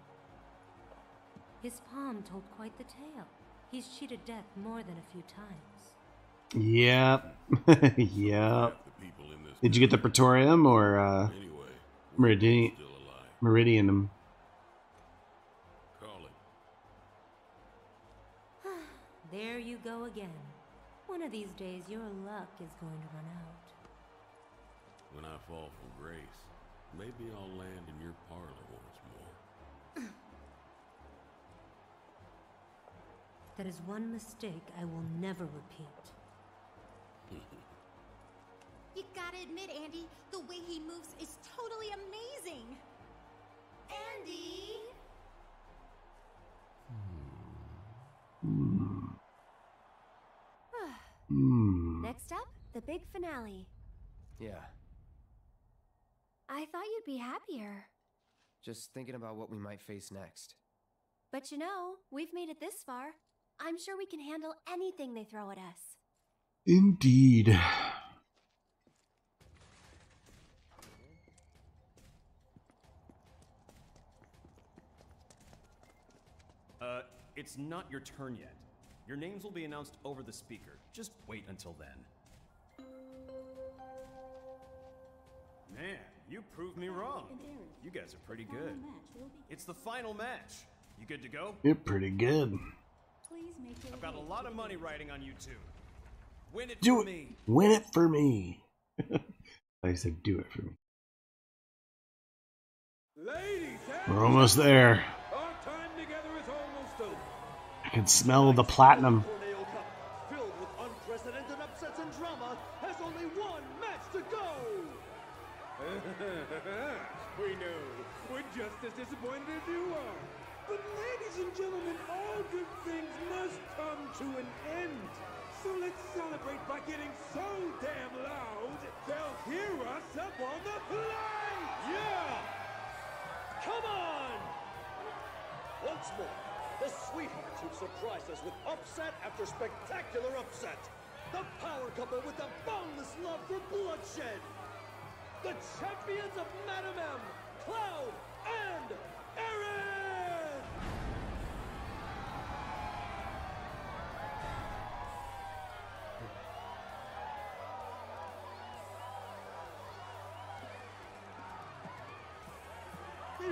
His palm told quite the tale. He's cheated death more than a few times. Yep. Yep. Did you get the Praetorium or Meridianum? There you go again. One of these days, your luck is going to run out. When I fall from grace, maybe I'll land in your parlor once more. That is one mistake I will never repeat. You gotta admit, Andy, the way he moves is totally amazing. Andy! Next up, the big finale. Yeah, I thought you'd be happier. just thinking about what we might face next. But you know, we've made it this far. I'm sure we can handle anything they throw at us. Indeed. It's not your turn yet. Your names will be announced over the speaker. Just wait until then. Man, you proved me wrong. You guys are pretty good. It's the final match. You good to go? You're pretty good. Please make your I've got a lot of money riding on you two. Win it Do for it. me. Win it for me. I said, do it for me. Ladies and We're almost there. our time together is almost over. I can smell the platinum. Tornado Cup, filled with unprecedented upsets and drama, has only one match to go. We know. We're just as disappointed as you are. But ladies and gentlemen, all good things must come to an end. So let's celebrate by getting so damn loud, they'll hear us up on the flight! Yeah! Come on! Once more, the sweethearts who've surprised us with upset after spectacular upset. The power couple with the boundless love for bloodshed. The champions of Madam M, Cloud and Aaron!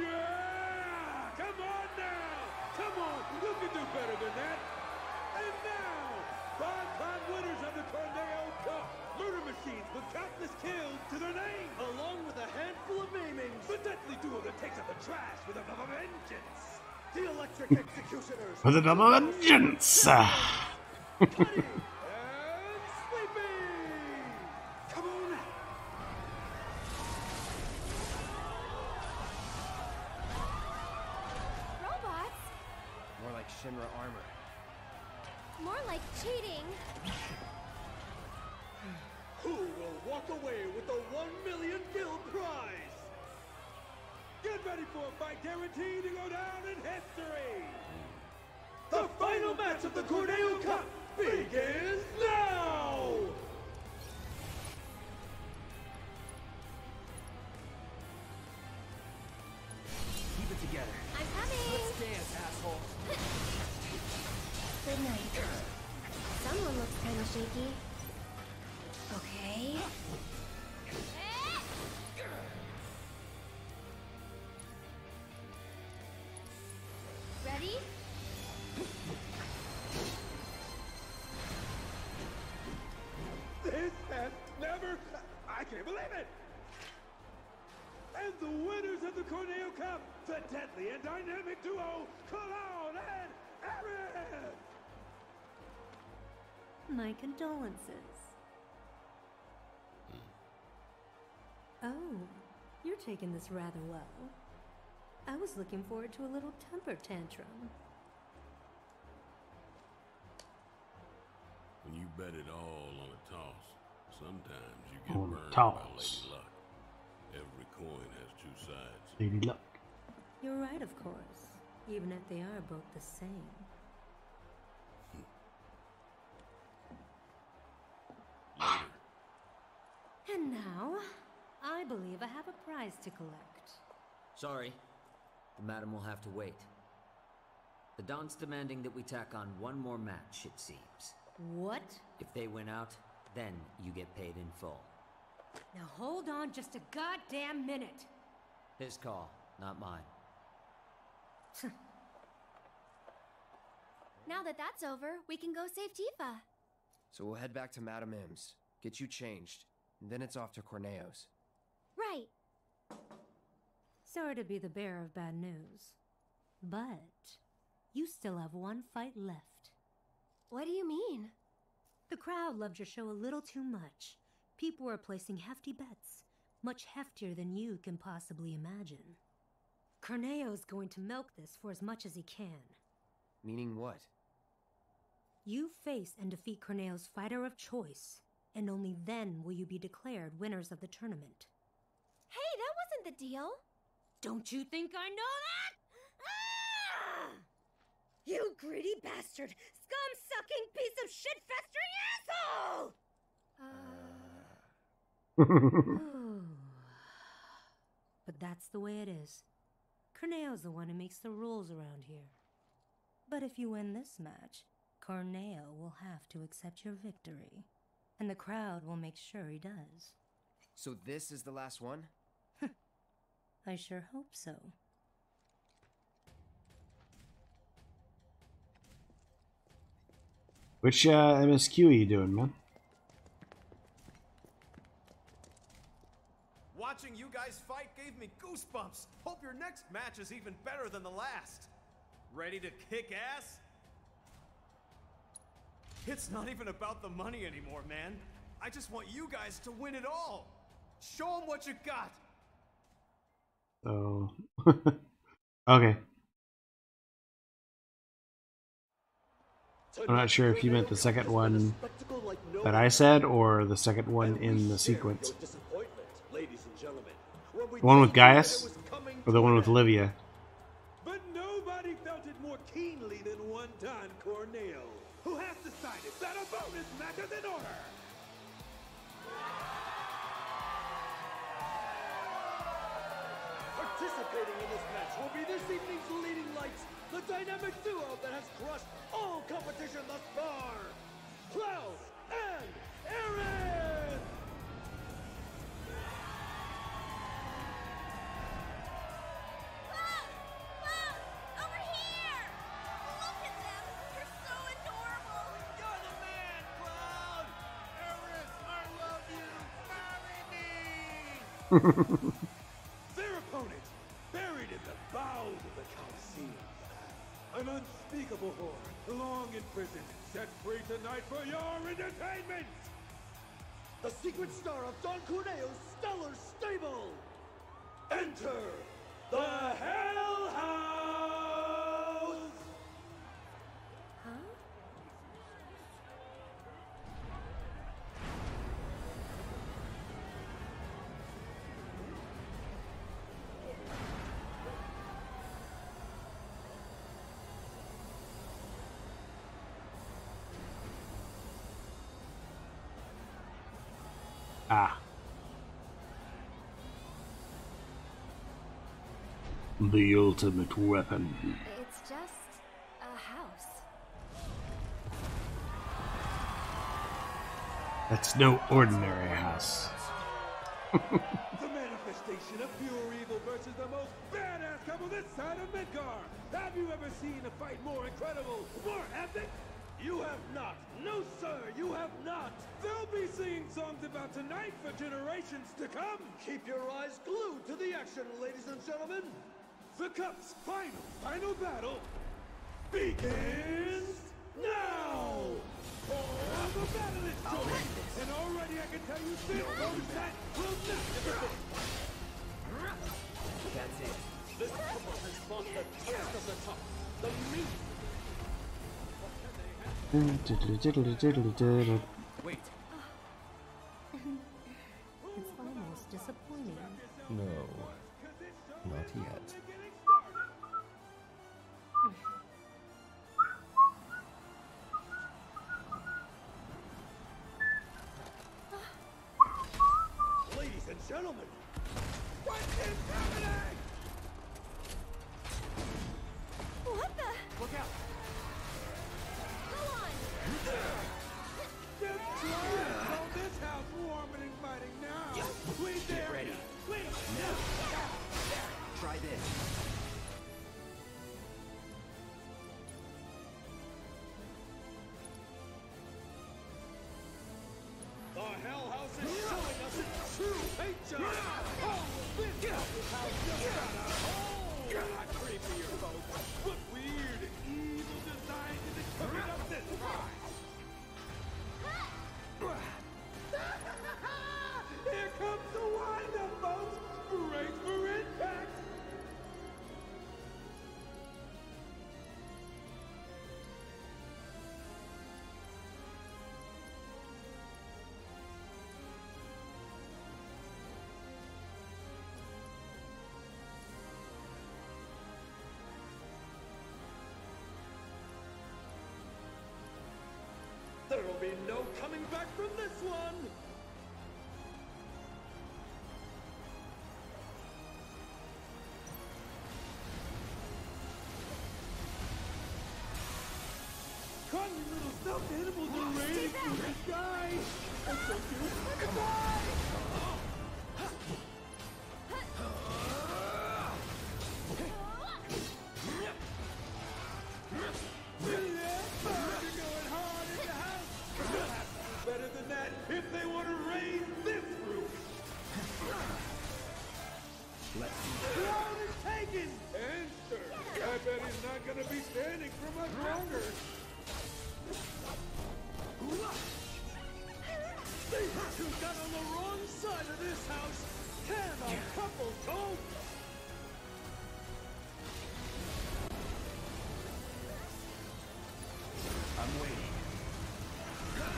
Yeah! Come on now! Come on! You can do better than that! And now, five-time winners of the Tornado Cup! Murder machines with countless kills to their name! Along with a handful of maimings! The deadly duo that takes out the trash with a vengeance! The electric executioners! For the double vengeance. Putty and Sleepy! Come on! Robots? More like Shinra armor. More like cheating. Who will walk away with the 1 million guild prize? Get ready for a fight guaranteed to go down in history! The final match of the Corneo Cup begins now! Keep it together. I'm coming. Let's dance, asshole. Good night. Someone looks kind of shaky. Okay. Ready? This has never... I can't believe it! And the winners of the Corneo Cup, the deadly and dynamic duo, Cloud and Aaron! My condolences. Oh, you're taking this rather well. I was looking forward to a little temper tantrum. When you bet it all on a toss, sometimes you get On a burned by toss. lady luck. Every coin has two sides. Lady Luck. You're right, of course, even if they are both the same. Later. And now, I believe I have a prize to collect. Sorry, the madam will have to wait. The Don's demanding that we tack on one more match, it seems. What? If they win out, then you get paid in full. Now hold on just a goddamn minute. His call, not mine. Now that that's over, we can go save Tifa. So we'll head back to Madam M's, get you changed, and then it's off to Corneo's. Right. Sorry to be the bearer of bad news, but you still have one fight left. What do you mean? The crowd loved your show a little too much. People were placing hefty bets, much heftier than you can possibly imagine. Corneo's going to milk this for as much as he can. Meaning what? You face and defeat Corneo's fighter of choice, and only then will you be declared winners of the tournament. Hey, that wasn't the deal. Don't you think I know that? Ah! You greedy bastard! Scum-sucking piece of shit-festering asshole! But that's the way it is. Corneo's the one who makes the rules around here. But if you win this match, Corneo will have to accept your victory. And the crowd will make sure he does. So this is the last one? I sure hope so. Which MSQ are you doing, man? Watching you guys fight gave me goosebumps. Hope your next match is even better than the last. Ready to kick ass? It's not even about the money anymore, man. I just want you guys to win it all. Show them what you got. Oh. Okay. I'm not sure if you meant the second one that I said or the second one in the sequence. The one with Gaius or the one with Livia? But nobody felt it more keenly than one Don Corneo, who has decided that a bonus match is in order. Participating in this match will be this evening's leading lights, the dynamic duo that has crushed all competition thus far, Cloud and Aaron! Cloud! Cloud! Over here! Look at them! They're so adorable! You're the man, Cloud! Eris, I love you! Marry me! Their opponent, buried in the bowels of the Coliseum. An unspeakable horde, long imprisoned, set free tonight for your entertainment! The secret star of Don Corneo's stellar stable! Enter the Hell House! Huh? Ah. The ultimate weapon. It's just a house. That's no ordinary house. The manifestation of pure evil versus the most badass couple this side of Midgar! Have you ever seen a fight more incredible, more epic? You have not! No, sir, you have not! They'll be singing songs about tonight for generations to come! Keep your eyes glued to the action, ladies and gentlemen! The Cup's final battle begins now! Oh, the battle is joined! And already I can tell you this bonus set will not stop! That's it. This couple has fought the toughest of the tough. The meat. Wait. It's almost disappointing. No. Not yet. Ladies and gentlemen, what is happening? What the? Look out! Go on! Just try to call this house warm and inviting now! We dare ready. you! We Try this. The Hell House is showing us its true nature! Oh, this house just got a hole! Not creepy, folks, but weird and evil design is coming up this prize! coming back from this one! Come, you little stuffed animals are ready to die! I'm so cute! Come on! You're going hard in the house! You'll have to do better than that if they want to raise this roof! Let's see. Cloud is taken! And sir, I bet he's not gonna be standing for much longer! These two got on the wrong side of this house! Can a couple cope? I'm waiting.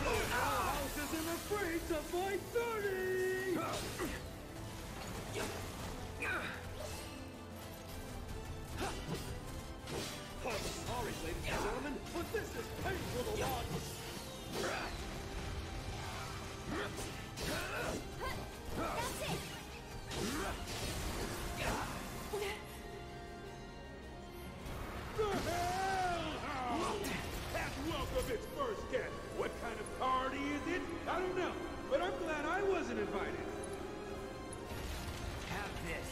Our house isn't afraid to fight dirty! I'm sorry, ladies and gentlemen, but this is painful to watch! That's it! The Hellhound has welcomed its first guest. What kind of party is it? I don't know, but I'm glad I wasn't invited. Have this.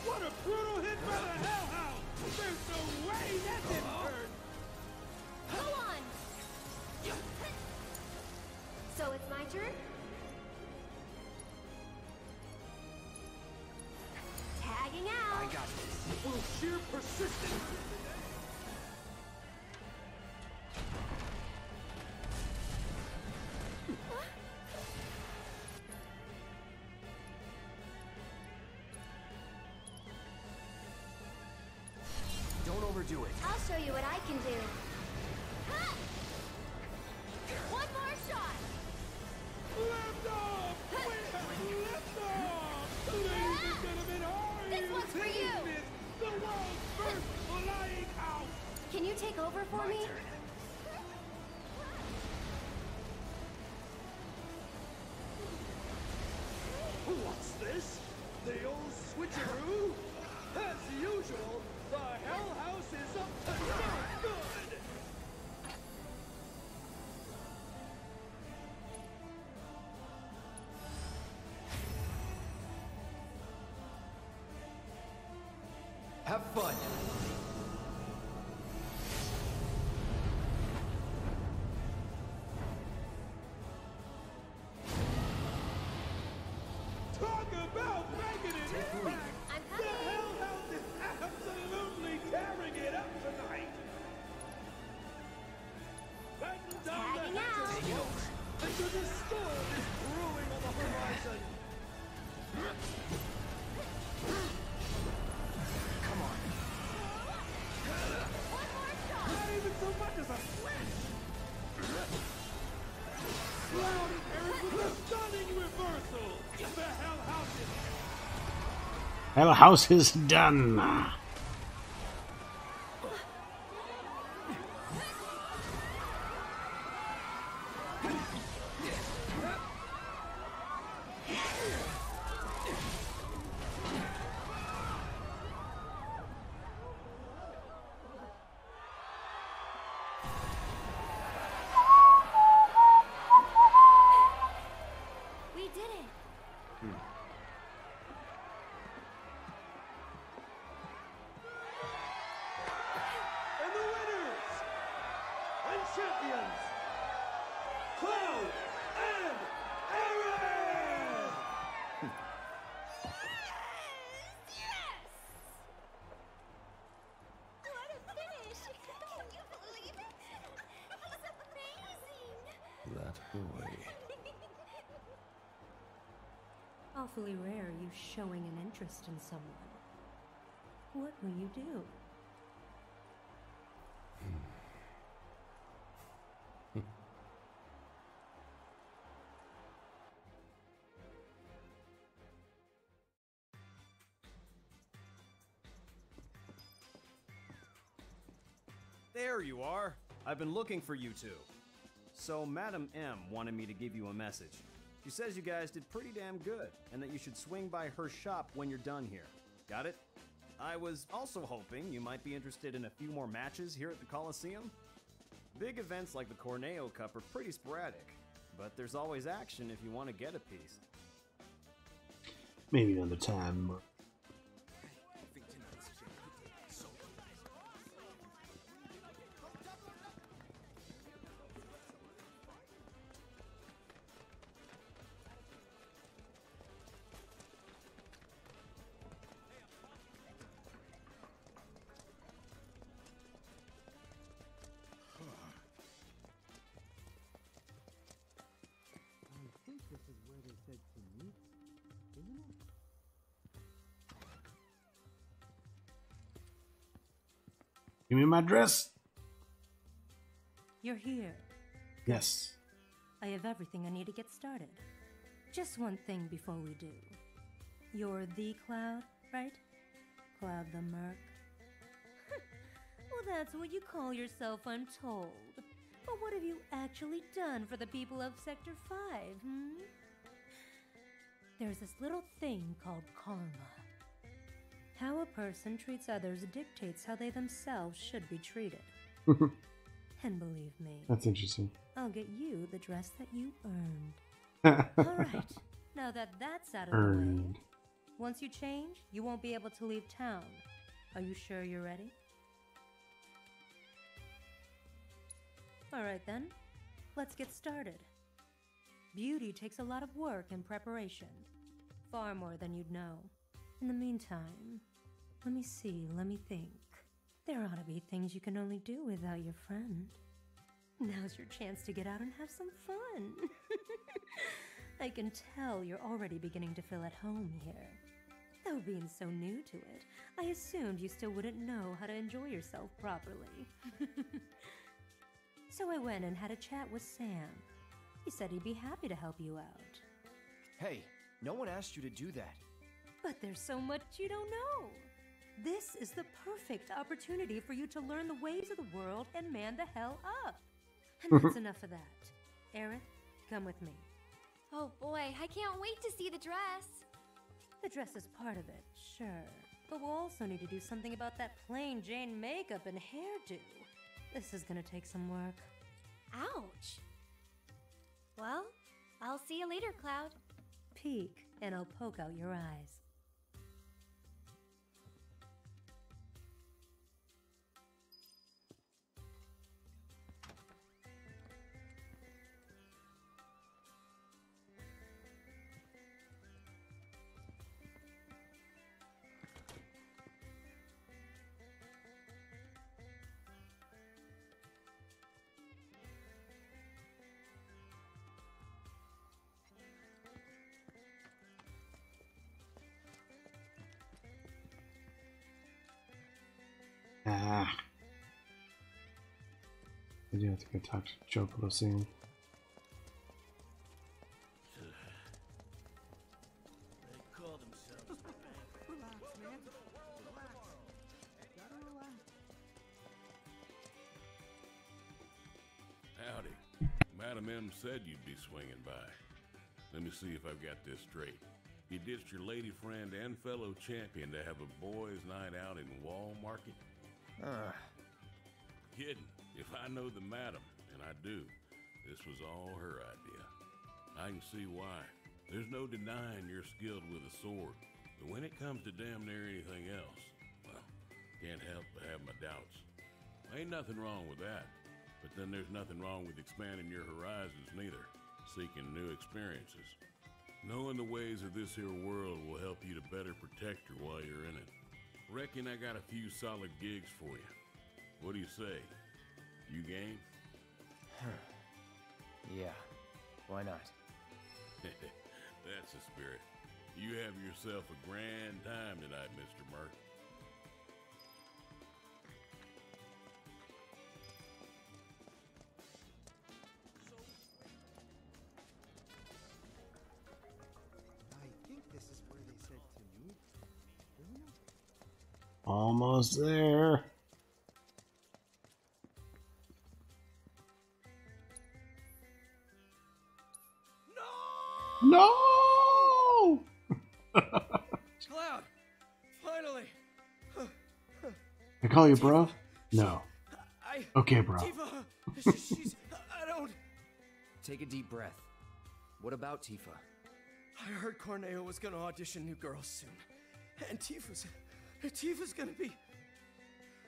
What a brutal hit by the Hellhound! There's no way that didn't hurt! Go on! So it's my turn? Tagging out! I got this. Will sheer persistence! Don't overdo it. I'll show you what I can do. Ha! One more shot! Left off! We have left off! Ladies and gentlemen, are This you one's for seeing you! this? The world's first flying house! Can you take over for me? What's this? The old switcheroo? As usual, the Hell House is up to no good! Have fun. Talk about making an impact! I'm The coming! Hell House is absolutely tearing it up tonight! Batten down Tagging the out. hatches, folks! Because a storm is brewing on the horizon! Come on. One more shot! Not even so much as a flinch! Cloud and Eric with a stunning reversal! The Hell House is... Hell House is done. We did it! And the winners and champions, Cloud and Aaron! Yes! What a finish! Can you believe it? He's amazing! That boy. Awfully rare you showing an interest in someone. What will you do? There you are. I've been looking for you two. So Madam M wanted me to give you a message. She says you guys did pretty damn good, and that you should swing by her shop when you're done here. Got it? I was also hoping you might be interested in a few more matches here at the Coliseum. Big events like the Corneo Cup are pretty sporadic, but there's always action if you want to get a piece. Maybe another time. Give me my dress. You're here. Yes. I have everything I need to get started. Just one thing before we do. You're the Cloud, right? Cloud the Merc. Well, that's what you call yourself, I'm told. But what have you actually done for the people of Sector 5, There's this little thing called karma. How a person treats others dictates how they themselves should be treated. And believe me, That's interesting. I'll get you the dress that you earned. Alright, now that that's out of the way, once you change, you won't be able to leave town. Are you sure you're ready? Alright then, let's get started. Beauty takes a lot of work and preparation. Far more than you'd know. In the meantime, let me think. There ought to be things you can only do without your friend. Now's your chance to get out and have some fun. I can tell you're already beginning to feel at home here. Though being so new to it, I assumed you still wouldn't know how to enjoy yourself properly. So I went and had a chat with Sam. He said he'd be happy to help you out. Hey, no one asked you to do that. But there's so much you don't know. This is the perfect opportunity for you to learn the ways of the world and man the hell up. And that's enough of that. Aerith, come with me. Oh boy, I can't wait to see the dress. The dress is part of it, sure. But we'll also need to do something about that plain Jane makeup and hairdo. This is gonna take some work. Ouch. Well, I'll see you later, Cloud. Peek, and I'll poke out your eyes. I do have to go talk to Chocobo soon. They call themselves the bank. Relax, man. Relax. Gotta relax. Howdy. Madam M said you'd be swinging by. Let me see if I've got this straight. You ditched your lady friend and fellow champion to have a boys' night out in Wall Market? Kidding. If I know the madam, and I do, this was all her idea. I can see why. There's no denying you're skilled with a sword, but when it comes to damn near anything else, well, can't help but have my doubts. Ain't nothing wrong with that, but then there's nothing wrong with expanding your horizons neither, seeking new experiences. Knowing the ways of this here world will help you to better protect her while you're in it. Reckon I got a few solid gigs for you. What do you say? You game? Yeah, why not? That's the spirit. You have yourself a grand time tonight, Mr. Merc. I think this is where they said to meet, isn't it? Almost there. No! Cloud! Finally! I call you bro? No. Okay, bro. Tifa! She's... I don't... Take a deep breath. What about Tifa? I heard Corneo was gonna audition new girls soon. And Tifa's gonna be...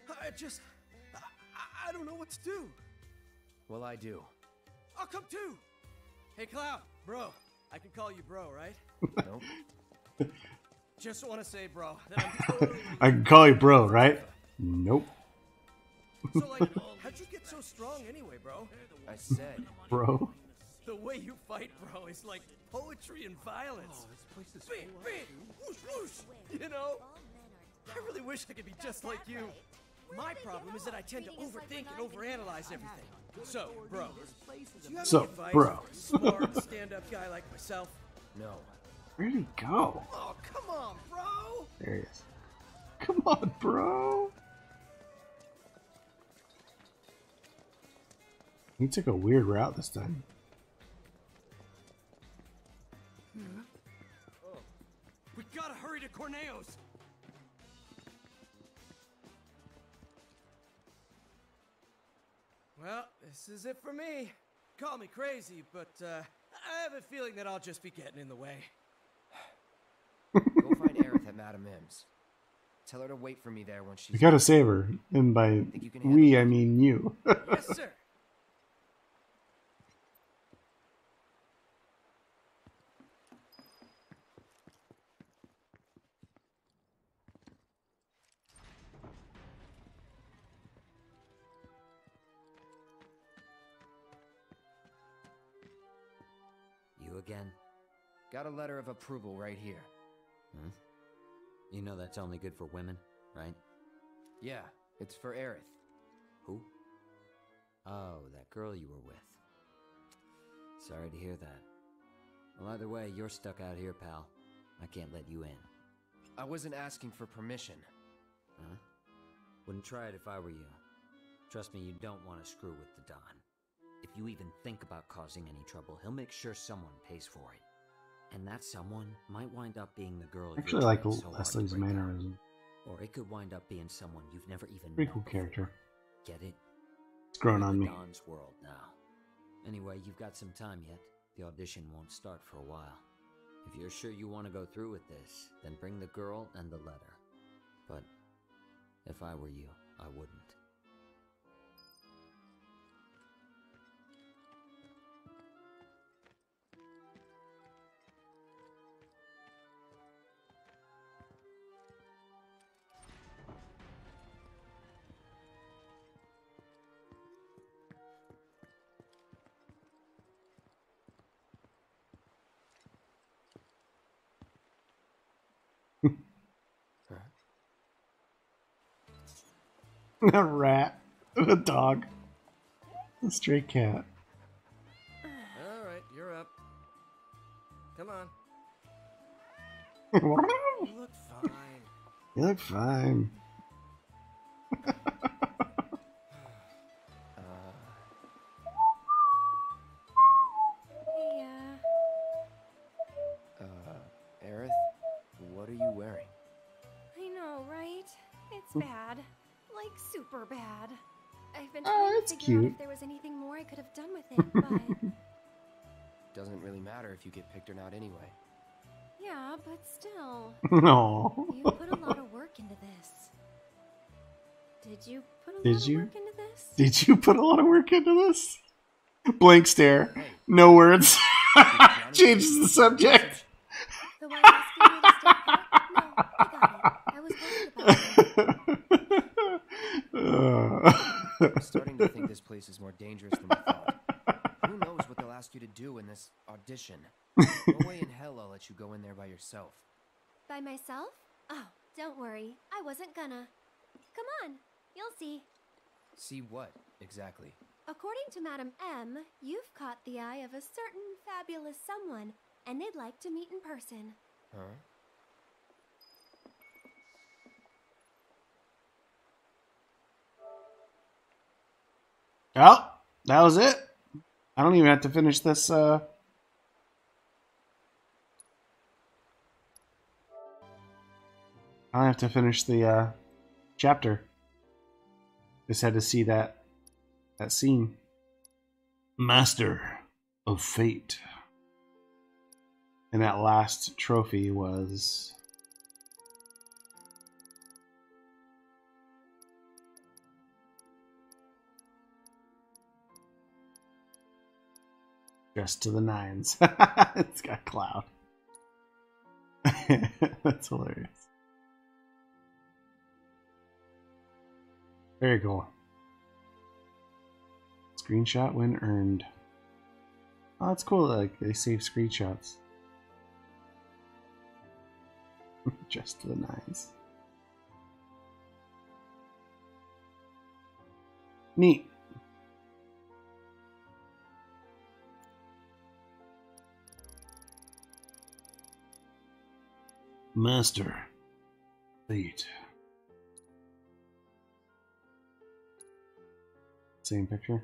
I don't know what to do. Well, I do. I'll come too! Hey, Cloud, bro. I can call you bro, right? Nope. Just want to say, bro, that I'm totally... I can call you bro, right? Nope. So, like, how'd you get so strong anyway, bro? I said... Bro. The way you fight, bro, is like poetry and violence. Bam, bam, whoosh, whoosh. You know? I really wish I could be just like you. My problem is that I tend to overthink and overanalyze everything. So, bro, do you have any advice for a smart, stand-up guy like myself? No. Where'd he go? Oh, come on, bro! There he is. Come on, bro. He took a weird route this time. We gotta hurry to Corneo's. Well, this is it for me. Call me crazy, but I have a feeling that I'll just be getting in the way. Go find Aerith at Madame M's. Tell her to wait for me there when she's... You gotta save her. And by we, I mean you. Yes, sir. You again? Got a letter of approval right here. Hmm? You know that's only good for women, right? Yeah, it's for Aerith. Who? Oh, that girl you were with. Sorry to hear that. Well, either way, you're stuck out here, pal. I can't let you in. I wasn't asking for permission. Huh? Wouldn't try it if I were you. Trust me, you don't want to screw with the Don. If you even think about causing any trouble, he'll make sure someone pays for it. And that someone might wind up being the girl Actually, you're like trying so hard to Leslie's break up. mannerism. Or it could wind up being someone you've never even Pretty met cool before. character. Get it? It's growing You're on in me. the Don's world now. Anyway, you've got some time yet. The audition won't start for a while. If you're sure you want to go through with this, then bring the girl and the letter. But if I were you, I wouldn't. A rat. A dog. A stray cat. Alright, you're up. Come on. You You look fine. look fine. Yeah. Aerith, what are you wearing? I know, right? It's bad. Like, super bad. I've been Oh, trying that's to figure out cute. if there was anything more I could have done with it, but... Doesn't really matter if you get picked or not anyway. yeah, but still. No. You put a lot of work into this. Did you put a lot Did of you? work into this? Did you put a lot of work into this? Blank stare. No words. Changes the subject. The one asking me to stay put? No, I got it. I was worried about it. I'm starting to think this place is more dangerous than I thought. Who knows what they'll ask you to do in this audition? No way in hell I'll let you go in there by yourself. By myself? Oh, don't worry. I wasn't gonna. Come on, you'll see. See what, exactly? According to Madame M, you've caught the eye of a certain fabulous someone, and they'd like to meet in person. Huh? Oh, that was it. I don't even have to finish this I have to finish the chapter. Just had to see that scene. Master of Fate. And that last trophy was dressed to the nines. It's got Cloud. That's hilarious. Very cool. Screenshot when earned. Oh, that's cool. Like they save screenshots. Just to the nines. Neat. Master. Fate. Same picture?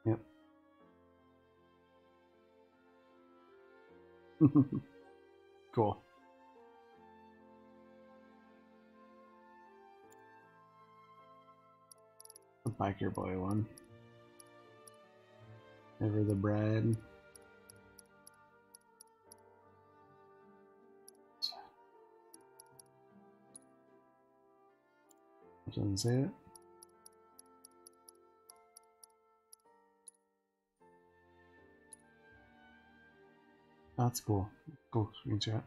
Yep. Cool. The biker boy one. Never the bride. Doesn't say it. That's cool. Cool screenshot.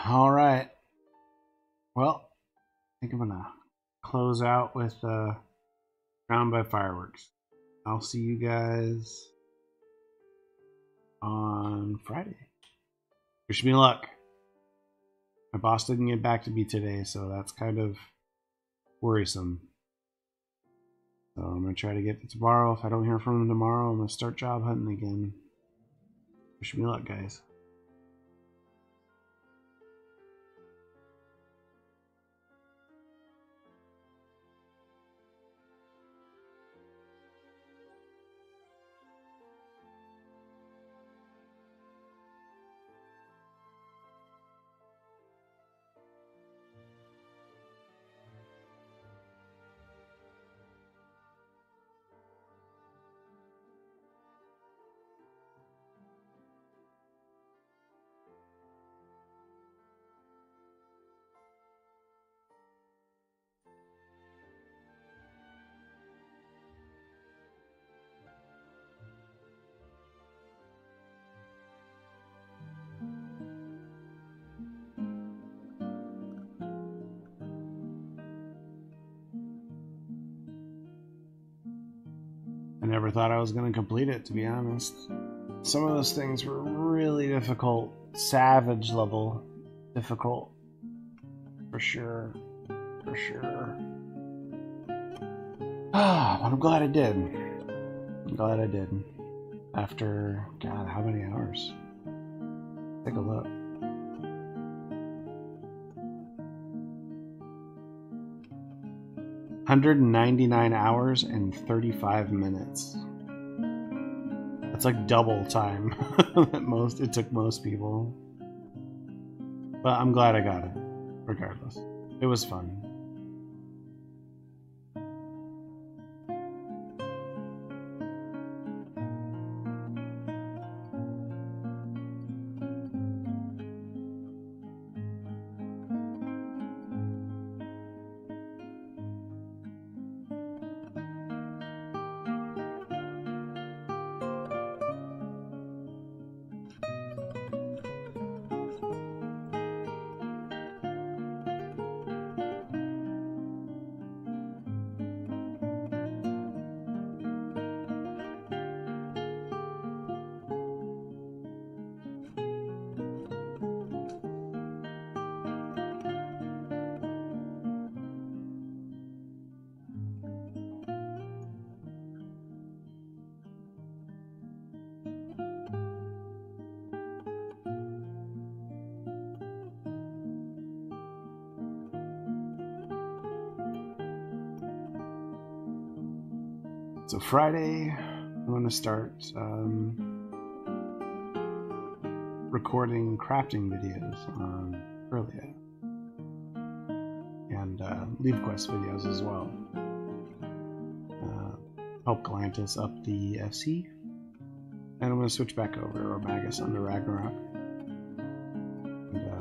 All right. Well, I think I'm gonna close out with Drowned by Fireworks. I'll see you guys on Friday. Wish me luck. My boss didn't get back to me today, so that's kind of worrisome. So I'm gonna try to get to tomorrow. If I don't hear from him tomorrow, I'm gonna start job hunting again. Wish me luck, guys. I never thought I was going to complete it, to be honest. Some of those things were really difficult. Savage level difficult. For sure. For sure. But I'm glad I did. I'm glad I did. After, God, how many hours? Take a look. $199 hours and 35 minutes. That's like double time that it took most people. But I'm glad I got it, regardless. It was fun. So Friday, I'm going to start recording crafting videos on Earlia. And LeaveQuest videos as well. Help Galantis up the FC. And I'm going to switch back over to Romagus under Ragnarok.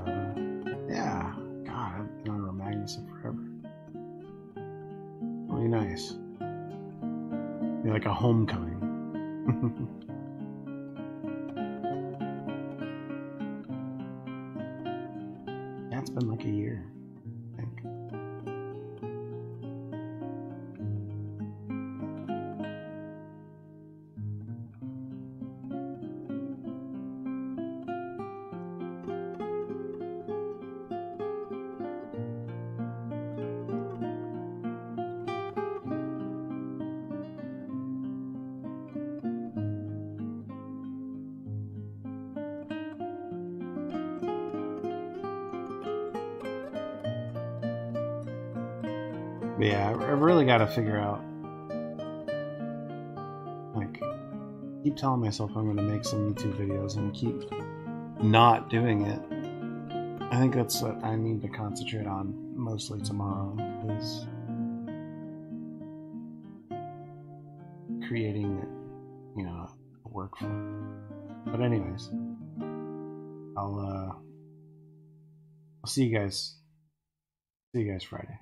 And yeah, God, I've been on Romagus forever. Really nice. Be like a homecoming. Yeah, it's been like a year, I think. But yeah, I've really got to figure out, like, keep telling myself I'm going to make some YouTube videos and keep not doing it. I think that's what I need to concentrate on mostly tomorrow, is creating, you know, a workflow. But anyways, I'll see you guys Friday.